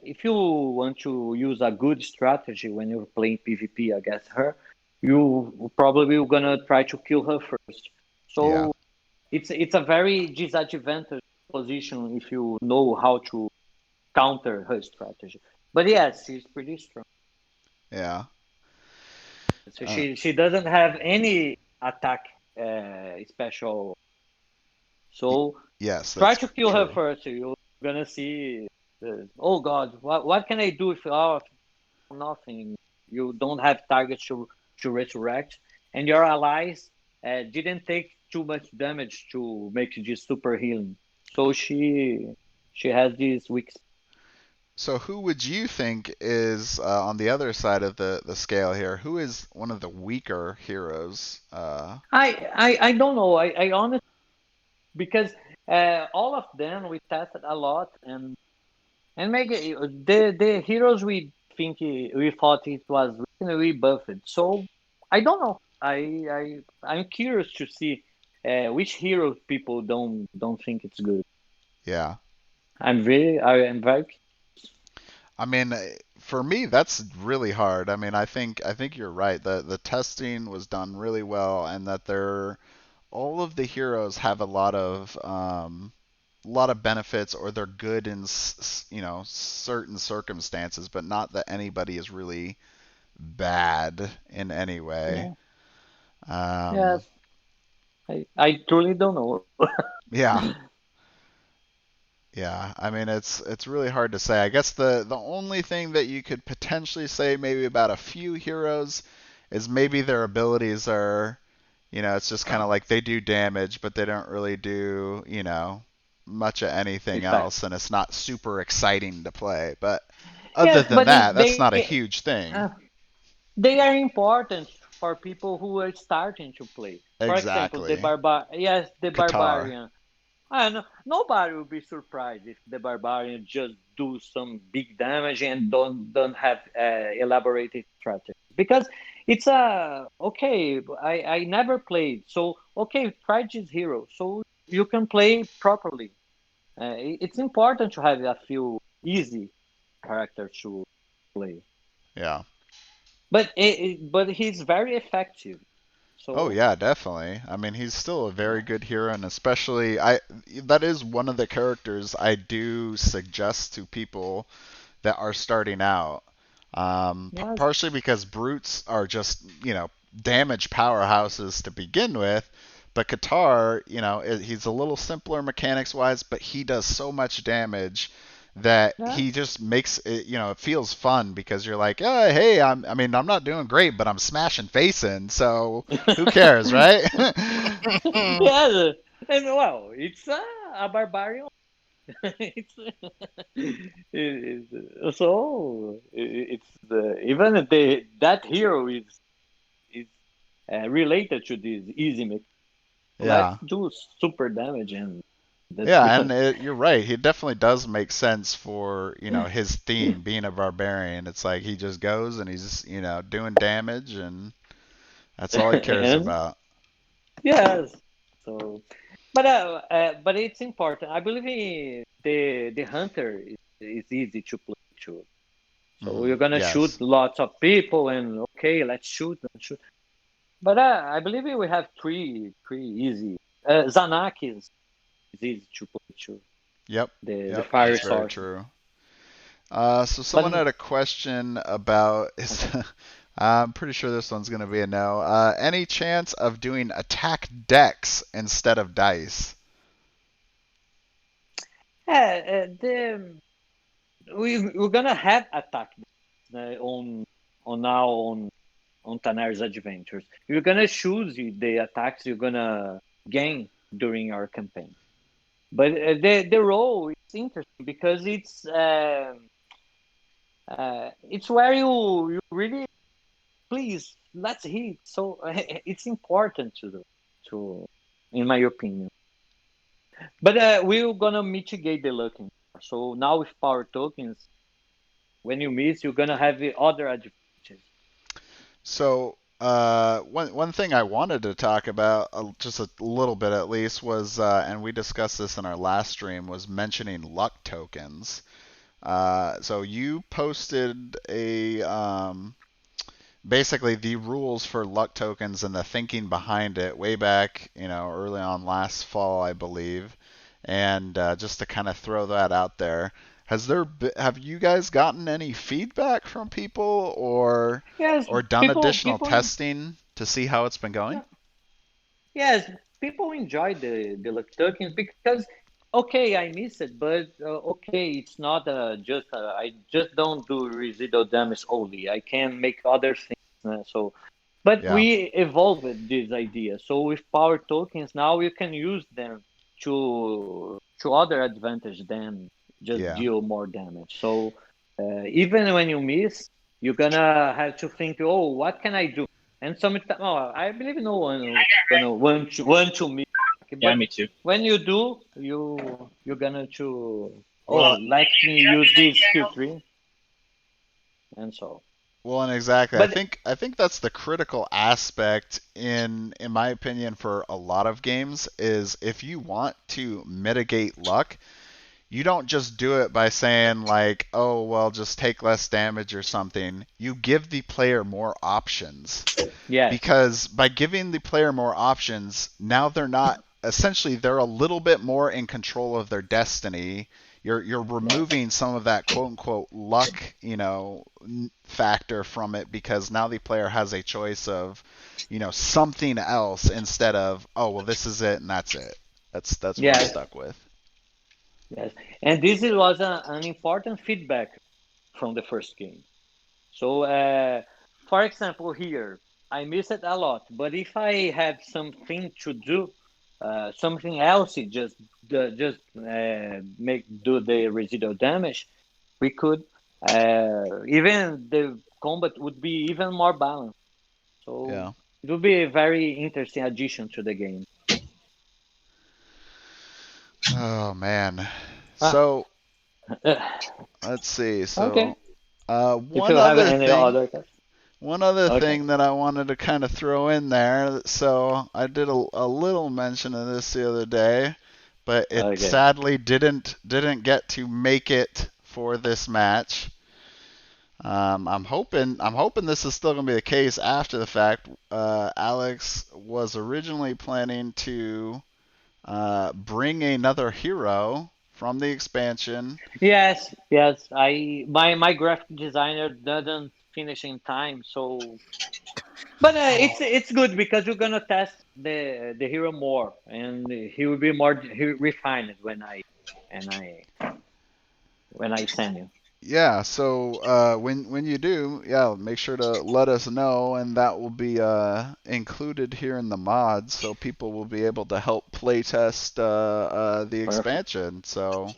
if you want to use a good strategy when you're playing PvP against her, you probably gonna try to kill her first. Yeah. So it's a very disadvantageous position if you know how to counter her strategy. But yes, she's pretty strong. Yeah. So Uh, she doesn't have any attack special. y- So yes, try that's to kill her true. first. You're gonna see. Oh God, what can I do if nothing? You don't have targets to resurrect, and your allies didn't take too much damage to make this super healing. So she has this weak. So who would you think is on the other side of the scale here? Who is one of the weaker heroes? I don't know. I honestly because all of them we tested a lot and make the heroes we think we thought it was we buffed. So I don't know. I'm curious to see which hero people don't think it's good. Yeah. I am very I mean, for me, that's really hard. I mean, I think you're right. The testing was done really well, and that all of the heroes have a lot of lot of benefits, or they're good in certain circumstances, but not that anybody is really bad in any way. Yeah. Um, Yes. I truly don't know. yeah, yeah. I mean, it's really hard to say. I guess the only thing that you could potentially say maybe about a few heroes is maybe their abilities are, it's just kind of like they do damage, but they don't really do, much of anything Effect. else, and it's not super exciting to play. But other Yes, than but that, that's not a huge uh, thing. they are important for people who are starting to play. For example, Exactly. the Qatar. barbarian. I know nobody will be surprised if the barbarian just do some big damage and don't have elaborated strategy, because it's a okay. I never played, so okay, try this hero so you can play properly. It's important to have a few easy characters to play, Yeah. but he's very effective. Oh So yeah, definitely. I mean, he's still a very good hero, and especially that is one of the characters I do suggest to people that are starting out. yes, Partially because brutes are just, damage powerhouses to begin with, but Qatar, he's a little simpler mechanics wise, but he does so much damage that yeah. he just makes it, it feels fun because you're like, oh, hey, I'm not doing great, but I'm smashing face in, so who cares, right? Yes, and well, it's a barbarian. it's so it's even that hero is related to this easy mech. Let's Yeah. do super damage and that's Yeah, good. and you're right. He definitely does make sense for, his theme being a barbarian. It's like he just goes and he's, doing damage, and that's all he cares And about. yes, so but it's important. I believe the hunter is easy to play too. So you're gonna shoot Yes. lots of people, and okay, let's shoot and shoot. But I believe we have three easy. Zanak is easy to play too. Yep. The Yep. fire That's very sword. true. So someone But had a question about is okay. I'm pretty sure this one's going to be a no. Any chance of doing attack decks instead of dice? The we're gonna have attack on now on Tanar's adventures. You're gonna choose the attacks you're gonna gain during our campaign. But the role is interesting because it's where you really please let's hit. So it's important to in my opinion. But we're gonna mitigate the luck. So now with power tokens, when you miss, you're gonna have the other advantages. So, one thing I wanted to talk about, just a little bit at least, was, and we discussed this in our last stream, was mentioning luck tokens. So you posted basically the rules for luck tokens and the thinking behind it way back, early on last fall, I believe. And just to kind of throw that out there, have you guys gotten any feedback from people, Yes, or done people additional people testing to see how it's been going? yeah, yes, people enjoy the luck tokens because okay, I miss it, but okay, it's not just I just don't do residual damage only. I can make other things. So, but Yeah, we evolved this idea. So with power tokens now you can use them to other advantage than just yeah, deal more damage. So even when you miss, you're gonna have to think, oh, what can I do? And sometimes, oh, I believe no one gonna want to miss. Yeah, But me too. when you do, you're gonna to oh, Well, let me use this skill tree and so. well, and exactly. But I think that's the critical aspect in my opinion for a lot of games is if you want to mitigate luck, you don't just do it by saying like, "Oh, well, just take less damage or something." You give the player more options yes, because by giving the player more options, now they're not essentially they're a little bit more in control of their destiny. You're removing some of that quote unquote luck, factor from it, because now the player has a choice of, something else instead of, oh well, this is it and that's it. That's what I'm Yes, stuck with. yes. And this was an important feedback from the first game. So, for example, here I miss it a lot. But if I have something to do, something else, just make do the residual damage, we could even the combat would be even more balanced. So Yeah. it would be a very interesting addition to the game. Oh man. Ah, So let's see. okay. So If you have any other questions, one other okay, thing that I wanted to kind of throw in there. So I did a little mention of this the other day, but it okay. sadly didn't get to make it for this match. I'm hoping this is still going to be the case after the fact. Alex was originally planning to bring another hero from the expansion. Yes, yes. My graphic designer didn't finish in time, so but Oh, it's good because you're gonna test the hero more, and he will be more refined and I when I send you. Yeah, so when you do, yeah, make sure to let us know, and that will be included here in the mods, so people will be able to help playtest the Perfect. expansion. So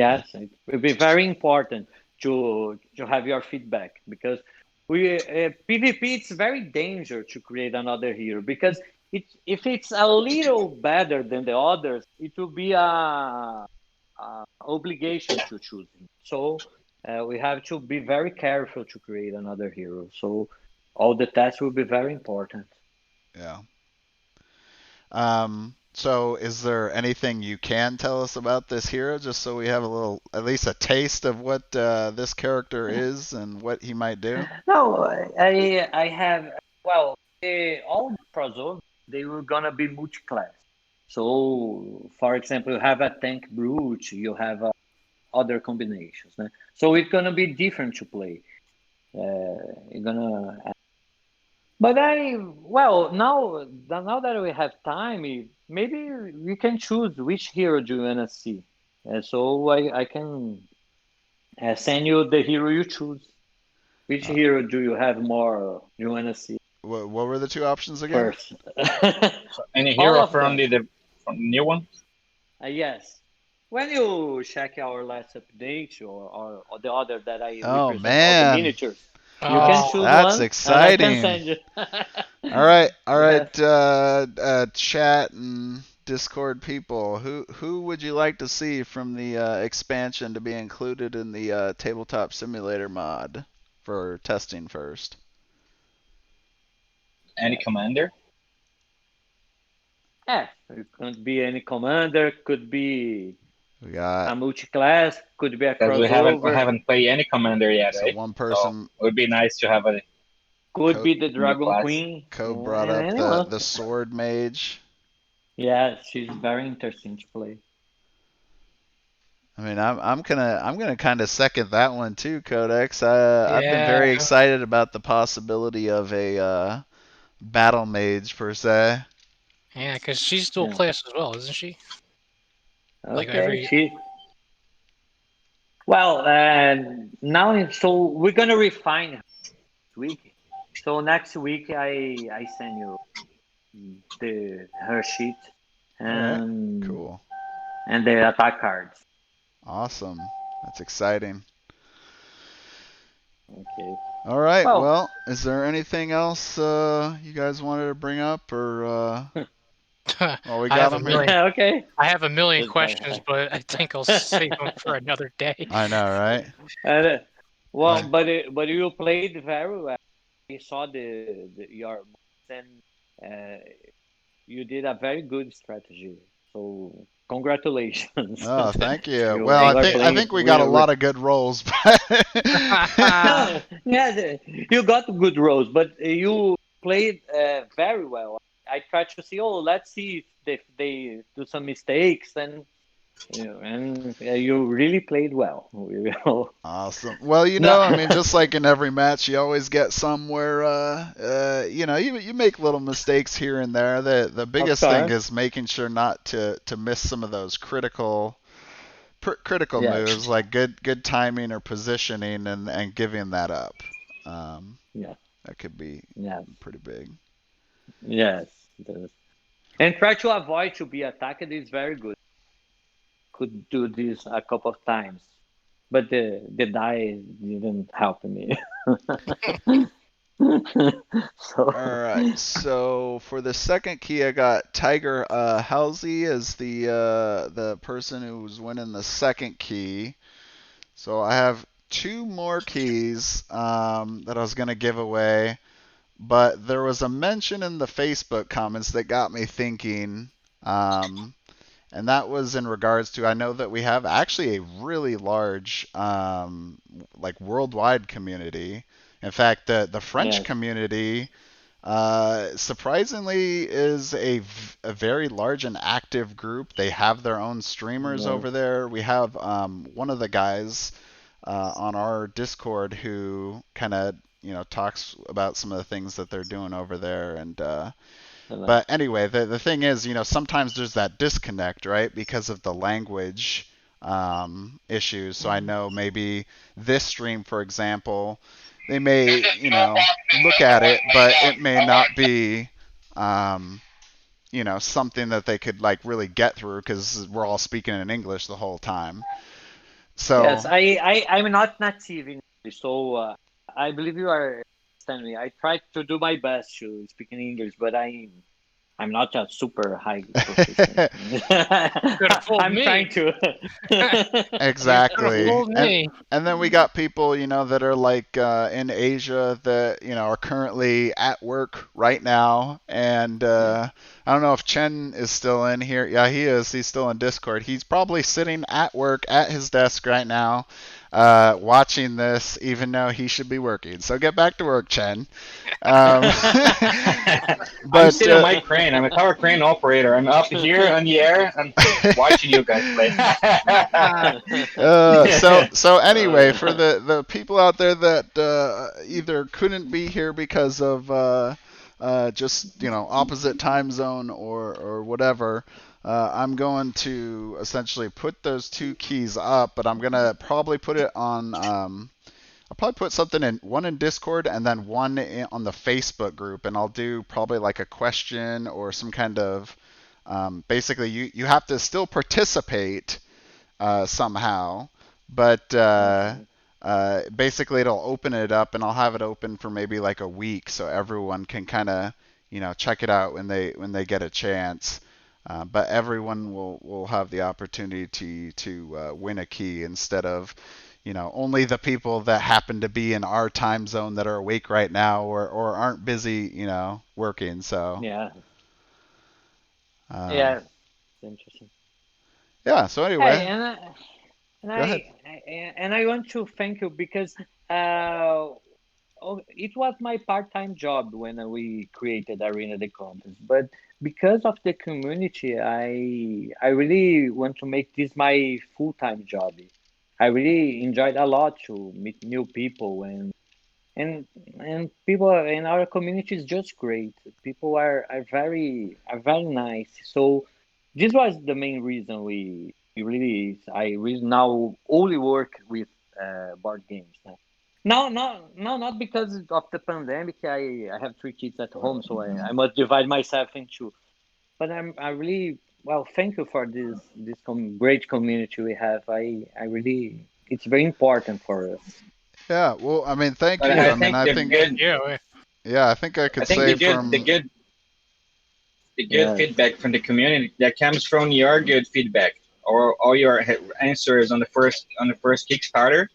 I, Yes, it will be very important to have your feedback because we PvP it's very dangerous to create another hero because if it's a little better than the others, it will be a obligation to choose him. So we have to be very careful to create another hero. So all the tests will be very important. yeah. So is there anything you can tell us about this hero, just so we have a little, at least a taste of what this character is and what he might do? No, I have well all the pros they were gonna be multi-class. So for example, you have a tank brute, you have other combinations. Né? So it's gonna be different to play. You're gonna but now that we have time, maybe we can choose which hero do you wanna see. So I can send you the hero you choose. Which Uh, hero do you have more you wanna see what were the two options again? first? So any All hero of from them. from the new one? Yes. When you check our last update or the other that I Oh represent all the man, miniatures, you can oh, choose that's one and I can exciting. send you. All Yes. right, chat and Discord people. Who would you like to see from the expansion to be included in the tabletop simulator mod for testing first? Any commander? Yeah, it could be any commander, could be We got a multi-class, could be a Because we crossover, haven't played any commander yet, so right? one So person. it would be nice to have a could Co, be the new Dragon class. Queen, Brought and up anyone. the sword mage. Yeah, she's very interesting to play. I mean, I'm gonna kind of second that one too, Codex. I've been yeah, very excited about the possibility of a battle mage per se. yeah, because she's dual Yeah. class as well, isn't she? Like Okay, every. well, now so we're gonna refine next week. So next week I send you the her sheet All right, and cool, the attack cards. awesome. That's exciting. Okay. All right, Well, well, is there anything else you guys wanted to bring up, or I well, we got have a them here? million. okay. I have a million Just by questions, but I think I'll save them for another day. I know, right? uh, well, Uh, but you played very well. I saw the your moves and uh, you did a very good strategy. So congratulations. oh, thank you. Well, You are I playing think we got a lot of good rolls, but no, yeah, you got good roles, but you played very well. I try to see. Oh, let's see if they do some mistakes, and you really played well. Awesome. Well, No, I mean, just like in every match, you always get somewhere. You make little mistakes here and there. The of biggest thing course. is making sure not to miss some of those critical Yes. moves, like good timing or positioning, and giving that up. Um, Yeah. that could be Yes. pretty big. Yes. And try to avoid to be attacked is very good. Could do this a couple of times, but the die didn't help me. All So right. So for the second key, I got Tiger Halsey as the person who's winning the second key. So I have two more keys that I was gonna give away, but there was a mention in the Facebook comments that got me thinking, um, and that was in regards to I know that we have actually a really large like worldwide community. In fact, the French yes, community surprisingly is a very large and active group. They have their own streamers yes, over there. We have one of the guys on our Discord who kind of talks about some of the things that they're doing over there. And hello. but anyway, the thing is, sometimes there's that disconnect, right, because of the language issues. So I know maybe this stream, for example, they may look at it, but it may not be um, something that they could like really get through because we're all speaking in English the whole time. Yes, So I'm not native in English, so I believe you are understand me. I try to do my best to speak in English, but I'm not a super high proficient. Could have fooled I'm trying me. to. You could have exactly. fooled me. And then we got people, that are like in Asia that, are currently at work right now. And Yeah. I don't know if Chen is still in here. Yeah, he is. He's still in Discord. He's probably sitting at work at his desk right now, watching this, even though he should be working. So get back to work, Chen. Um, I'm but sitting on my crane. I'm a tower crane operator. I'm up here on the air. I'm watching you guys play. so anyway, Uh, for the people out there that either couldn't be here because of just opposite time zone or whatever, I'm going to essentially put those two keys up, but I'm gonna probably put it on. I'll probably put something in one in Discord and then one on the Facebook group, and I'll do probably like a question or some kind of basically you have to still participate somehow. But okay. basically, it'll open it up, and I'll have it open for maybe like a week, so everyone can kind of check it out when they get a chance. But everyone will have the opportunity to win a key instead of only the people that happen to be in our time zone that are awake right now or aren't busy working. So Yeah. um, Yeah. It's interesting. yeah. So Hey, anyway, and go ahead. I want to thank you because uh, it was my part-time job when we created Arena the contest, but because of the community, I really want to make this my full-time job. I really enjoyed a lot to meet new people and and people in our community is just great. People are very nice. So this was the main reason we really I really now only work with board games now. Not because of the pandemic. I have three kids at home, so I must divide myself into. But I really well. Thank you for this great community we have. I really it's very important for us. Yeah. Well, I mean, thank But you. I I mean, think I the think Thank good, you. yeah, I think I I could think say the from good, the good Yes. feedback from the community that comes from your good feedback or all your answers on the first Kickstarter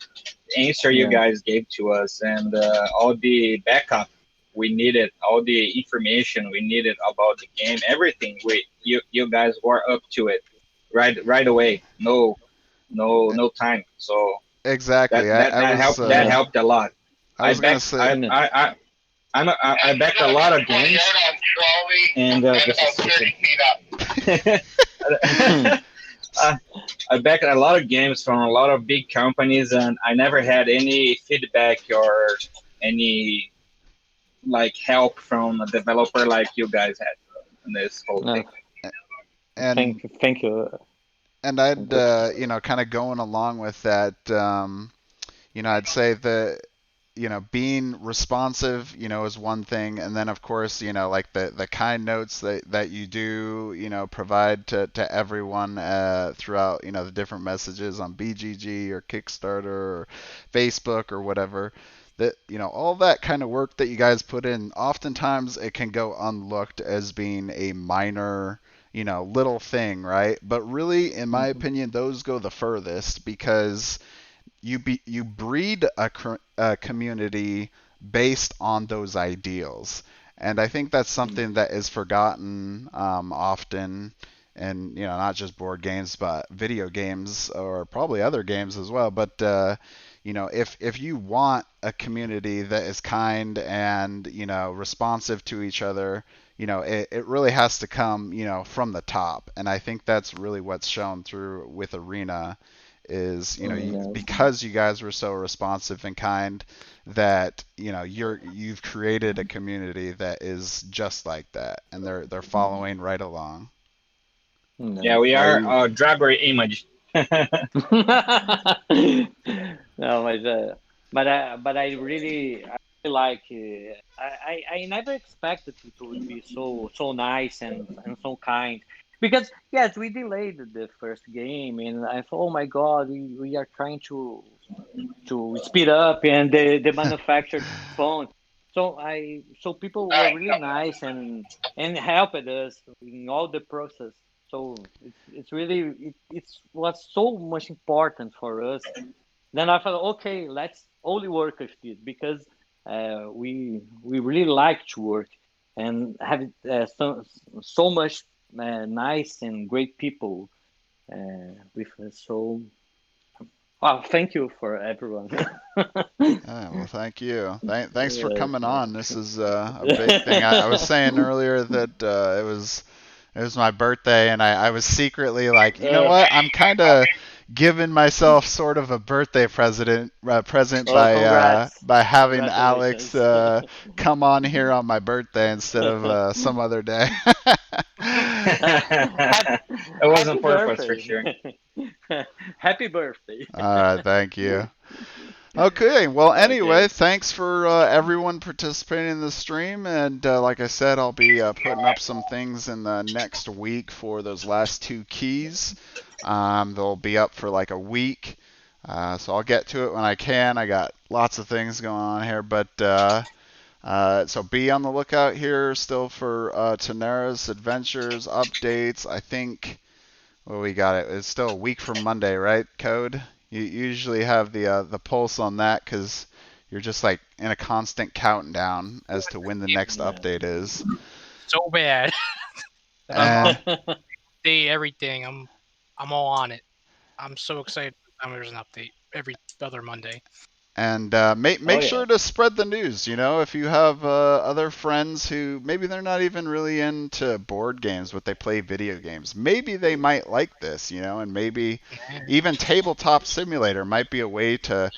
answer you Yeah. guys gave to us and all the backup we needed, all the information we needed about the game, everything you guys were up to it right away. No time. So exactly. that I was helped a lot. I I was gonna back say No. I I backed a lot of games, and I backed a lot of games from a lot of big companies, and I never had any feedback or any like help from a developer like you guys had in this whole No, thing. And thank you. and I'd kind of going along with that. I'd say that being responsive, is one thing, and then of course, like the kind notes that you do, provide to everyone throughout, the different messages on BGG or Kickstarter or Facebook or whatever. That all that kind of work that you guys put in, oftentimes it can go unlooked as being a minor, little thing, right? But really, in my opinion, those go the furthest because you breed a community based on those ideals, and I think that's something that is forgotten often, and not just board games but video games or probably other games as well. But if you want a community that is kind and responsive to each other, it really has to come from the top, and I think that's really what's shown through with Arena is because you guys were so responsive and kind that you've created a community that is just like that, and they're following right along. Yeah, we are a Dragger image. No, but I really like. I never expected people would be so nice and so kind. Because yes, we delayed the first game, and I thought, oh my God, we are trying to speed up and the manufactured phone. So people were really nice and helped us in all the process. So it's really it's was so much important for us. Then I thought, okay, let's only work with this because we really like to work and have so much nice and great people with us. So, wow, thank you for everyone. Well, thank you. Thanks for coming on. This is a big thing. I was saying earlier that it was my birthday, and I was secretly like, you know what? I'm kind of giving myself sort of a birthday present Congrats. by having Alex Congratulations. come on here on my birthday instead of some other day. It was on purpose for sure. Happy birthday. All right, thank you. Okay, well, anyway, thanks for everyone participating in the stream, and like I said, I'll be putting up some things in the next week for those last two keys. They'll be up for like a week, so I'll get to it when I can. I got lots of things going on here, but so be on the lookout here still for Tanera's Adventures updates. I think, well, we got it. It's still a week from Monday, right, Code? You usually have the pulse on that because you're just like in a constant countdown as to when the next update is. So bad. Everything. I'm all on it. I'm so excited every time there's an update every other Monday. And make sure to spread the news. If you have other friends who maybe they're not even really into board games, but they play video games, maybe they might like this. And maybe even Tabletop Simulator might be a way to,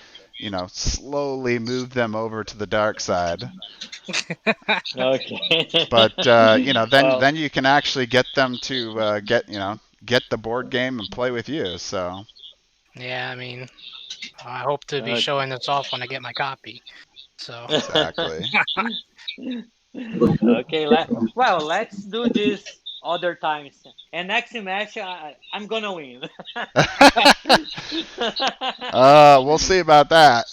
slowly move them over to the dark side. Okay. But then you can actually get them to get the board game and play with you. So. Yeah, I mean, I hope to be showing this off when I get my copy. So exactly. Okay, let's do this other times. And next match, I'm gonna win. We'll see about that.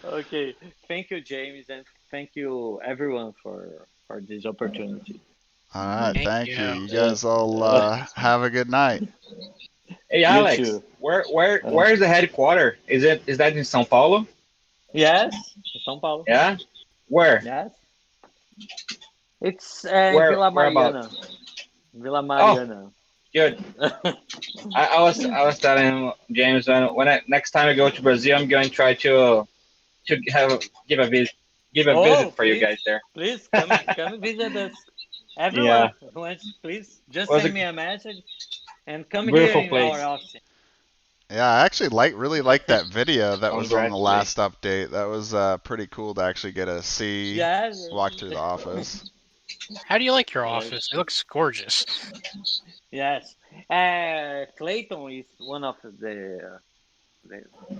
Okay, thank you, James, and thank you everyone for this opportunity. All right, thank you. You guys all have a good night. Hey Alex, where is the headquarters? Is that in São Paulo? Yes, São Paulo. Yeah, where? Yes, it's Vila Mariana. Vila Mariana. Oh, good. I was telling James when next time I go to Brazil, I'm going to try to to give a visit for you please, guys there. please come visit us. Yeah, Everyone who wants, please just was send a me a message and come here beautiful in our place. office. Yeah, I actually really like that video that was on the Congratulations. last update. That was pretty cool to actually get to see Yes, walk through the office. How do you like your yes, office? It looks gorgeous. yes. Clayton is one of the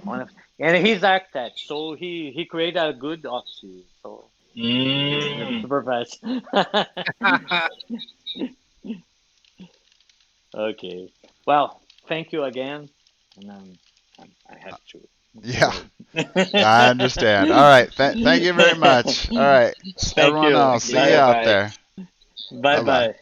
one of, and he's architect, so he created a good office. So it's Mm. super fast. Okay. Well, thank you again, and I have to Yeah, go. I understand. All right, thank you very much. All right, Thank everyone you. else, Thank see you you. out Bye. there. Bye Bye bye. bye.